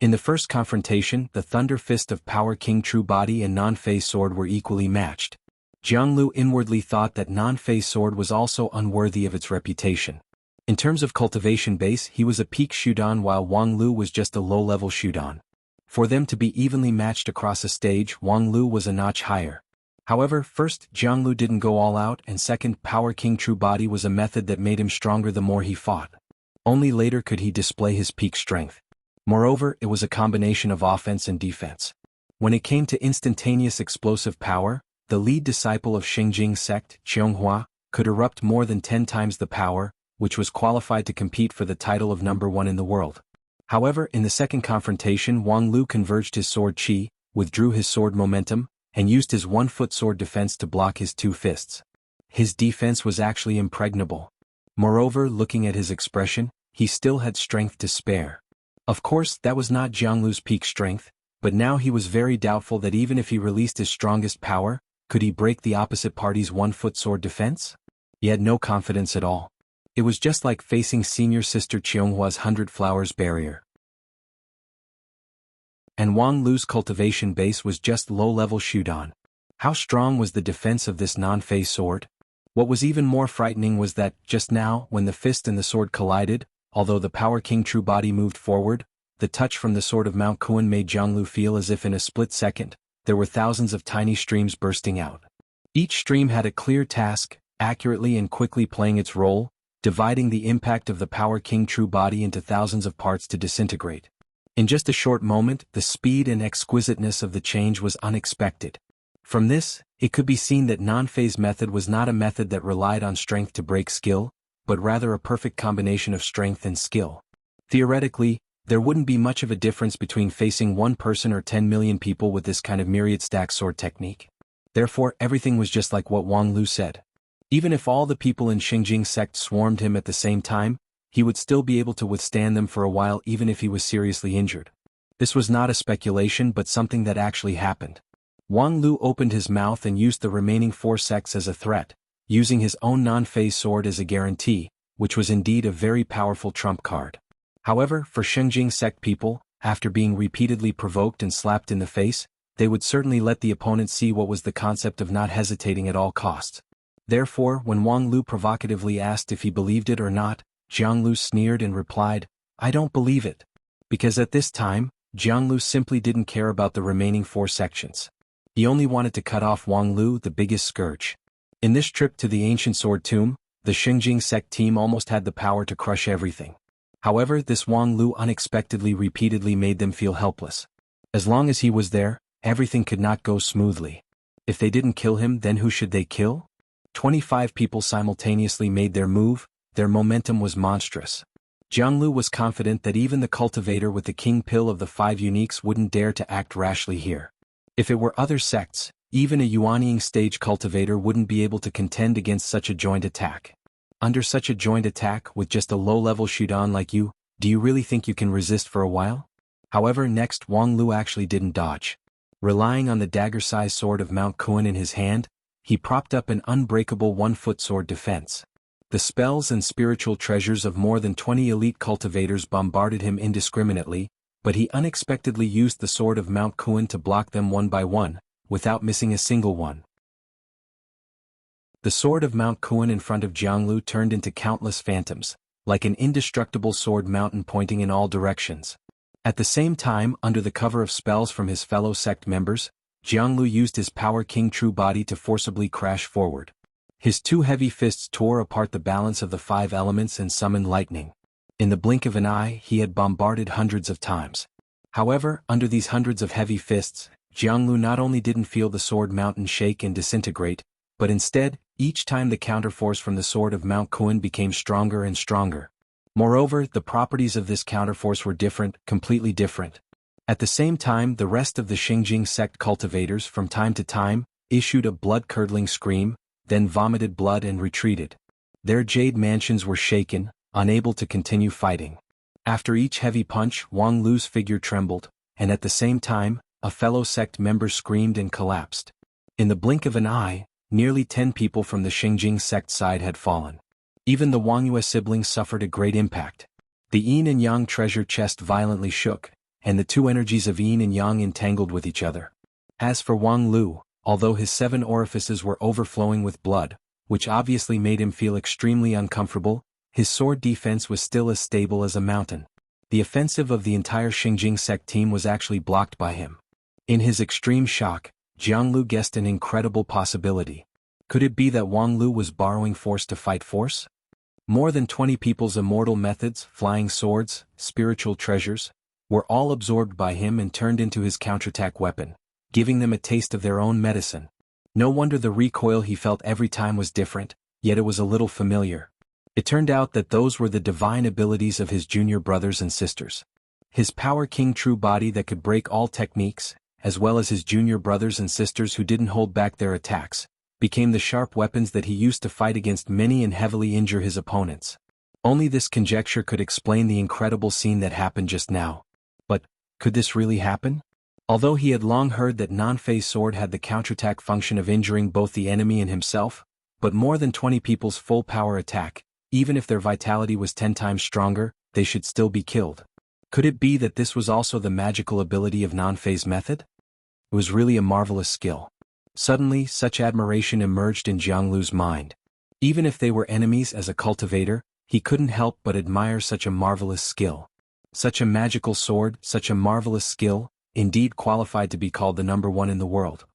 [SPEAKER 1] In the first confrontation, the Thunder Fist of Power King True Body and non-phase sword were equally matched. Jianglu inwardly thought that non-phase sword was also unworthy of its reputation. In terms of cultivation base, he was a peak Shudan while Wang Lu was just a low-level Shudan. For them to be evenly matched across a stage, Wang Lu was a notch higher. However, first, Jianglu didn't go all out, and second, Power King True Body was a method that made him stronger the more he fought. Only later could he display his peak strength. Moreover, it was a combination of offense and defense. When it came to instantaneous explosive power, the lead disciple of Xingjing's sect, Qianghua, could erupt more than 10 times the power, which was qualified to compete for the title of #1 in the world. However, in the second confrontation, Wang Lu converged his sword qi, withdrew his sword momentum, and used his 1-foot sword defense to block his 2 fists. His defense was actually impregnable. Moreover, looking at his expression, he still had strength to spare. Of course, that was not Jianglu's peak strength, but now he was very doubtful that even if he released his strongest power, could he break the opposite party's 1-foot sword defense? He had no confidence at all. It was just like facing senior sister Qianghua's 100 Flowers barrier. And Wang Lu's cultivation base was just low-level Shudan. How strong was the defense of this non-phase sword? What was even more frightening was that, just now, when the fist and the sword collided, although the Power King True Body moved forward, the touch from the sword of Mount Kuan made Jianglu feel as if in a split second, there were thousands of tiny streams bursting out. Each stream had a clear task, accurately and quickly playing its role, dividing the impact of the Power King True Body into thousands of parts to disintegrate. In just a short moment, the speed and exquisiteness of the change was unexpected. From this, it could be seen that non-phase method was not a method that relied on strength to break skill, but rather a perfect combination of strength and skill. Theoretically, there wouldn't be much of a difference between facing one person or 10 million people with this kind of myriad stack sword technique. Therefore, everything was just like what Wang Lu said. Even if all the people in Xingjing's sect swarmed him at the same time, he would still be able to withstand them for a while even if he was seriously injured. This was not a speculation but something that actually happened. Wang Lu opened his mouth and used the remaining 4 sects as a threat, using his own non-phase sword as a guarantee, which was indeed a very powerful trump card. However, for Xingjing sect people, after being repeatedly provoked and slapped in the face, they would certainly let the opponent see what was the concept of not hesitating at all costs. Therefore, when Wang Lu provocatively asked if he believed it or not, Jianglu sneered and replied, "I don't believe it." Because at this time, Jianglu simply didn't care about the remaining 4 sections. He only wanted to cut off Wang Lu, the biggest scourge. In this trip to the ancient sword tomb, the Xingjing sect team almost had the power to crush everything. However, this Wang Lu unexpectedly repeatedly made them feel helpless. As long as he was there, everything could not go smoothly. If they didn't kill him, then who should they kill? 25 people simultaneously made their move, their momentum was monstrous. Jianglu was confident that even the cultivator with the king pill of the 5 uniques wouldn't dare to act rashly here. If it were other sects, even a Yuanying stage cultivator wouldn't be able to contend against such a joint attack. Under such a joint attack with just a low-level Shudan like you, do you really think you can resist for a while? However, next Wang Lu actually didn't dodge. Relying on the dagger-sized sword of Mount Kuan in his hand, he propped up an unbreakable 1-foot sword defense. The spells and spiritual treasures of more than 20 elite cultivators bombarded him indiscriminately, but he unexpectedly used the sword of Mount Kuan to block them one by one, without missing a single one. The sword of Mount Kuan in front of Jianglu turned into countless phantoms, like an indestructible sword mountain pointing in all directions. At the same time, under the cover of spells from his fellow sect members, Jianglu used his Power King True Body to forcibly crash forward. His two heavy fists tore apart the balance of the five elements and summoned lightning. In the blink of an eye, he had bombarded hundreds of times. However, under these hundreds of heavy fists, Jianglu not only didn't feel the sword mountain shake and disintegrate, but instead, each time the counterforce from the sword of Mount Kuan became stronger and stronger. Moreover, the properties of this counterforce were different, completely different. At the same time, the rest of the Xingjing sect cultivators from time to time issued a blood-curdling scream, then vomited blood and retreated. Their jade mansions were shaken, unable to continue fighting. After each heavy punch, Wang Lu's figure trembled, and at the same time, a fellow sect member screamed and collapsed. In the blink of an eye, nearly 10 people from the Xingjing sect side had fallen. Even the Wang Yue siblings suffered a great impact. The yin and yang treasure chest violently shook, and the two energies of yin and yang entangled with each other. As for Wang Lu, although his 7 orifices were overflowing with blood, which obviously made him feel extremely uncomfortable, his sword defense was still as stable as a mountain. The offensive of the entire Xingjing sect team was actually blocked by him. In his extreme shock, Jianglu guessed an incredible possibility. Could it be that Wang Lu was borrowing force to fight force? More than 20 people's immortal methods, flying swords, spiritual treasures, were all absorbed by him and turned into his counterattack weapon, giving them a taste of their own medicine. No wonder the recoil he felt every time was different, yet it was a little familiar. It turned out that those were the divine abilities of his junior brothers and sisters. His Power King True Body that could break all techniques, as well as his junior brothers and sisters who didn't hold back their attacks, became the sharp weapons that he used to fight against many and heavily injure his opponents. Only this conjecture could explain the incredible scene that happened just now. But, could this really happen? Although he had long heard that Nanfei's sword had the counterattack function of injuring both the enemy and himself, but more than 20 people's full power attack, even if their vitality was 10 times stronger, they should still be killed. Could it be that this was also the magical ability of Nanfei's method? It was really a marvelous skill. Suddenly, such admiration emerged in Jianglu's mind. Even if they were enemies as a cultivator, he couldn't help but admire such a marvelous skill. Such a magical sword, such a marvelous skill, indeed qualified to be called the #1 in the world.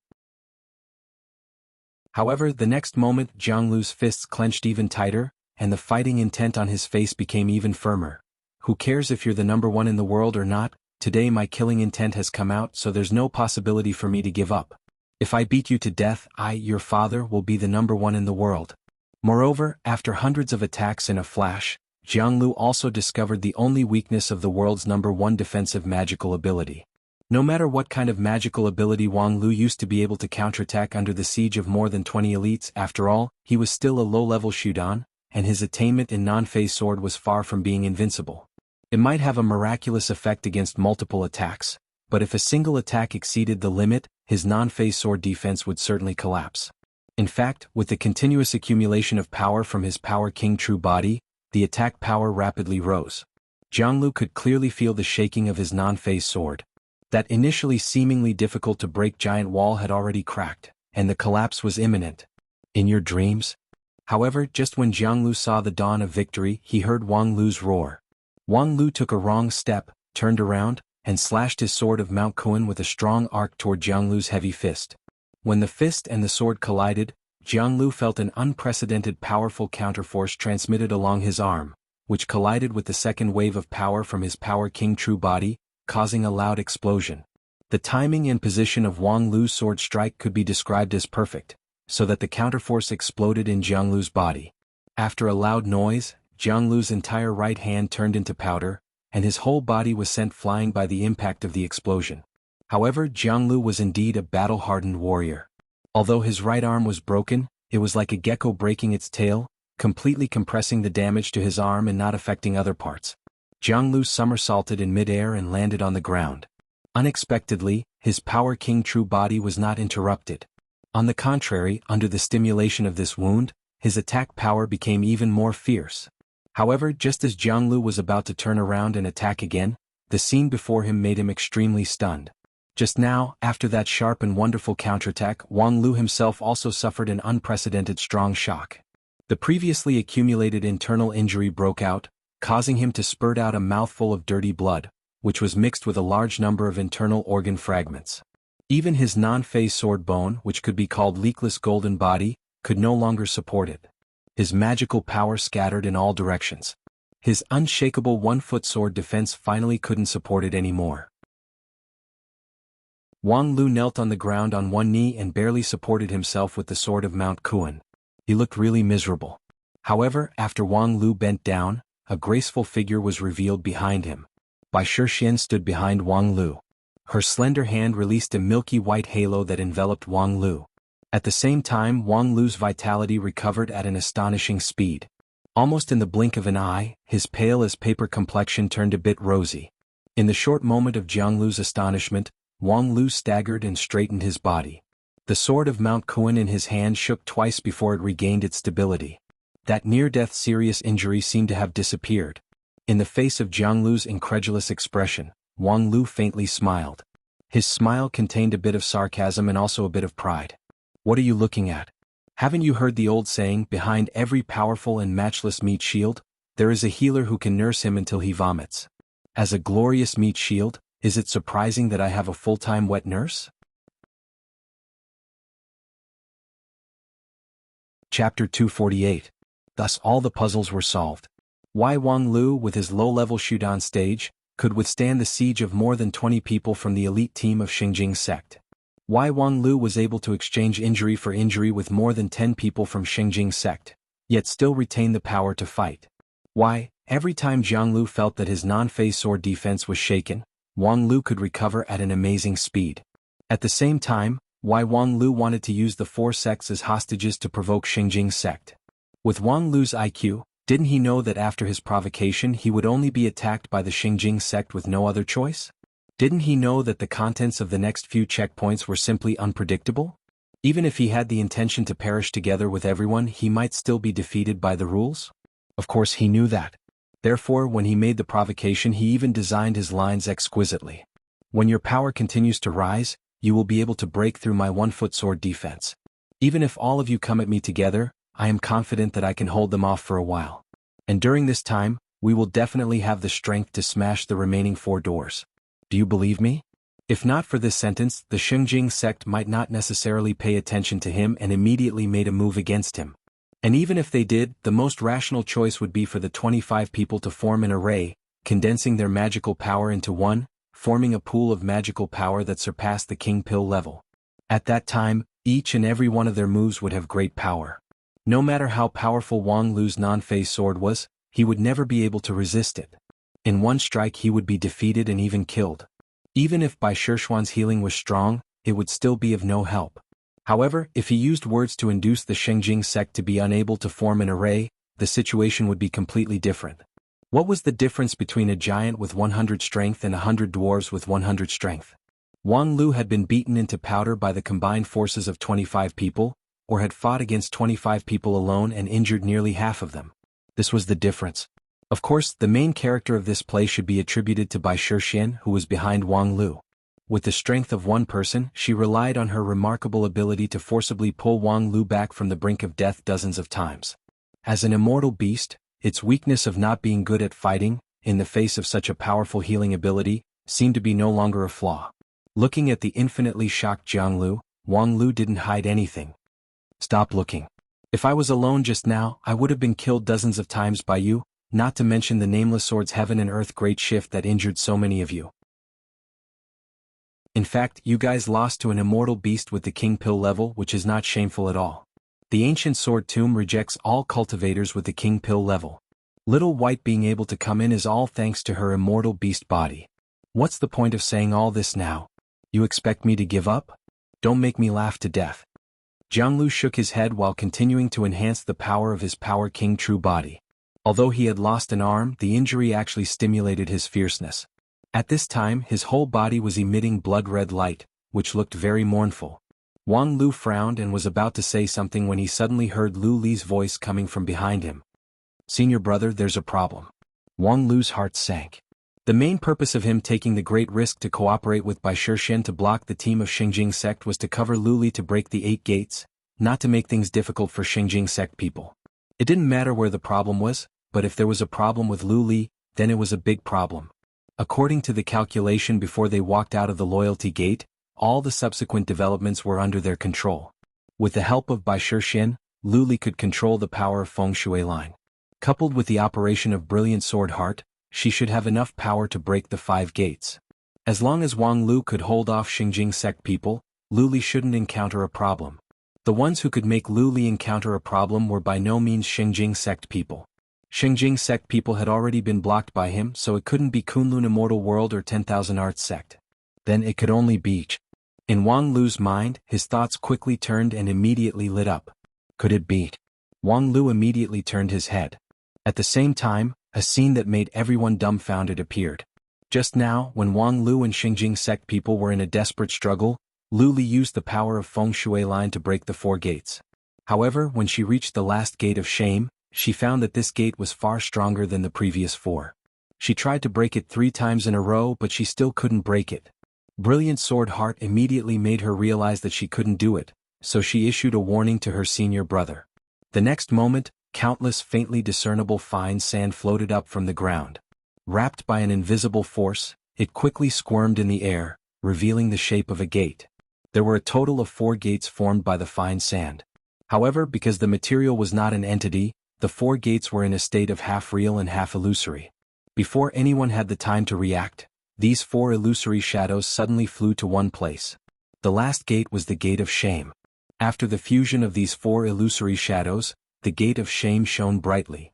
[SPEAKER 1] However, the next moment Jianglu's fists clenched even tighter, and the fighting intent on his face became even firmer. Who cares if you're the #1 in the world or not? Today my killing intent has come out, so there's no possibility for me to give up. If I beat you to death, I, your father, will be the #1 in the world. Moreover, after hundreds of attacks in a flash, Jianglu also discovered the only weakness of the world's #1 defensive magical ability. No matter what kind of magical ability Wang Lu used to be able to counterattack under the siege of more than 20 elites, after all, he was still a low-level Shudan, and his attainment in Nanfei's sword was far from being invincible. It might have a miraculous effect against multiple attacks, but if a single attack exceeded the limit, his Nanfei sword defense would certainly collapse. In fact, with the continuous accumulation of power from his Power King True Body, the attack power rapidly rose. Jianglu could clearly feel the shaking of his Nanfei sword. That initially seemingly difficult to break giant wall had already cracked, and the collapse was imminent. In your dreams? However, just when Jianglu saw the dawn of victory, he heard Wang Lu's roar. Wang Lu took a wrong step, turned around, and slashed his sword of Mount Kuan with a strong arc toward Jianglu's heavy fist. When the fist and the sword collided, Jianglu felt an unprecedented powerful counterforce transmitted along his arm, which collided with the second wave of power from his Power King True Body, causing a loud explosion. The timing and position of Wang Lu's sword strike could be described as perfect, so that the counterforce exploded in Jianglu's body. After a loud noise, Jianglu's entire right hand turned into powder, and his whole body was sent flying by the impact of the explosion. However, Jianglu was indeed a battle-hardened warrior. Although his right arm was broken, it was like a gecko breaking its tail, completely compressing the damage to his arm and not affecting other parts. Jianglu somersaulted in midair and landed on the ground. Unexpectedly, his Power King True Body was not interrupted. On the contrary, under the stimulation of this wound, his attack power became even more fierce. However, just as Jianglu was about to turn around and attack again, the scene before him made him extremely stunned. Just now, after that sharp and wonderful counterattack, Wang Lu himself also suffered an unprecedented strong shock. The previously accumulated internal injury broke out, causing him to spurt out a mouthful of dirty blood, which was mixed with a large number of internal organ fragments. Even his non-phase sword bone, which could be called leakless golden body, could no longer support it. His magical power scattered in all directions. His unshakable one-foot sword defense finally couldn't support it anymore. Wang Lu knelt on the ground on one knee and barely supported himself with the sword of Mount Kuan. He looked really miserable. However, after Wang Lu bent down, a graceful figure was revealed behind him. Bai Shixian stood behind Wang Lu. Her slender hand released a milky white halo that enveloped Wang Lu. At the same time, Wang Lu's vitality recovered at an astonishing speed. Almost in the blink of an eye, his pale-as-paper complexion turned a bit rosy. In the short moment of Jiang Lu's astonishment, Wang Lu staggered and straightened his body. The sword of Mount Kuan in his hand shook twice before it regained its stability. That near-death serious injury seemed to have disappeared. In the face of Jiang Lu's incredulous expression, Wang Lu faintly smiled. His smile contained a bit of sarcasm and also a bit of pride. "What are you looking at? Haven't you heard the old saying, behind every powerful and matchless meat shield, there is a healer who can nurse him until he vomits? As a glorious meat shield, is it surprising that I have a full-time wet nurse?" Chapter 248. Thus all the puzzles were solved. Why Wang Lu, with his low-level Shudan stage, could withstand the siege of more than 20 people from the elite team of Xingjing sect. Why Wang Lu was able to exchange injury for injury with more than 10 people from Xingjing sect, yet still retain the power to fight. Why, every time Jiang Lu felt that his non-phase sword defense was shaken, Wang Lu could recover at an amazing speed. At the same time, why Wang Lu wanted to use the 4 sects as hostages to provoke Xingjing sect. With Wang Lu's IQ, didn't he know that after his provocation he would only be attacked by the Xingjing sect with no other choice? Didn't he know that the contents of the next few checkpoints were simply unpredictable? Even if he had the intention to perish together with everyone, he might still be defeated by the rules? Of course he knew that. Therefore, when he made the provocation, he even designed his lines exquisitely. "When your power continues to rise, you will be able to break through my one-foot sword defense. Even if all of you come at me together, I am confident that I can hold them off for a while. And during this time, we will definitely have the strength to smash the remaining 4 doors. Do you believe me?" If not for this sentence, the Xingjing sect might not necessarily pay attention to him and immediately made a move against him. And even if they did, the most rational choice would be for the 25 people to form an array, condensing their magical power into one, forming a pool of magical power that surpassed the King Pill level. At that time, each and every one of their moves would have great power. No matter how powerful Wang Lu's non-phase sword was, he would never be able to resist it. In one strike he would be defeated and even killed. Even if Bai Shixuan's healing was strong, it would still be of no help. However, if he used words to induce the Xingjing sect to be unable to form an array, the situation would be completely different. What was the difference between a giant with 100 strength and 100 dwarves with 100 strength? Wang Lu had been beaten into powder by the combined forces of 25 people, or had fought against 25 people alone and injured nearly half of them. This was the difference. Of course, the main character of this play should be attributed to Bai Shixian, who was behind Wang Lu. With the strength of one person, she relied on her remarkable ability to forcibly pull Wang Lu back from the brink of death dozens of times. As an immortal beast, its weakness of not being good at fighting, in the face of such a powerful healing ability, seemed to be no longer a flaw. Looking at the infinitely shocked Jiang Lu, Wang Lu didn't hide anything. "Stop looking. If I was alone just now, I would have been killed dozens of times by you, not to mention the nameless sword's heaven and earth great shift that injured so many of you. In fact, you guys lost to an immortal beast with the King Pill level, which is not shameful at all. The ancient sword tomb rejects all cultivators with the King Pill level. Little White being able to come in is all thanks to her immortal beast body. What's the point of saying all this now? You expect me to give up? Don't make me laugh to death." Jiang Lu shook his head while continuing to enhance the power of his Power King true body. Although he had lost an arm, the injury actually stimulated his fierceness. At this time, his whole body was emitting blood-red light, which looked very mournful. Wang Lu frowned and was about to say something when he suddenly heard Lu Li's voice coming from behind him. "Senior brother, there's a problem." Wang Lu's heart sank. The main purpose of him taking the great risk to cooperate with Bai Shixian to block the team of Xingjing sect was to cover Lu Li to break the 8 gates, not to make things difficult for Xingjing sect people. It didn't matter where the problem was, but if there was a problem with Lu Li, then it was a big problem. According to the calculation before they walked out of the loyalty gate, all the subsequent developments were under their control. With the help of Bai Shixin, Lu Li could control the power of Feng Shui line. Coupled with the operation of Brilliant Sword Heart, she should have enough power to break the 5 gates. As long as Wang Lu could hold off Xinjing sect people, Lu Li shouldn't encounter a problem. The ones who could make Lu Li encounter a problem were by no means Xinjing sect people. Xinjing sect people had already been blocked by him, so it couldn't be Kunlun Immortal World or 10,000 Arts sect. Then it could only be. In Wang Lu's mind, his thoughts quickly turned and immediately lit up. Could it be? Wang Lu immediately turned his head. At the same time, a scene that made everyone dumbfounded appeared. Just now, when Wang Lu and Xinjing sect people were in a desperate struggle, Lu Li used the power of Feng Shui line to break the 4 gates. However, when she reached the last gate of shame, she found that this gate was far stronger than the previous 4. She tried to break it 3 times in a row, but she still couldn't break it. Brilliant Sword Heart immediately made her realize that she couldn't do it, so she issued a warning to her senior brother. The next moment, countless faintly discernible fine sand floated up from the ground. Wrapped by an invisible force, it quickly squirmed in the air, revealing the shape of a gate. There were a total of 4 gates formed by the fine sand. However, because the material was not an entity, the 4 gates were in a state of half real and half illusory. Before anyone had the time to react, these 4 illusory shadows suddenly flew to one place. The last gate was the Gate of Shame. After the fusion of these 4 illusory shadows, the Gate of Shame shone brightly.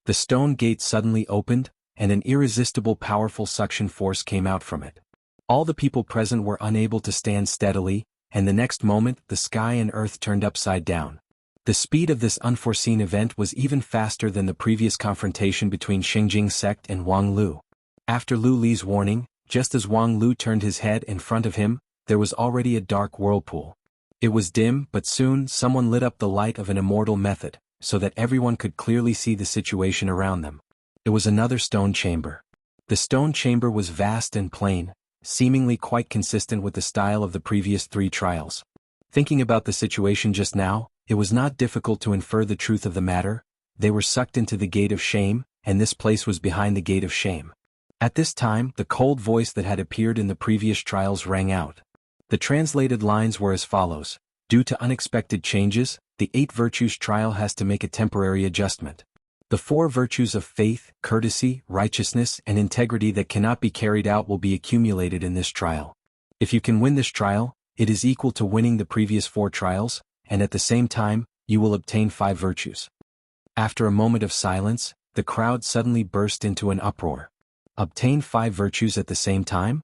[SPEAKER 1] The stone gate suddenly opened, and an irresistible powerful suction force came out from it. All the people present were unable to stand steadily, and the next moment the sky and earth turned upside down. The speed of this unforeseen event was even faster than the previous confrontation between Xinjing sect and Wang Lu. After Lu Li's warning, just as Wang Lu turned his head in front of him, there was already a dark whirlpool. It was dim, but soon someone lit up the light of an immortal method, so that everyone could clearly see the situation around them. It was another stone chamber. The stone chamber was vast and plain, seemingly quite consistent with the style of the previous 3 trials. Thinking about the situation just now, it was not difficult to infer the truth of the matter. They were sucked into the Gate of Shame, and this place was behind the Gate of Shame. At this time, the cold voice that had appeared in the previous trials rang out. The translated lines were as follows: due to unexpected changes, the 8 virtues trial has to make a temporary adjustment. The 4 virtues of faith, courtesy, righteousness, and integrity that cannot be carried out will be accumulated in this trial. If you can win this trial, it is equal to winning the previous 4 trials, and at the same time, you will obtain 5 virtues. After a moment of silence, the crowd suddenly burst into an uproar. Obtain 5 virtues at the same time?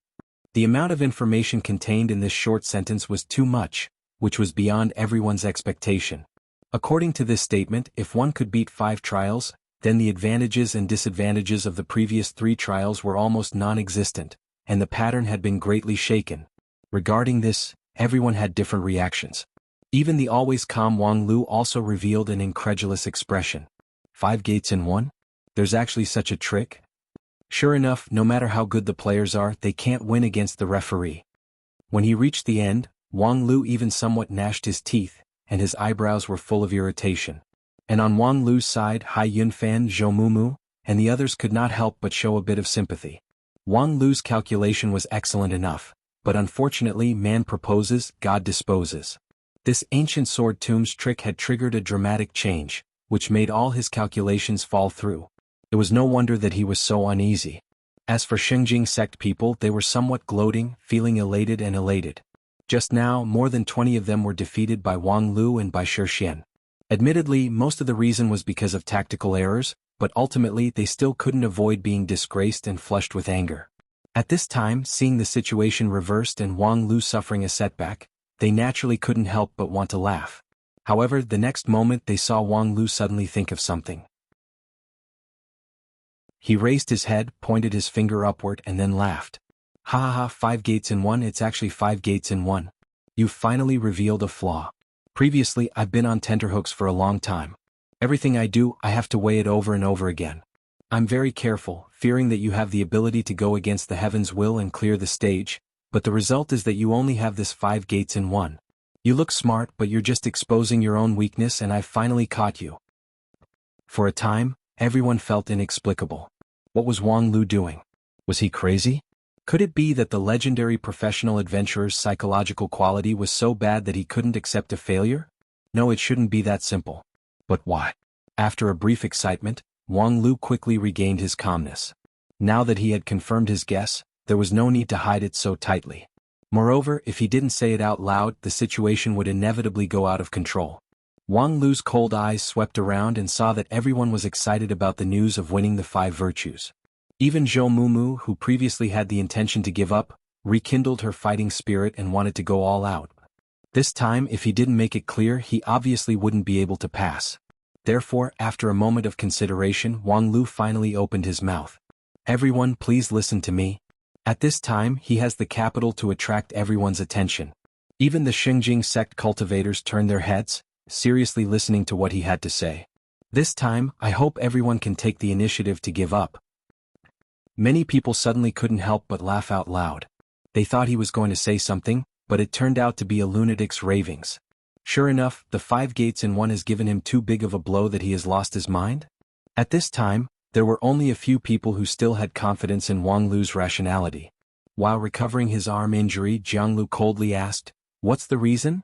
[SPEAKER 1] The amount of information contained in this short sentence was too much, which was beyond everyone's expectation. According to this statement, if one could beat 5 trials, then the advantages and disadvantages of the previous 3 trials were almost non-existent, and the pattern had been greatly shaken. Regarding this, everyone had different reactions. Even the always calm Wang Lu also revealed an incredulous expression. 5 gates in one? There's actually such a trick? Sure enough, no matter how good the players are, they can't win against the referee. When he reached the end, Wang Lu even somewhat gnashed his teeth, and his eyebrows were full of irritation. And on Wang Lu's side, Hai Yunfan, Zhou Mumu, and the others could not help but show a bit of sympathy. Wang Lu's calculation was excellent enough, but unfortunately man proposes, God disposes. This ancient sword tomb's trick had triggered a dramatic change, which made all his calculations fall through. It was no wonder that he was so uneasy. As for Xinjing sect people, they were somewhat gloating, feeling elated and elated. Just now, more than 20 of them were defeated by Wang Lu and by Shixin. Admittedly, most of the reason was because of tactical errors, but ultimately they still couldn't avoid being disgraced and flushed with anger. At this time, seeing the situation reversed and Wang Lu suffering a setback, they naturally couldn't help but want to laugh. However, the next moment they saw Wang Lu suddenly think of something. He raised his head, pointed his finger upward, and then laughed. Ha ha ha, 5 gates in one, it's actually 5 gates in one. You've finally revealed a flaw. Previously, I've been on tenterhooks for a long time. Everything I do, I have to weigh it over and over again. I'm very careful, fearing that you have the ability to go against the heaven's will and clear the stage, but the result is that you only have this 5 gates in one. You look smart, but you're just exposing your own weakness, and I've finally caught you. For a time, everyone felt inexplicable. What was Wang Lu doing? Was he crazy? Could it be that the legendary professional adventurer's psychological quality was so bad that he couldn't accept a failure? No, it shouldn't be that simple. But why? After a brief excitement, Wang Lu quickly regained his calmness. Now that he had confirmed his guess, there was no need to hide it so tightly. Moreover, if he didn't say it out loud, the situation would inevitably go out of control. Wang Lu's cold eyes swept around and saw that everyone was excited about the news of winning the 5 virtues. Even Zhou Mumu, who previously had the intention to give up, rekindled her fighting spirit and wanted to go all out. This time, if he didn't make it clear, he obviously wouldn't be able to pass. Therefore, after a moment of consideration, Wang Lu finally opened his mouth. Everyone, please listen to me. At this time, he has the capital to attract everyone's attention. Even the Xingjing sect cultivators turned their heads, seriously listening to what he had to say. This time, I hope everyone can take the initiative to give up. Many people suddenly couldn't help but laugh out loud. They thought he was going to say something, but it turned out to be a lunatic's ravings. Sure enough, the 5 gates in one has given him too big of a blow that he has lost his mind? At this time, there were only a few people who still had confidence in Wang Lu's rationality. While recovering his arm injury, Jiang Lu coldly asked, "What's the reason?"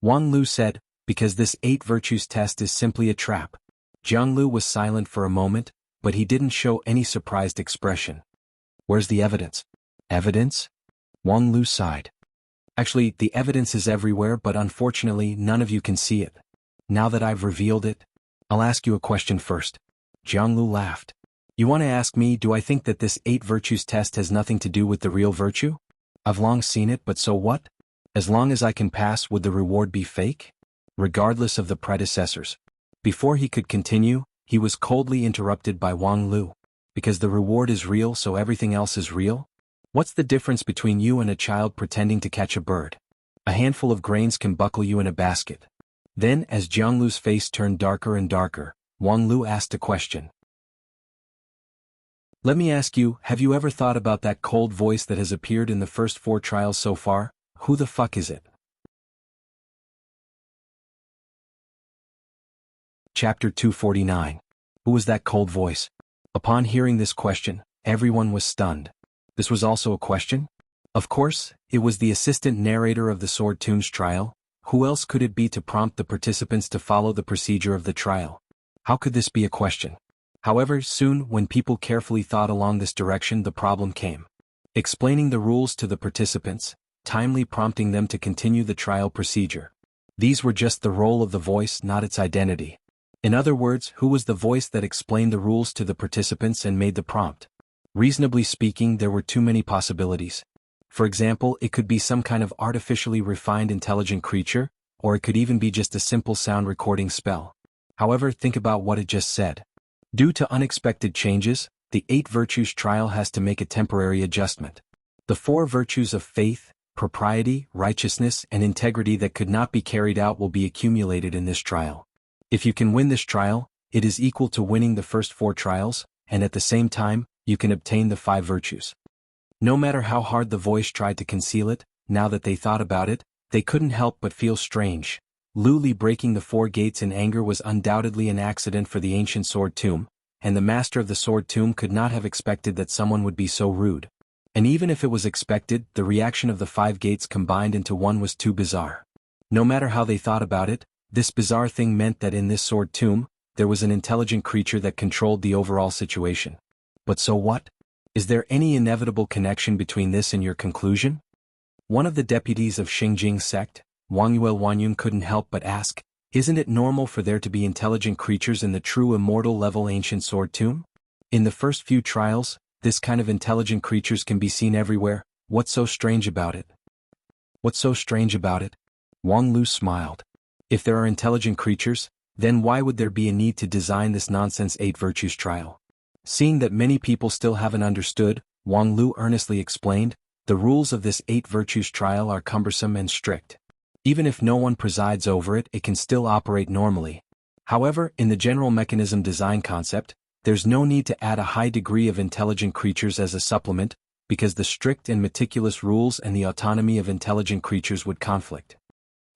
[SPEAKER 1] Wang Lu said, "Because this 8 virtues test is simply a trap." Jiang Lu was silent for a moment, but he didn't show any surprised expression. "Where's the evidence?" "Evidence?" Wang Lu sighed. "Actually, the evidence is everywhere, but unfortunately none of you can see it. Now that I've revealed it, I'll ask you a question first." Jiang Lu laughed. "You want to ask me, do I think that this 8 virtues test has nothing to do with the real virtue? I've long seen it, but so what? As long as I can pass, would the reward be fake? Regardless of the predecessors." Before he could continue, he was coldly interrupted by Wang Lu. "Because the reward is real, so everything else is real? What's the difference between you and a child pretending to catch a bird? A handful of grains can buckle you in a basket." Then, as Jiang Lu's face turned darker and darker, Wang Lu asked a question. "Let me ask you, have you ever thought about that cold voice that has appeared in the first 4 trials so far? Who the fuck is it?" Chapter 249. Who was that cold voice? Upon hearing this question, everyone was stunned. This was also a question? Of course, it was the assistant narrator of the Sword Tombs trial. Who else could it be to prompt the participants to follow the procedure of the trial? How could this be a question? However, soon, when people carefully thought along this direction, the problem came. Explaining the rules to the participants, timely prompting them to continue the trial procedure. These were just the role of the voice, not its identity. In other words, who was the voice that explained the rules to the participants and made the prompt? Reasonably speaking, there were too many possibilities. For example, it could be some kind of artificially refined intelligent creature, or it could even be just a simple sound recording spell. However, think about what it just said. Due to unexpected changes, the 8 virtues trial has to make a temporary adjustment. The 4 virtues of faith, propriety, righteousness, and integrity that could not be carried out will be accumulated in this trial. If you can win this trial, it is equal to winning the first 4 trials, and at the same time, you can obtain the 5 virtues. No matter how hard the voice tried to conceal it, now that they thought about it, they couldn't help but feel strange. Lu Li breaking the 4 gates in anger was undoubtedly an accident for the ancient sword tomb, and the master of the sword tomb could not have expected that someone would be so rude. And even if it was expected, the reaction of the 5 gates combined into one was too bizarre. No matter how they thought about it, this bizarre thing meant that in this sword tomb, there was an intelligent creature that controlled the overall situation. But so what? Is there any inevitable connection between this and your conclusion? One of the deputies of Xingjing sect, Wangyuel Wanyun, couldn't help but ask, "Isn't it normal for there to be intelligent creatures in the true immortal level ancient sword tomb? In the first few trials, this kind of intelligent creatures can be seen everywhere. What's so strange about it?" "What's so strange about it?" Wang Lu smiled. "If there are intelligent creatures, then why would there be a need to design this nonsense 8 virtues trial?" Seeing that many people still haven't understood, Wang Lu earnestly explained, "The rules of this 8 virtues trial are cumbersome and strict. Even if no one presides over it, it can still operate normally. However, in the general mechanism design concept, there's no need to add a high degree of intelligent creatures as a supplement, because the strict and meticulous rules and the autonomy of intelligent creatures would conflict."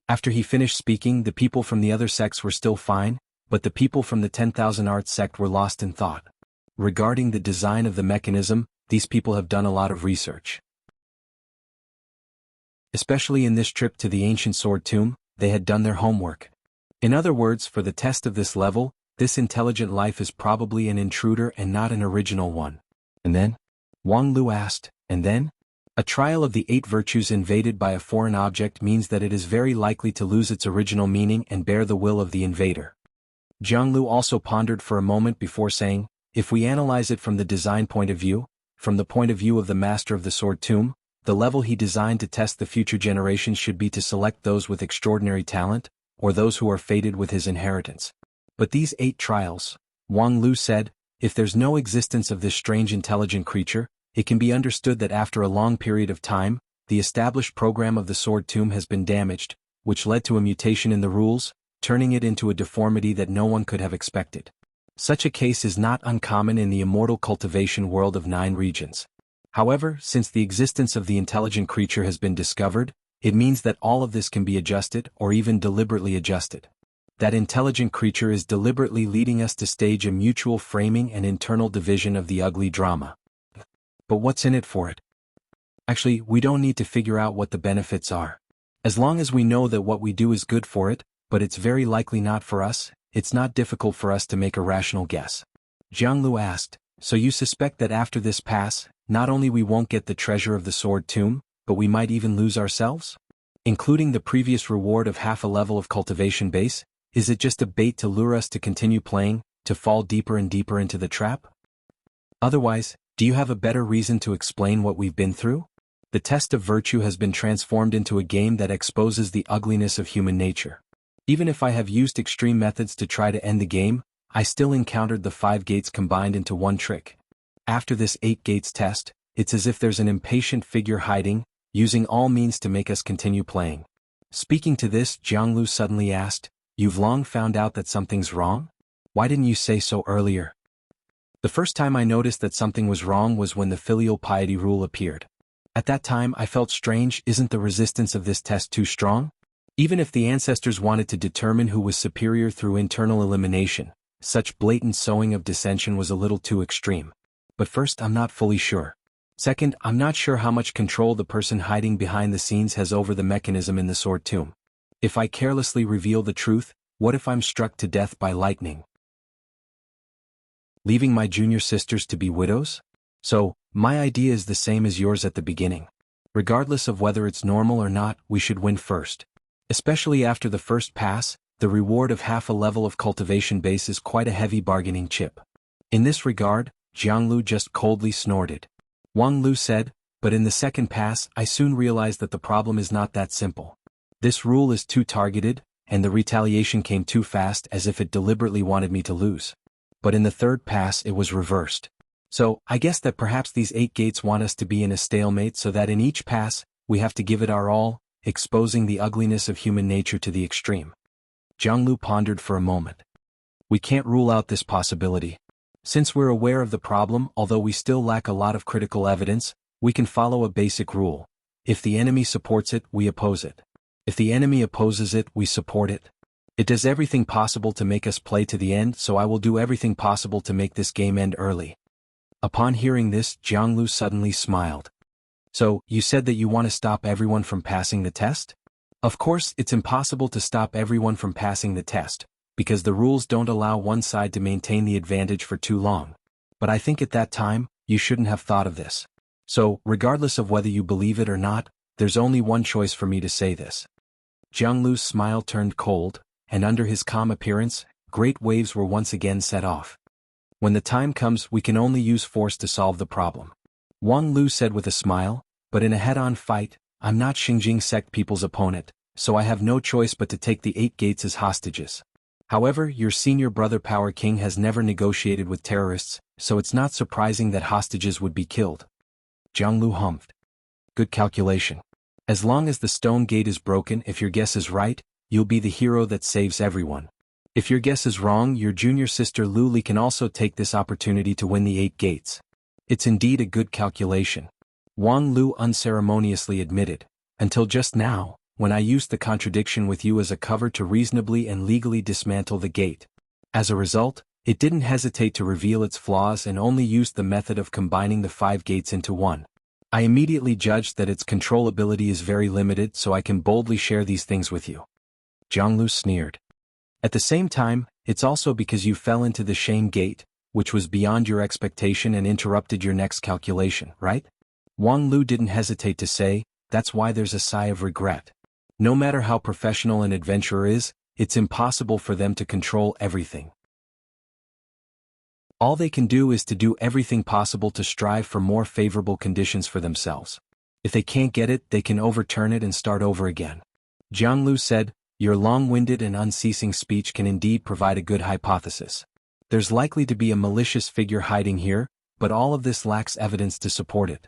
[SPEAKER 1] After he finished speaking, the people from the other sects were still fine, but the people from the 10,000 Arts sect were lost in thought. Regarding the design of the mechanism, these people have done a lot of research. Especially in this trip to the ancient sword tomb, they had done their homework. In other words, for the test of this level, this intelligent life is probably an intruder and not an original one. And then? Wang Lu asked, and then? A trial of the 8 virtues invaded by a foreign object means that it is very likely to lose its original meaning and bear the will of the invader. Jiang Lu also pondered for a moment before saying, if we analyze it from the design point of view, from the point of view of the master of the sword tomb, the level he designed to test the future generations should be to select those with extraordinary talent, or those who are fated with his inheritance. But these 8 trials, Wang Lu said, if there's no existence of this strange intelligent creature, it can be understood that after a long period of time, the established program of the sword tomb has been damaged, which led to a mutation in the rules, turning it into a deformity that no one could have expected. Such a case is not uncommon in the immortal cultivation world of 9 regions. However, since the existence of the intelligent creature has been discovered, it means that all of this can be adjusted or even deliberately adjusted. That intelligent creature is deliberately leading us to stage a mutual framing and internal division of the ugly drama. But what's in it for it? Actually, we don't need to figure out what the benefits are. As long as we know that what we do is good for it, but it's very likely not for us, it's not difficult for us to make a rational guess. Jiang Lu asked, so you suspect that after this pass, not only we won't get the treasure of the sword tomb, but we might even lose ourselves? Including the previous reward of half a level of cultivation base, is it just a bait to lure us to continue playing, to fall deeper and deeper into the trap? Otherwise, do you have a better reason to explain what we've been through? The test of virtue has been transformed into a game that exposes the ugliness of human nature. Even if I have used extreme methods to try to end the game, I still encountered the 5 gates combined into one trick. After this 8 gates test, it's as if there's an impatient figure hiding, using all means to make us continue playing. Speaking to this, Jiang Lu suddenly asked, you've long found out that something's wrong? Why didn't you say so earlier? The first time I noticed that something was wrong was when the filial piety rule appeared. At that time I felt strange. Isn't the resistance of this test too strong? Even if the ancestors wanted to determine who was superior through internal elimination, such blatant sowing of dissension was a little too extreme. But first, I'm not fully sure. Second, I'm not sure how much control the person hiding behind the scenes has over the mechanism in the sword tomb. If I carelessly reveal the truth, what if I'm struck to death by lightning? Leaving my junior sisters to be widows? So, my idea is the same as yours at the beginning. Regardless of whether it's normal or not, we should win first. Especially after the first pass, the reward of half a level of cultivation base is quite a heavy bargaining chip. In this regard, Jiang Lu just coldly snorted. Wang Lu said, but in the second pass I soon realized that the problem is not that simple. This rule is too targeted, and the retaliation came too fast as if it deliberately wanted me to lose. But in the third pass it was reversed. So, I guess that perhaps these 8 gates want us to be in a stalemate so that in each pass, we have to give it our all, exposing the ugliness of human nature to the extreme. Jiang Lu pondered for a moment. We can't rule out this possibility. Since we're aware of the problem, although we still lack a lot of critical evidence, we can follow a basic rule. If the enemy supports it, we oppose it. If the enemy opposes it, we support it. It does everything possible to make us play to the end, so I will do everything possible to make this game end early. Upon hearing this, Jiang Lu suddenly smiled. So, you said that you want to stop everyone from passing the test? Of course, it's impossible to stop everyone from passing the test, because the rules don't allow one side to maintain the advantage for too long. But I think at that time, you shouldn't have thought of this. So, regardless of whether you believe it or not, there's only one choice for me to say this. Jiang Lu's smile turned cold, and under his calm appearance, great waves were once again set off. When the time comes, we can only use force to solve the problem. Wang Lu said with a smile, but in a head-on fight, I'm not Xinjing sect people's opponent, so I have no choice but to take the 8 gates as hostages. However, your senior brother Power King has never negotiated with terrorists, so it's not surprising that hostages would be killed. Jiang Lu hummed. Good calculation. As long as the stone gate is broken, if your guess is right, you'll be the hero that saves everyone. If your guess is wrong, your junior sister Lu Li can also take this opportunity to win the 8 gates. It's indeed a good calculation. Wang Lu unceremoniously admitted, until just now, when I used the contradiction with you as a cover to reasonably and legally dismantle the gate. As a result, it didn't hesitate to reveal its flaws and only used the method of combining the 5 gates into one. I immediately judged that its control ability is very limited, so I can boldly share these things with you. Jianglu sneered. At the same time, it's also because you fell into the shame gate, which was beyond your expectation and interrupted your next calculation, right? Wang Lu didn't hesitate to say, that's why there's a sigh of regret. No matter how professional an adventurer is, it's impossible for them to control everything. All they can do is to do everything possible to strive for more favorable conditions for themselves. If they can't get it, they can overturn it and start over again. Jiang Lu said, your long-winded and unceasing speech can indeed provide a good hypothesis. There's likely to be a malicious figure hiding here, but all of this lacks evidence to support it.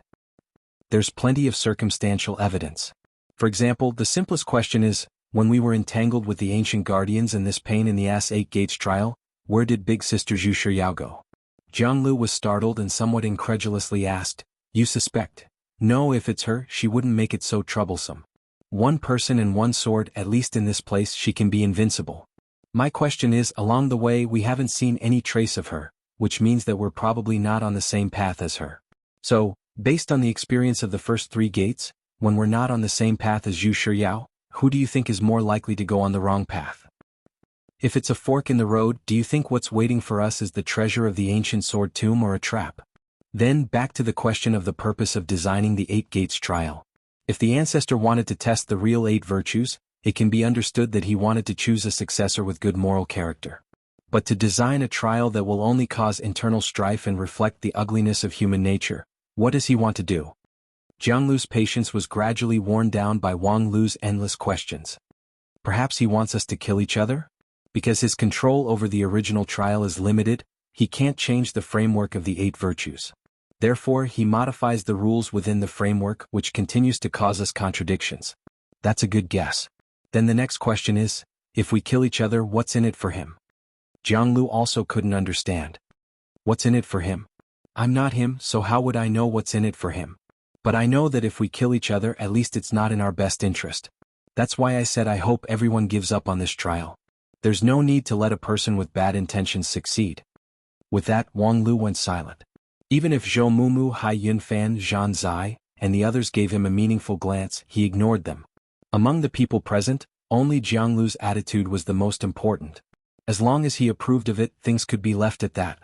[SPEAKER 1] There's plenty of circumstantial evidence. For example, the simplest question is, when we were entangled with the ancient guardians in this pain-in-the-ass 8 gates trial, where did Big Sister Zhu Shiao go? Jiang Lu was startled and somewhat incredulously asked, you suspect? No, if it's her, she wouldn't make it so troublesome. One person and one sword, at least in this place, she can be invincible. My question is, along the way we haven't seen any trace of her, which means that we're probably not on the same path as her. So, based on the experience of the first 3 gates, when we're not on the same path as Zhu Shiao, who do you think is more likely to go on the wrong path? If it's a fork in the road, do you think what's waiting for us is the treasure of the ancient sword tomb or a trap? Then back to the question of the purpose of designing the 8 gates trial. If the ancestor wanted to test the real 8 virtues, it can be understood that he wanted to choose a successor with good moral character. But to design a trial that will only cause internal strife and reflect the ugliness of human nature, what does he want to do? Jiang Lu's patience was gradually worn down by Wang Lu's endless questions. Perhaps he wants us to kill each other? Because his control over the original trial is limited, he can't change the framework of the 8 virtues. Therefore, he modifies the rules within the framework, which continues to cause us contradictions. That's a good guess. Then the next question is, if we kill each other, what's in it for him? Jiang Lu also couldn't understand. What's in it for him? I'm not him, so how would I know what's in it for him? But I know that if we kill each other, at least it's not in our best interest. That's why I said I hope everyone gives up on this trial. There's no need to let a person with bad intentions succeed. With that, Wang Lu went silent. Even if Zhou Mumu, Hai Yunfan, Zhan Zai, and the others gave him a meaningful glance, he ignored them. Among the people present, only Jiang Lu's attitude was the most important. As long as he approved of it, things could be left at that.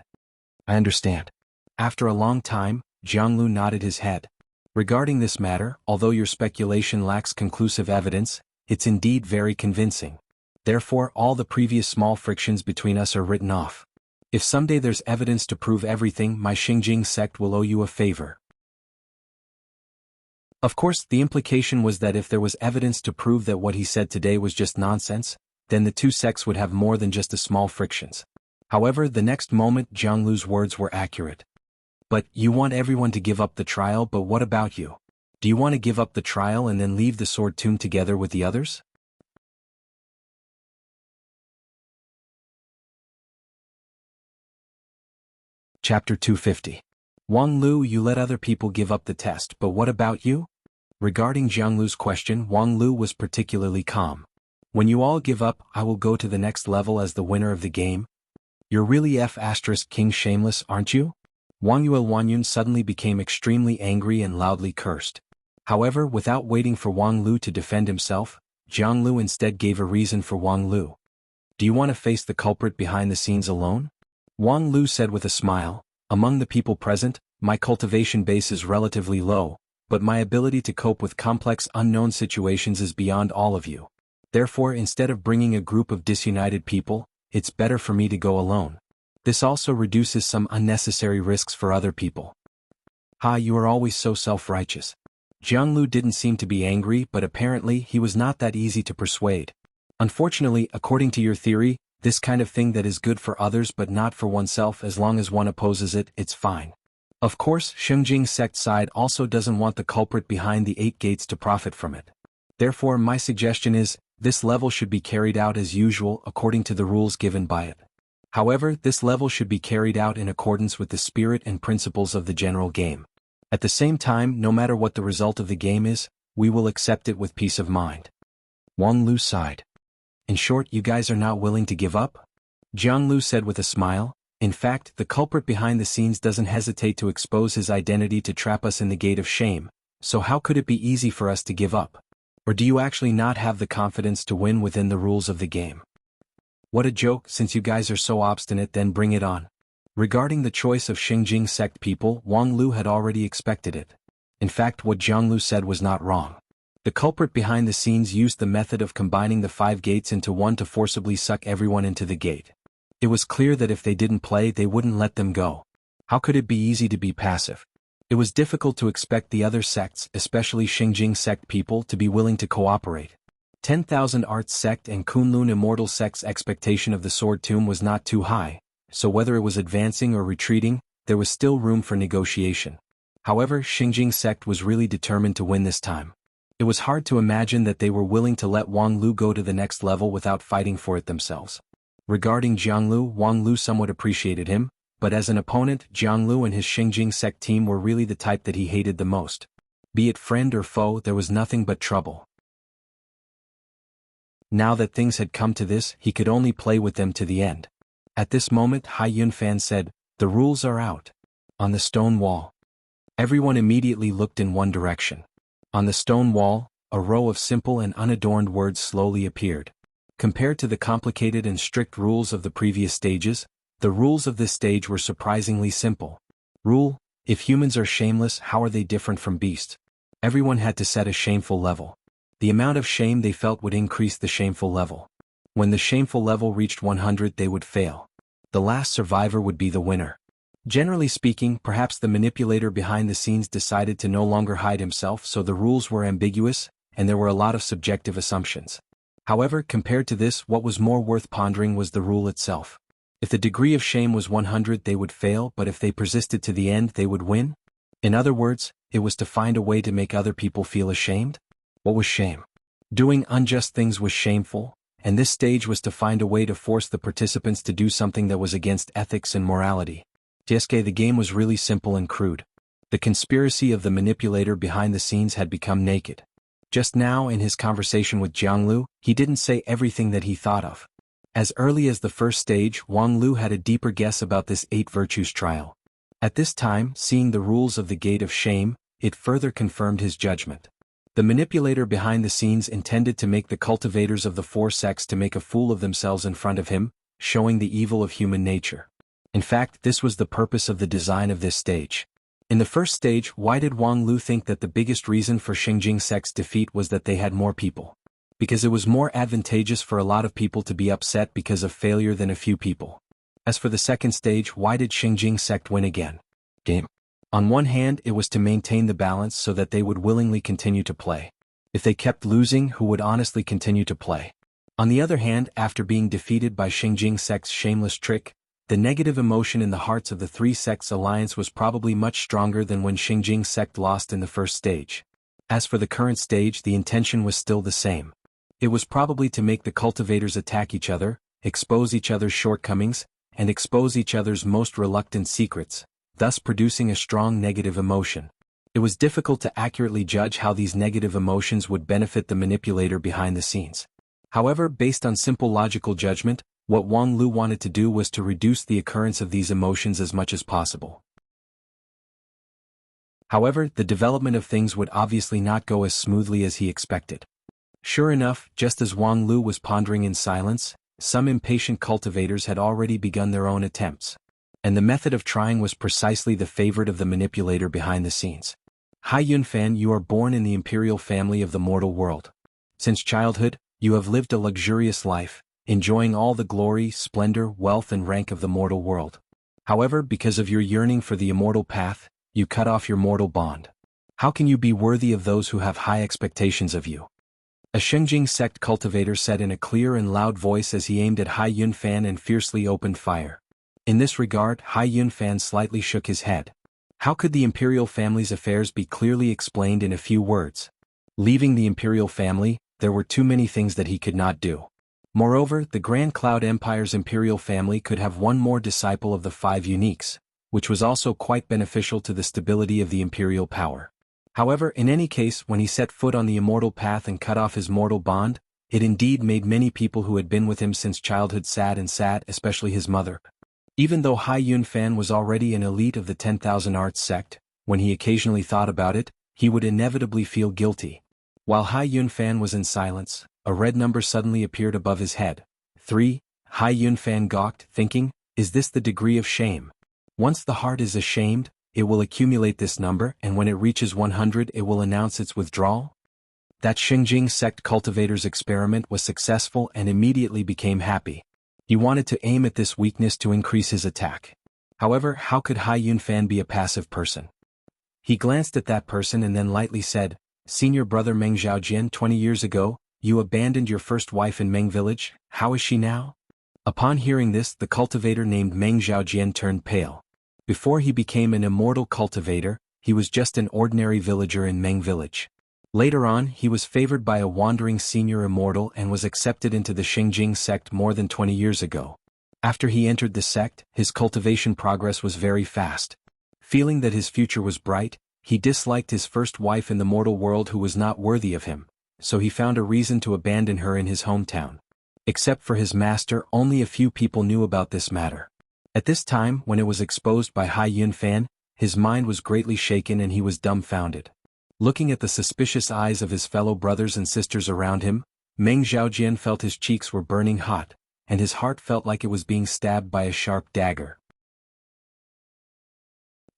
[SPEAKER 1] I understand. After a long time, Jiang Lu nodded his head. Regarding this matter, although your speculation lacks conclusive evidence, it's indeed very convincing. Therefore, all the previous small frictions between us are written off. If someday there's evidence to prove everything, my Xingjing sect will owe you a favor. Of course, the implication was that if there was evidence to prove that what he said today was just nonsense, then the 2 sects would have more than just a small frictions. However, the next moment Jiang Lu's words were accurate. But, you want everyone to give up the trial, but what about you? Do you want to give up the trial and then leave the sword tomb together with the others? Chapter 250. Wang Lu, you let other people give up the test, but what about you? Regarding Jiang Lu's question, Wang Lu was particularly calm. When you all give up, I will go to the next level as the winner of the game. You're really King Shameless, aren't you? Wang Yuanyun suddenly became extremely angry and loudly cursed. However, without waiting for Wang Lu to defend himself, Jiang Lu instead gave a reason for Wang Lu. Do you want to face the culprit behind the scenes alone? Wang Lu said with a smile, among the people present, my cultivation base is relatively low, but my ability to cope with complex unknown situations is beyond all of you. Therefore, instead of bringing a group of disunited people, it's better for me to go alone. This also reduces some unnecessary risks for other people. Ha, you are always so self-righteous. Jiang Lu didn't seem to be angry, but apparently he was not that easy to persuade. Unfortunately, according to your theory, this kind of thing that is good for others but not for oneself, as long as one opposes it, it's fine. Of course, Xingjing sect side also doesn't want the culprit behind the 8 gates to profit from it. Therefore, my suggestion is, this level should be carried out as usual according to the rules given by it. However, this level should be carried out in accordance with the spirit and principles of the general game. At the same time, no matter what the result of the game is, we will accept it with peace of mind. Wang Lu sighed. In short, you guys are not willing to give up? Jianglu said with a smile. In fact, the culprit behind the scenes doesn't hesitate to expose his identity to trap us in the gate of shame, so how could it be easy for us to give up? Or do you actually not have the confidence to win within the rules of the game? What a joke, since you guys are so obstinate, then bring it on. Regarding the choice of Xinjing sect people, Wang Lu had already expected it. In fact, what Jianglu said was not wrong. The culprit behind the scenes used the method of combining the 5 gates into one to forcibly suck everyone into the gate. It was clear that if they didn't play, they wouldn't let them go. How could it be easy to be passive? It was difficult to expect the other sects, especially Xinjing sect people, to be willing to cooperate. 10,000 Arts sect and Kunlun Immortal sect's expectation of the Sword Tomb was not too high, so whether it was advancing or retreating, there was still room for negotiation. However, Xinjing sect was really determined to win this time. It was hard to imagine that they were willing to let Wang Lu go to the next level without fighting for it themselves. Regarding Jianglu, Wang Lu somewhat appreciated him, but as an opponent, Jianglu and his Xinjing sect team were really the type that he hated the most. Be it friend or foe, there was nothing but trouble. Now that things had come to this, he could only play with them to the end. At this moment, Hai Yunfan said, "The rules are out." On the stone wall. Everyone immediately looked in one direction. On the stone wall, a row of simple and unadorned words slowly appeared. Compared to the complicated and strict rules of the previous stages, the rules of this stage were surprisingly simple. Rule: if humans are shameless, how are they different from beasts? Everyone had to set a shameful level. The amount of shame they felt would increase the shameful level. When the shameful level reached 100, they would fail. The last survivor would be the winner. Generally speaking, perhaps the manipulator behind the scenes decided to no longer hide himself, so the rules were ambiguous, and there were a lot of subjective assumptions. However, compared to this, what was more worth pondering was the rule itself. If the degree of shame was 100, they would fail, but if they persisted to the end, they would win? In other words, it was to find a way to make other people feel ashamed? What was shame? Doing unjust things was shameful, and this stage was to find a way to force the participants to do something that was against ethics and morality. The game was really simple and crude. The conspiracy of the manipulator behind the scenes had become naked. Just now, in his conversation with Jianglu, he didn't say everything that he thought of. As early as the first stage, Wang Lu had a deeper guess about this 8 virtues trial. At this time, seeing the rules of the Gate of Shame, it further confirmed his judgment. The manipulator behind the scenes intended to make the cultivators of the 4 sects to make a fool of themselves in front of him, showing the evil of human nature. In fact, this was the purpose of the design of this stage. In the first stage, why did Wang Lu think that the biggest reason for Xinjing sect's defeat was that they had more people? Because it was more advantageous for a lot of people to be upset because of failure than a few people. As for the second stage, why did Xinjing sect win again? Game. On one hand, it was to maintain the balance so that they would willingly continue to play. If they kept losing, who would honestly continue to play? On the other hand, after being defeated by Xinjing sect's shameless trick, the negative emotion in the hearts of the 3 sects alliance was probably much stronger than when Xinjing sect lost in the first stage. As for the current stage, the intention was still the same. It was probably to make the cultivators attack each other, expose each other's shortcomings, and expose each other's most reluctant secrets, thus producing a strong negative emotion. It was difficult to accurately judge how these negative emotions would benefit the manipulator behind the scenes. However, based on simple logical judgment, what Wang Lu wanted to do was to reduce the occurrence of these emotions as much as possible. However, the development of things would obviously not go as smoothly as he expected. Sure enough, just as Wang Lu was pondering in silence, some impatient cultivators had already begun their own attempts. And the method of trying was precisely the favorite of the manipulator behind the scenes. Hai Yunfan, you are born in the imperial family of the mortal world. Since childhood, you have lived a luxurious life, enjoying all the glory, splendor, wealth and rank of the mortal world. However, because of your yearning for the immortal path, you cut off your mortal bond. How can you be worthy of those who have high expectations of you? A Xinjing sect cultivator said in a clear and loud voice as he aimed at Hai Yunfan and fiercely opened fire. In this regard, Hai Yunfan slightly shook his head. How could the imperial family's affairs be clearly explained in a few words? Leaving the imperial family, there were too many things that he could not do. Moreover, the Grand Cloud Empire's imperial family could have one more disciple of the 5 uniques, which was also quite beneficial to the stability of the imperial power. However, in any case, when he set foot on the immortal path and cut off his mortal bond, It indeed made many people who had been with him since childhood sad, especially his mother. Even though Hai Yunfan was already an elite of the 10,000 Arts sect, when he occasionally thought about it, he would inevitably feel guilty. While Hai Yunfan was in silence, a red number suddenly appeared above his head. 3. Hai Yunfan gawked, thinking, is this the degree of shame? Once the heart is ashamed, it will accumulate this number, and when it reaches 100 it will announce its withdrawal? That Xinjing sect cultivator's experiment was successful and immediately became happy. He wanted to aim at this weakness to increase his attack. However, how could Hai Yunfan be a passive person? He glanced at that person and then lightly said, Senior brother Meng Zhaojian, 20 years ago, you abandoned your first wife in Meng village, how is she now? Upon hearing this, the cultivator named Meng Zhaojian turned pale. Before he became an immortal cultivator, he was just an ordinary villager in Meng village. Later on, he was favored by a wandering senior immortal and was accepted into the Xinjing sect more than 20 years ago. After he entered the sect, his cultivation progress was very fast. Feeling that his future was bright, he disliked his first wife in the mortal world who was not worthy of him, so he found a reason to abandon her in his hometown. Except for his master, only a few people knew about this matter. At this time, when it was exposed by Hai Yunfan, his mind was greatly shaken and he was dumbfounded. Looking at the suspicious eyes of his fellow brothers and sisters around him, Meng Zhaojian felt his cheeks were burning hot, and his heart felt like it was being stabbed by a sharp dagger.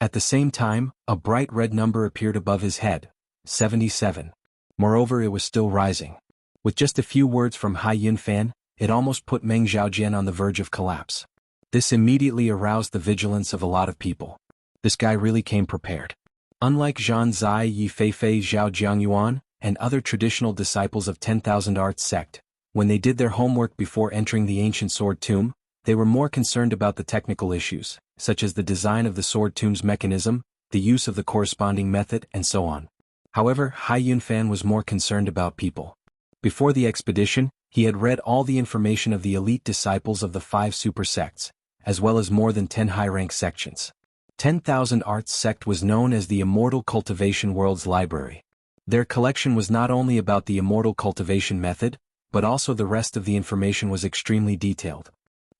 [SPEAKER 1] At the same time, a bright red number appeared above his head, 77. Moreover, it was still rising. With just a few words from Hai Yunfan, it almost put Meng Zhaojian on the verge of collapse. This immediately aroused the vigilance of a lot of people. This guy really came prepared. Unlike Zhan Zai Yi Feifei Zhao Jiangyuan, and other traditional disciples of 10,000 Arts sect, when they did their homework before entering the ancient sword tomb, they were more concerned about the technical issues, such as the design of the sword tomb's mechanism, the use of the corresponding method, and so on. However, Hai Yunfan was more concerned about people. Before the expedition, he had read all the information of the elite disciples of the 5 super sects, as well as more than 10 high-rank sections. 10,000 Arts sect was known as the Immortal Cultivation World's Library. Their collection was not only about the immortal cultivation method, but also the rest of the information was extremely detailed.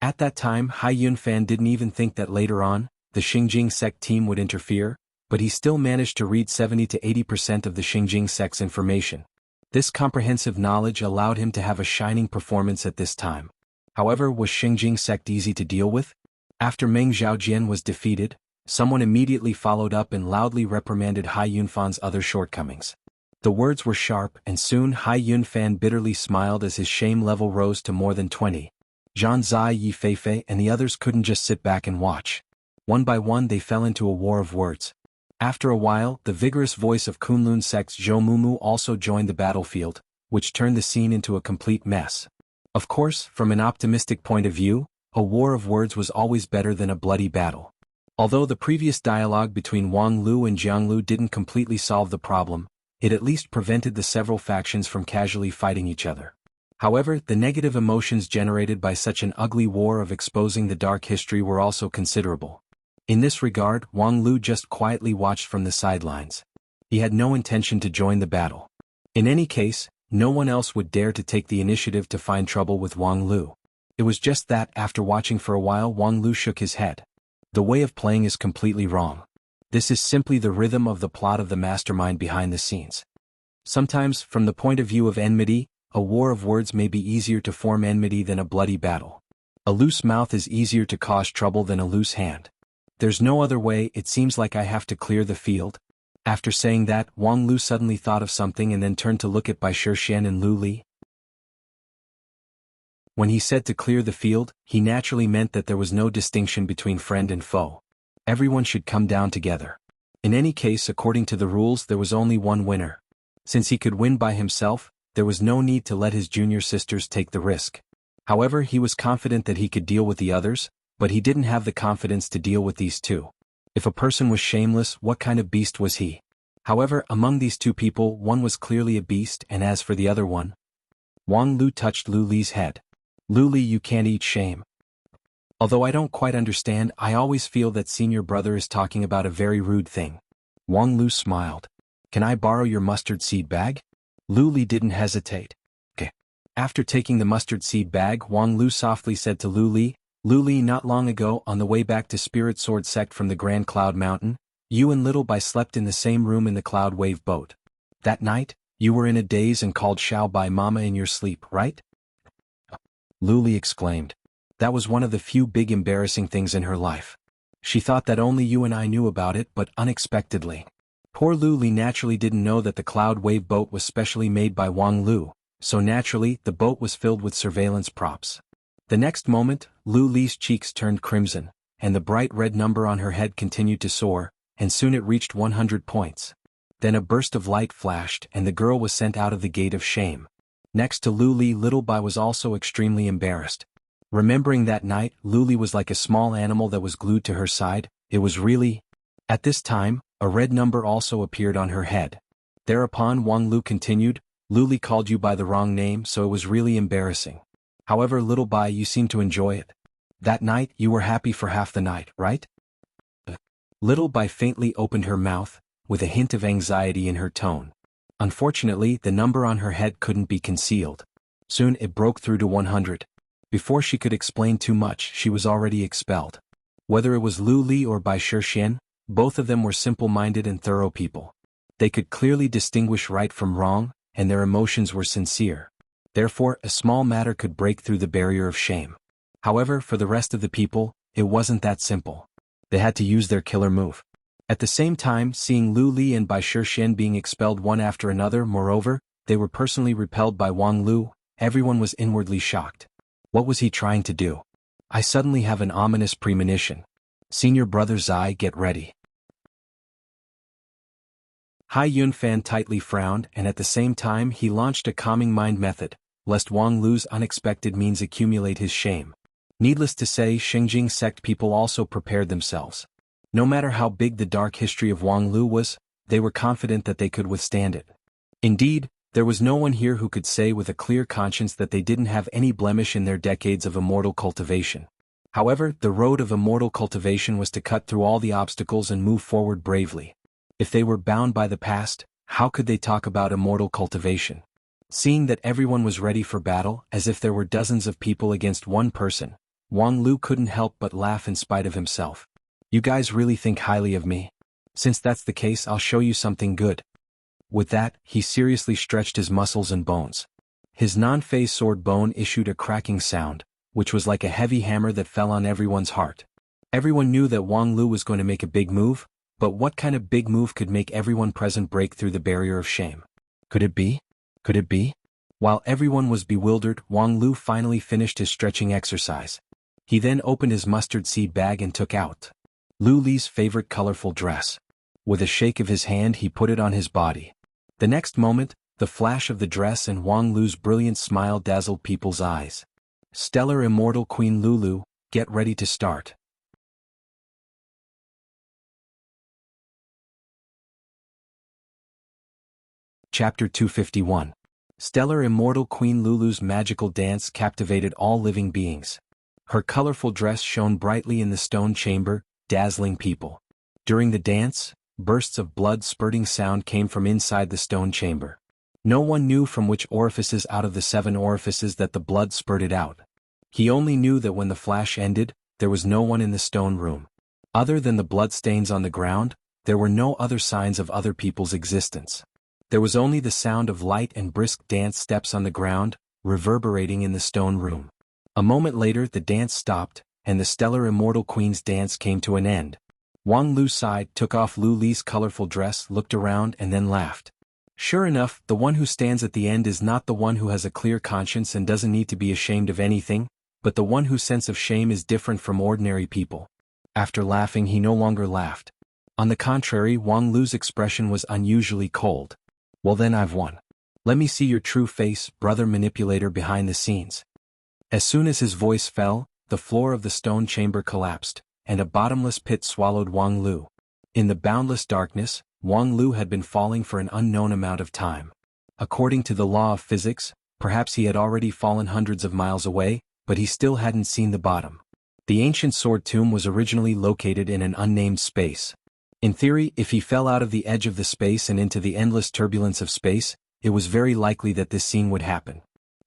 [SPEAKER 1] At that time, Hai Yunfan didn't even think that later on, the Xinjing sect team would interfere, but he still managed to read 70 to 80% of the Xinjing sect's information. This comprehensive knowledge allowed him to have a shining performance at this time. However, was Xinjing sect easy to deal with? After Meng Zhaojian was defeated, someone immediately followed up and loudly reprimanded Hai Yunfan's other shortcomings. The words were sharp, and soon Hai Yunfan bitterly smiled as his shame level rose to more than 20. Zhan Zai Yi Feifei and the others couldn't just sit back and watch. One by one they fell into a war of words. After a while, the vigorous voice of Kunlun sect's Zhou Mumu also joined the battlefield, which turned the scene into a complete mess. Of course, from an optimistic point of view, a war of words was always better than a bloody battle. Although the previous dialogue between Wang Lu and Jiang Lu didn't completely solve the problem, it at least prevented the several factions from casually fighting each other. However, the negative emotions generated by such an ugly war of exposing the dark history were also considerable. In this regard, Wang Lu just quietly watched from the sidelines. He had no intention to join the battle. In any case, no one else would dare to take the initiative to find trouble with Wang Lu. It was just that, after watching for a while, Wang Lu shook his head. The way of playing is completely wrong. This is simply the rhythm of the plot of the mastermind behind the scenes. Sometimes, from the point of view of enmity, a war of words may be easier to form enmity than a bloody battle. A loose mouth is easier to cause trouble than a loose hand. There's no other way, it seems like I have to clear the field. After saying that, Wang Lu suddenly thought of something and then turned to look at Bai Shixian and Lu Li. When he said to clear the field, he naturally meant that there was no distinction between friend and foe. Everyone should come down together. In any case, according to the rules, there was only one winner. Since he could win by himself, there was no need to let his junior sisters take the risk. However, he was confident that he could deal with the others, but he didn't have the confidence to deal with these two. If a person was shameless, what kind of beast was he? However, among these two people, one was clearly a beast, and as for the other one, Wang Lu touched Lu Li's head. Lu Li, you can't eat shame. Although I don't quite understand, I always feel that senior brother is talking about a very rude thing. Wang Lu smiled. Can I borrow your mustard seed bag? Lu Li didn't hesitate. Okay. After taking the mustard seed bag, Wang Lu softly said to Lu Li, "Lu Li, not long ago, on the way back to Spirit Sword Sect from the Grand Cloud Mountain, you and Little Bai slept in the same room in the Cloud Wave boat. That night, you were in a daze and called Xiao Bai Mama in your sleep, right?" Lu Li exclaimed. That was one of the few big embarrassing things in her life. She thought that only you and I knew about it, but unexpectedly. Poor Lu Li naturally didn't know that the Cloud Wave boat was specially made by Wang Lu, so naturally the boat was filled with surveillance props. The next moment, Lu Li's cheeks turned crimson, and the bright red number on her head continued to soar, and soon it reached 100 points. Then a burst of light flashed and the girl was sent out of the gate of shame. Next to Lu Li, Little Bai was also extremely embarrassed. Remembering that night, Lu Li was like a small animal that was glued to her side. It was really... At this time, a red number also appeared on her head. Thereupon Wang Lu continued, "Lu Li called you by the wrong name, so it was really embarrassing. However, Little Bai, you seem to enjoy it. That night, you were happy for half the night, right?" Little Bai faintly opened her mouth, with a hint of anxiety in her tone. Unfortunately, the number on her head couldn't be concealed. Soon it broke through to 100. Before she could explain too much, she was already expelled. Whether it was Lu Li or Bai Shixian, both of them were simple-minded and thorough people. They could clearly distinguish right from wrong, and their emotions were sincere. Therefore, a small matter could break through the barrier of shame. However, for the rest of the people, it wasn't that simple. They had to use their killer move. At the same time, seeing Lu Li and Bai Shixian being expelled one after another, moreover, they were personally repelled by Wang Lu, everyone was inwardly shocked. What was he trying to do? I suddenly have an ominous premonition. Senior brother Zai, get ready. Hai Yunfan tightly frowned, and at the same time he launched a calming mind method, lest Wang Lu's unexpected means accumulate his shame. Needless to say, Xingjing sect people also prepared themselves. No matter how big the dark history of Wang Lu was, they were confident that they could withstand it. Indeed, there was no one here who could say with a clear conscience that they didn't have any blemish in their decades of immortal cultivation. However, the road of immortal cultivation was to cut through all the obstacles and move forward bravely. If they were bound by the past, how could they talk about immortal cultivation? Seeing that everyone was ready for battle, as if there were dozens of people against one person, Wang Lu couldn't help but laugh in spite of himself. You guys really think highly of me? Since that's the case, I'll show you something good. With that, he seriously stretched his muscles and bones. His non-phase sword bone issued a cracking sound, which was like a heavy hammer that fell on everyone's heart. Everyone knew that Wang Lu was going to make a big move, but what kind of big move could make everyone present break through the barrier of shame? Could it be? Could it be? While everyone was bewildered, Wang Lu finally finished his stretching exercise. He then opened his mustard seed bag and took out Lu Li's favorite colorful dress. With a shake of his hand, he put it on his body. The next moment, the flash of the dress and Wang Lu's brilliant smile dazzled people's eyes. Stellar Immortal Queen Lulu, get ready to start. Chapter 251. Stellar Immortal Queen Lulu's magical dance captivated all living beings. Her colorful dress shone brightly in the stone chamber, dazzling people. During the dance, bursts of blood-spurting sound came from inside the stone chamber. No one knew from which orifices out of the 7 orifices that the blood spurted out. He only knew that when the flash ended, there was no one in the stone room. Other than the bloodstains on the ground, there were no other signs of other people's existence. There was only the sound of light and brisk dance steps on the ground, reverberating in the stone room. A moment later the dance stopped, and the Stellar Immortal Queen's dance came to an end. Wang Lu sighed, took off Lu Li's colorful dress, looked around and then laughed. Sure enough, the one who stands at the end is not the one who has a clear conscience and doesn't need to be ashamed of anything, but the one whose sense of shame is different from ordinary people. After laughing, he no longer laughed. On the contrary, Wang Lu's expression was unusually cold. Well then, I've won. Let me see your true face, brother manipulator behind the scenes. As soon as his voice fell, the floor of the stone chamber collapsed, and a bottomless pit swallowed Wang Lu. In the boundless darkness, Wang Lu had been falling for an unknown amount of time. According to the law of physics, perhaps he had already fallen hundreds of miles away, but he still hadn't seen the bottom. The ancient sword tomb was originally located in an unnamed space. In theory, if he fell out of the edge of the space and into the endless turbulence of space, it was very likely that this scene would happen.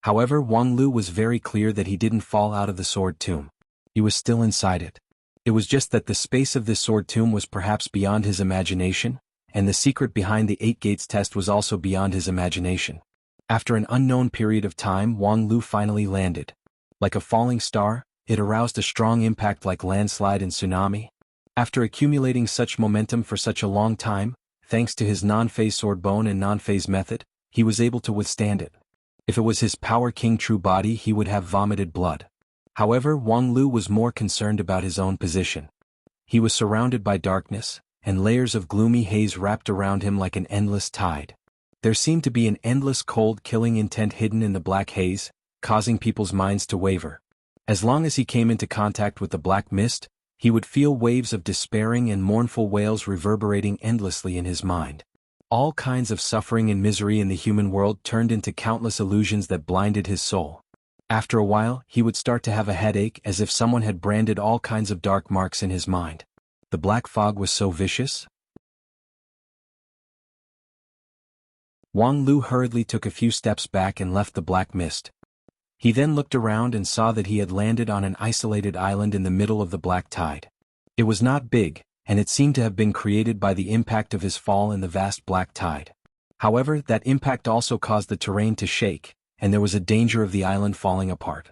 [SPEAKER 1] However, Wang Lu was very clear that he didn't fall out of the sword tomb. He was still inside it. It was just that the space of this sword tomb was perhaps beyond his imagination, and the secret behind the 8 gates test was also beyond his imagination. After an unknown period of time, Wang Lu finally landed. Like a falling star, it aroused a strong impact like landslide and tsunami. After accumulating such momentum for such a long time, thanks to his non-phase sword bone and non-phase method, he was able to withstand it. If it was his Power King true body, he would have vomited blood. However, Wang Lu was more concerned about his own position. He was surrounded by darkness, and layers of gloomy haze wrapped around him like an endless tide. There seemed to be an endless cold killing intent hidden in the black haze, causing people's minds to waver. As long as he came into contact with the black mist, he would feel waves of despairing and mournful wails reverberating endlessly in his mind. All kinds of suffering and misery in the human world turned into countless illusions that blinded his soul. After a while, he would start to have a headache as if someone had branded all kinds of dark marks in his mind. The black fog was so vicious. Wang Lu hurriedly took a few steps back and left the black mist. He then looked around and saw that he had landed on an isolated island in the middle of the black tide. It was not big, and it seemed to have been created by the impact of his fall in the vast black tide. However, that impact also caused the terrain to shake, and there was a danger of the island falling apart.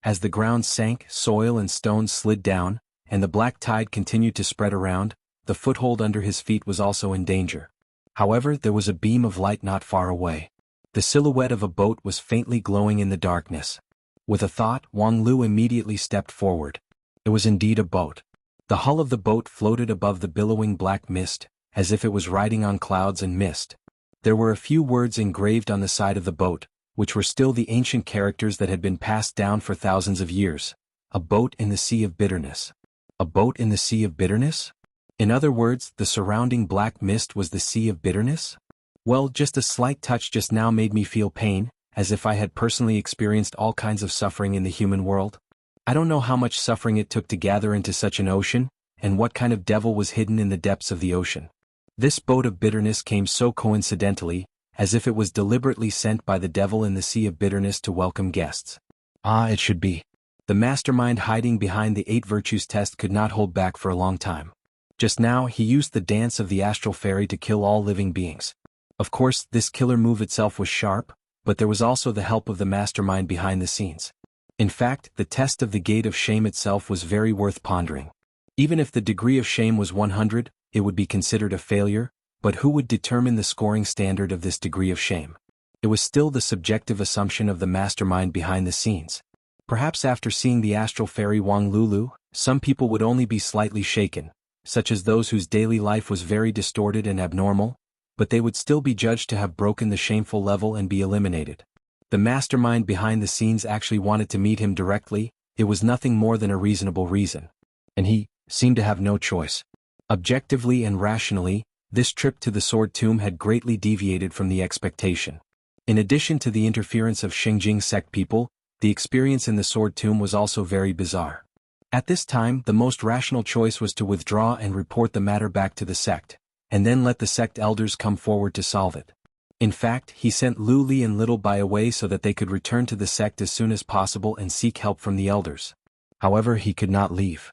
[SPEAKER 1] As the ground sank, soil and stones slid down, and the black tide continued to spread around, the foothold under his feet was also in danger. However, there was a beam of light not far away. The silhouette of a boat was faintly glowing in the darkness. With a thought, Wang Lu immediately stepped forward. It was indeed a boat. The hull of the boat floated above the billowing black mist, as if it was riding on clouds and mist. There were a few words engraved on the side of the boat, which were still the ancient characters that had been passed down for thousands of years. A boat in the sea of bitterness. A boat in the sea of bitterness? In other words, the surrounding black mist was the sea of bitterness? Well, just a slight touch just now made me feel pain, as if I had personally experienced all kinds of suffering in the human world. I don't know how much suffering it took to gather into such an ocean, and what kind of devil was hidden in the depths of the ocean. This boat of bitterness came so coincidentally, as if it was deliberately sent by the devil in the sea of bitterness to welcome guests. Ah, it should be. The mastermind hiding behind the 8 virtues test could not hold back for a long time. Just now, he used the dance of the astral fairy to kill all living beings. Of course, this killer move itself was sharp, but there was also the help of the mastermind behind the scenes. In fact, the test of the gate of shame itself was very worth pondering. Even if the degree of shame was 100, it would be considered a failure, but who would determine the scoring standard of this degree of shame? It was still the subjective assumption of the mastermind behind the scenes. Perhaps after seeing the astral fairy Wang Lulu, some people would only be slightly shaken, such as those whose daily life was very distorted and abnormal, but they would still be judged to have broken the shameful level and be eliminated. The mastermind behind the scenes actually wanted to meet him directly. It was nothing more than a reasonable reason. And he seemed to have no choice. Objectively and rationally, this trip to the Sword Tomb had greatly deviated from the expectation. In addition to the interference of Xingjing sect people, the experience in the Sword Tomb was also very bizarre. At this time, the most rational choice was to withdraw and report the matter back to the sect, and then let the sect elders come forward to solve it. In fact, he sent Lu Li and Little Bai away so that they could return to the sect as soon as possible and seek help from the elders. However, he could not leave.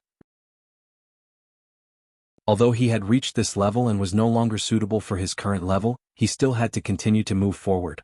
[SPEAKER 1] Although he had reached this level and was no longer suitable for his current level, he still had to continue to move forward.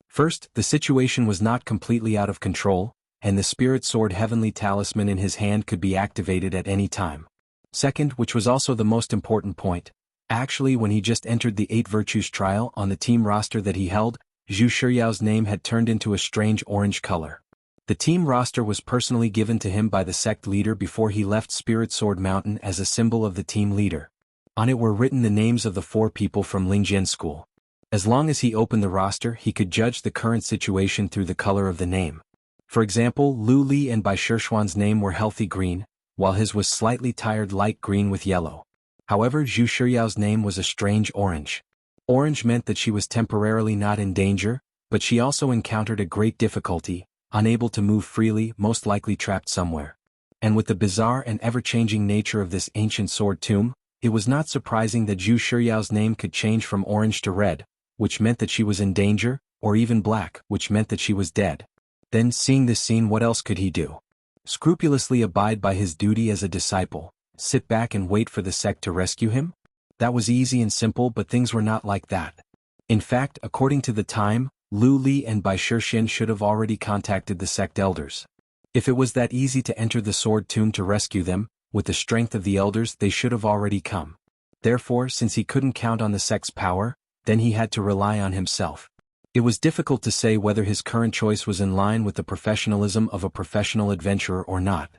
[SPEAKER 1] First, the situation was not completely out of control, and the Spirit Sword Heavenly Talisman in his hand could be activated at any time. Second, which was also the most important point, actually when he just entered the 8 Virtues trial on the team roster that he held, Zhu Shiyao's name had turned into a strange orange color. The team roster was personally given to him by the sect leader before he left Spirit Sword Mountain as a symbol of the team leader. On it were written the names of the 4 people from Lingjian School. As long as he opened the roster, he could judge the current situation through the color of the name. For example, Lu Li and Bai Shishuan's name were healthy green, while his was slightly tired light green with yellow. However, Zhu Shiyao's name was a strange orange. Orange meant that she was temporarily not in danger, but she also encountered a great difficulty, unable to move freely, most likely trapped somewhere. And with the bizarre and ever-changing nature of this ancient sword tomb, it was not surprising that Zhu Shiyao's name could change from orange to red, which meant that she was in danger, or even black, which meant that she was dead. Then, seeing this scene, what else could he do? Scrupulously abide by his duty as a disciple, sit back and wait for the sect to rescue him? That was easy and simple, but things were not like that. In fact, according to the time, Lu Li and Bai Shixin should have already contacted the sect elders. If it was that easy to enter the sword tomb to rescue them, with the strength of the elders they should have already come. Therefore, since he couldn't count on the sect's power, then he had to rely on himself. It was difficult to say whether his current choice was in line with the professionalism of a professional adventurer or not.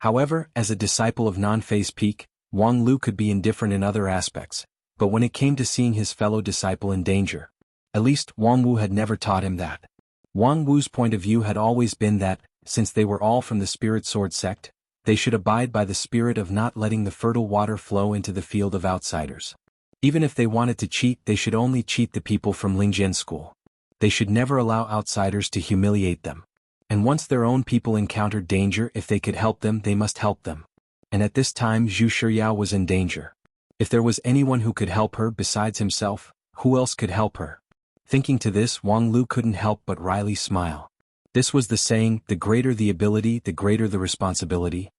[SPEAKER 1] However, as a disciple of Non-Phase Peak, Wang Lu could be indifferent in other aspects, but when it came to seeing his fellow disciple in danger, at least Wang Wu had never taught him that. Wang Wu's point of view had always been that, since they were all from the Spirit Sword sect, they should abide by the spirit of not letting the fertile water flow into the field of outsiders. Even if they wanted to cheat, they should only cheat the people from Lingjian school. They should never allow outsiders to humiliate them. And once their own people encountered danger, if they could help them, they must help them. And at this time Zhu Shiyao was in danger. If there was anyone who could help her besides himself, who else could help her? Thinking to this, Wang Lu couldn't help but wryly smile. This was the saying, the greater the ability, the greater the responsibility.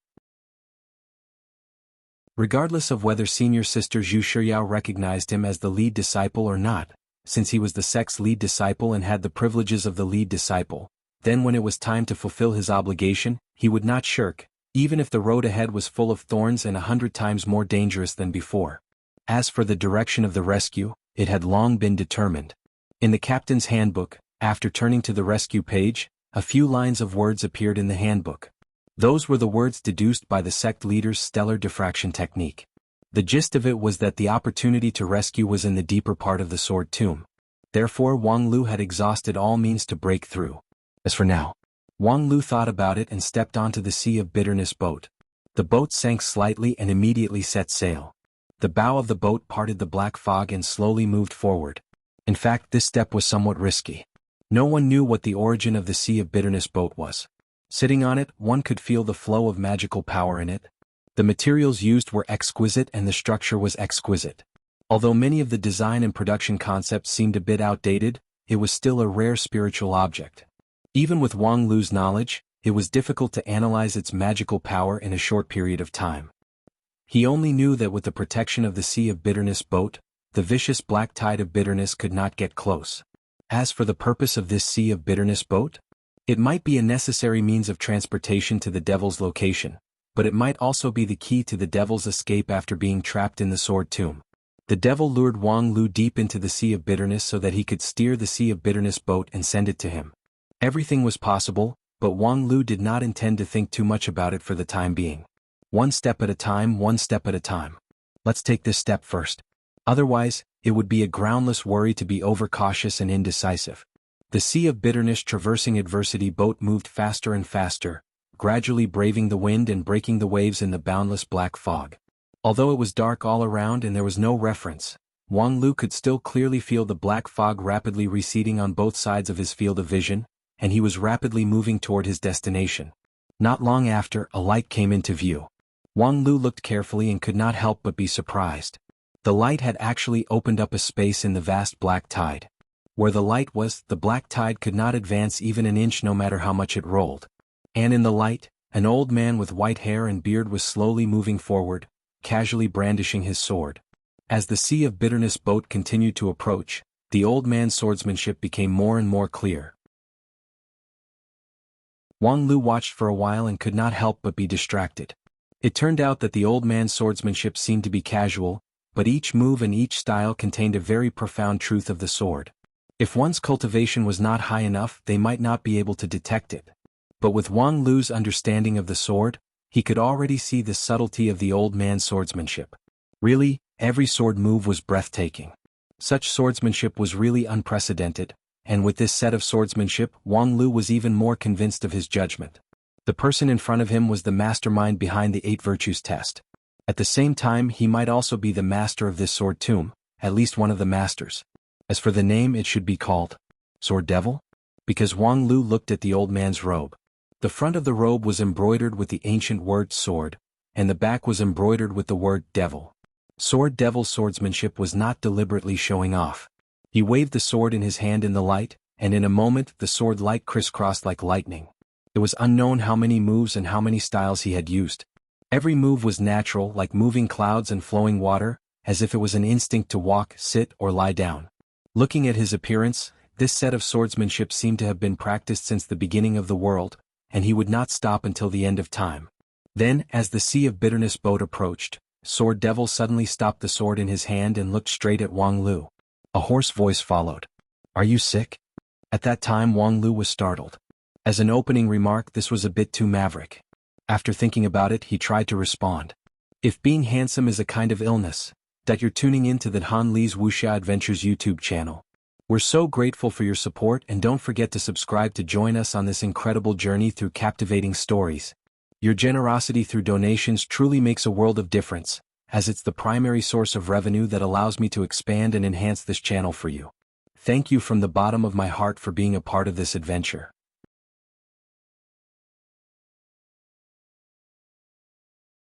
[SPEAKER 1] Regardless of whether senior sister Zhu Shiyao recognized him as the lead disciple or not, since he was the sect's lead disciple and had the privileges of the lead disciple, then when it was time to fulfill his obligation, he would not shirk, even if the road ahead was full of thorns and 100 times more dangerous than before. As for the direction of the rescue, it had long been determined. In the captain's handbook, after turning to the rescue page, a few lines of words appeared in the handbook. Those were the words deduced by the sect leader's stellar diffraction technique. The gist of it was that the opportunity to rescue was in the deeper part of the sword tomb. Therefore Wang Lu had exhausted all means to break through. As for now, Wang Lu thought about it and stepped onto the Sea of Bitterness boat. The boat sank slightly and immediately set sail. The bow of the boat parted the black fog and slowly moved forward. In fact, this step was somewhat risky. No one knew what the origin of the Sea of Bitterness boat was. Sitting on it, one could feel the flow of magical power in it. The materials used were exquisite and the structure was exquisite. Although many of the design and production concepts seemed a bit outdated, it was still a rare spiritual object. Even with Wang Lu's knowledge, it was difficult to analyze its magical power in a short period of time. He only knew that with the protection of the Sea of Bitterness boat, the vicious black tide of bitterness could not get close. As for the purpose of this Sea of Bitterness boat, it might be a necessary means of transportation to the devil's location, but it might also be the key to the devil's escape after being trapped in the sword tomb. The devil lured Wang Lu deep into the Sea of Bitterness so that he could steer the Sea of Bitterness boat and send it to him. Everything was possible, but Wang Lu did not intend to think too much about it for the time being. One step at a time, one step at a time. Let's take this step first. Otherwise, it would be a groundless worry to be overcautious and indecisive. The Sea of Bitterness traversing adversity boat moved faster and faster, gradually braving the wind and breaking the waves in the boundless black fog. Although it was dark all around and there was no reference, Wang Lu could still clearly feel the black fog rapidly receding on both sides of his field of vision, and he was rapidly moving toward his destination. Not long after, a light came into view. Wang Lu looked carefully and could not help but be surprised. The light had actually opened up a space in the vast black tide. Where the light was, the black tide could not advance even an inch no matter how much it rolled. And in the light, an old man with white hair and beard was slowly moving forward, casually brandishing his sword. As the Sea of Bitterness boat continued to approach, the old man's swordsmanship became more and more clear. Wang Lu watched for a while and could not help but be distracted. It turned out that the old man's swordsmanship seemed to be casual, but each move and each style contained a very profound truth of the sword. If one's cultivation was not high enough, they might not be able to detect it. But with Wang Lu's understanding of the sword, he could already see the subtlety of the old man's swordsmanship. Really, every sword move was breathtaking. Such swordsmanship was really unprecedented, and with this set of swordsmanship, Wang Lu was even more convinced of his judgment. The person in front of him was the mastermind behind the 8 Virtues test. At the same time, he might also be the master of this sword tomb, at least one of the masters. As for the name, it should be called Sword Devil? Because Wang Lu looked at the old man's robe. The front of the robe was embroidered with the ancient word sword, and the back was embroidered with the word devil. Sword Devil's swordsmanship was not deliberately showing off. He waved the sword in his hand in the light, and in a moment the sword light crisscrossed like lightning. It was unknown how many moves and how many styles he had used. Every move was natural, like moving clouds and flowing water, as if it was an instinct to walk, sit, or lie down. Looking at his appearance, this set of swordsmanship seemed to have been practiced since the beginning of the world, and he would not stop until the end of time. Then, as the Sea of Bitterness boat approached, Sword Devil suddenly stopped the sword in his hand and looked straight at Wang Lu. A hoarse voice followed. "Are you sick?" At that time Wang Lu was startled. As an opening remark, this was a bit too maverick. After thinking about it, he tried to respond. "If being handsome is a kind of illness, that you're tuning in to the Han Li's Wuxia Adventures YouTube channel. We're so grateful for your support, and don't forget to subscribe to join us on this incredible journey through captivating stories. Your generosity through donations truly makes a world of difference, as it's the primary source of revenue that allows me to expand and enhance this channel for you. Thank you from the bottom of my heart for being a part of this adventure."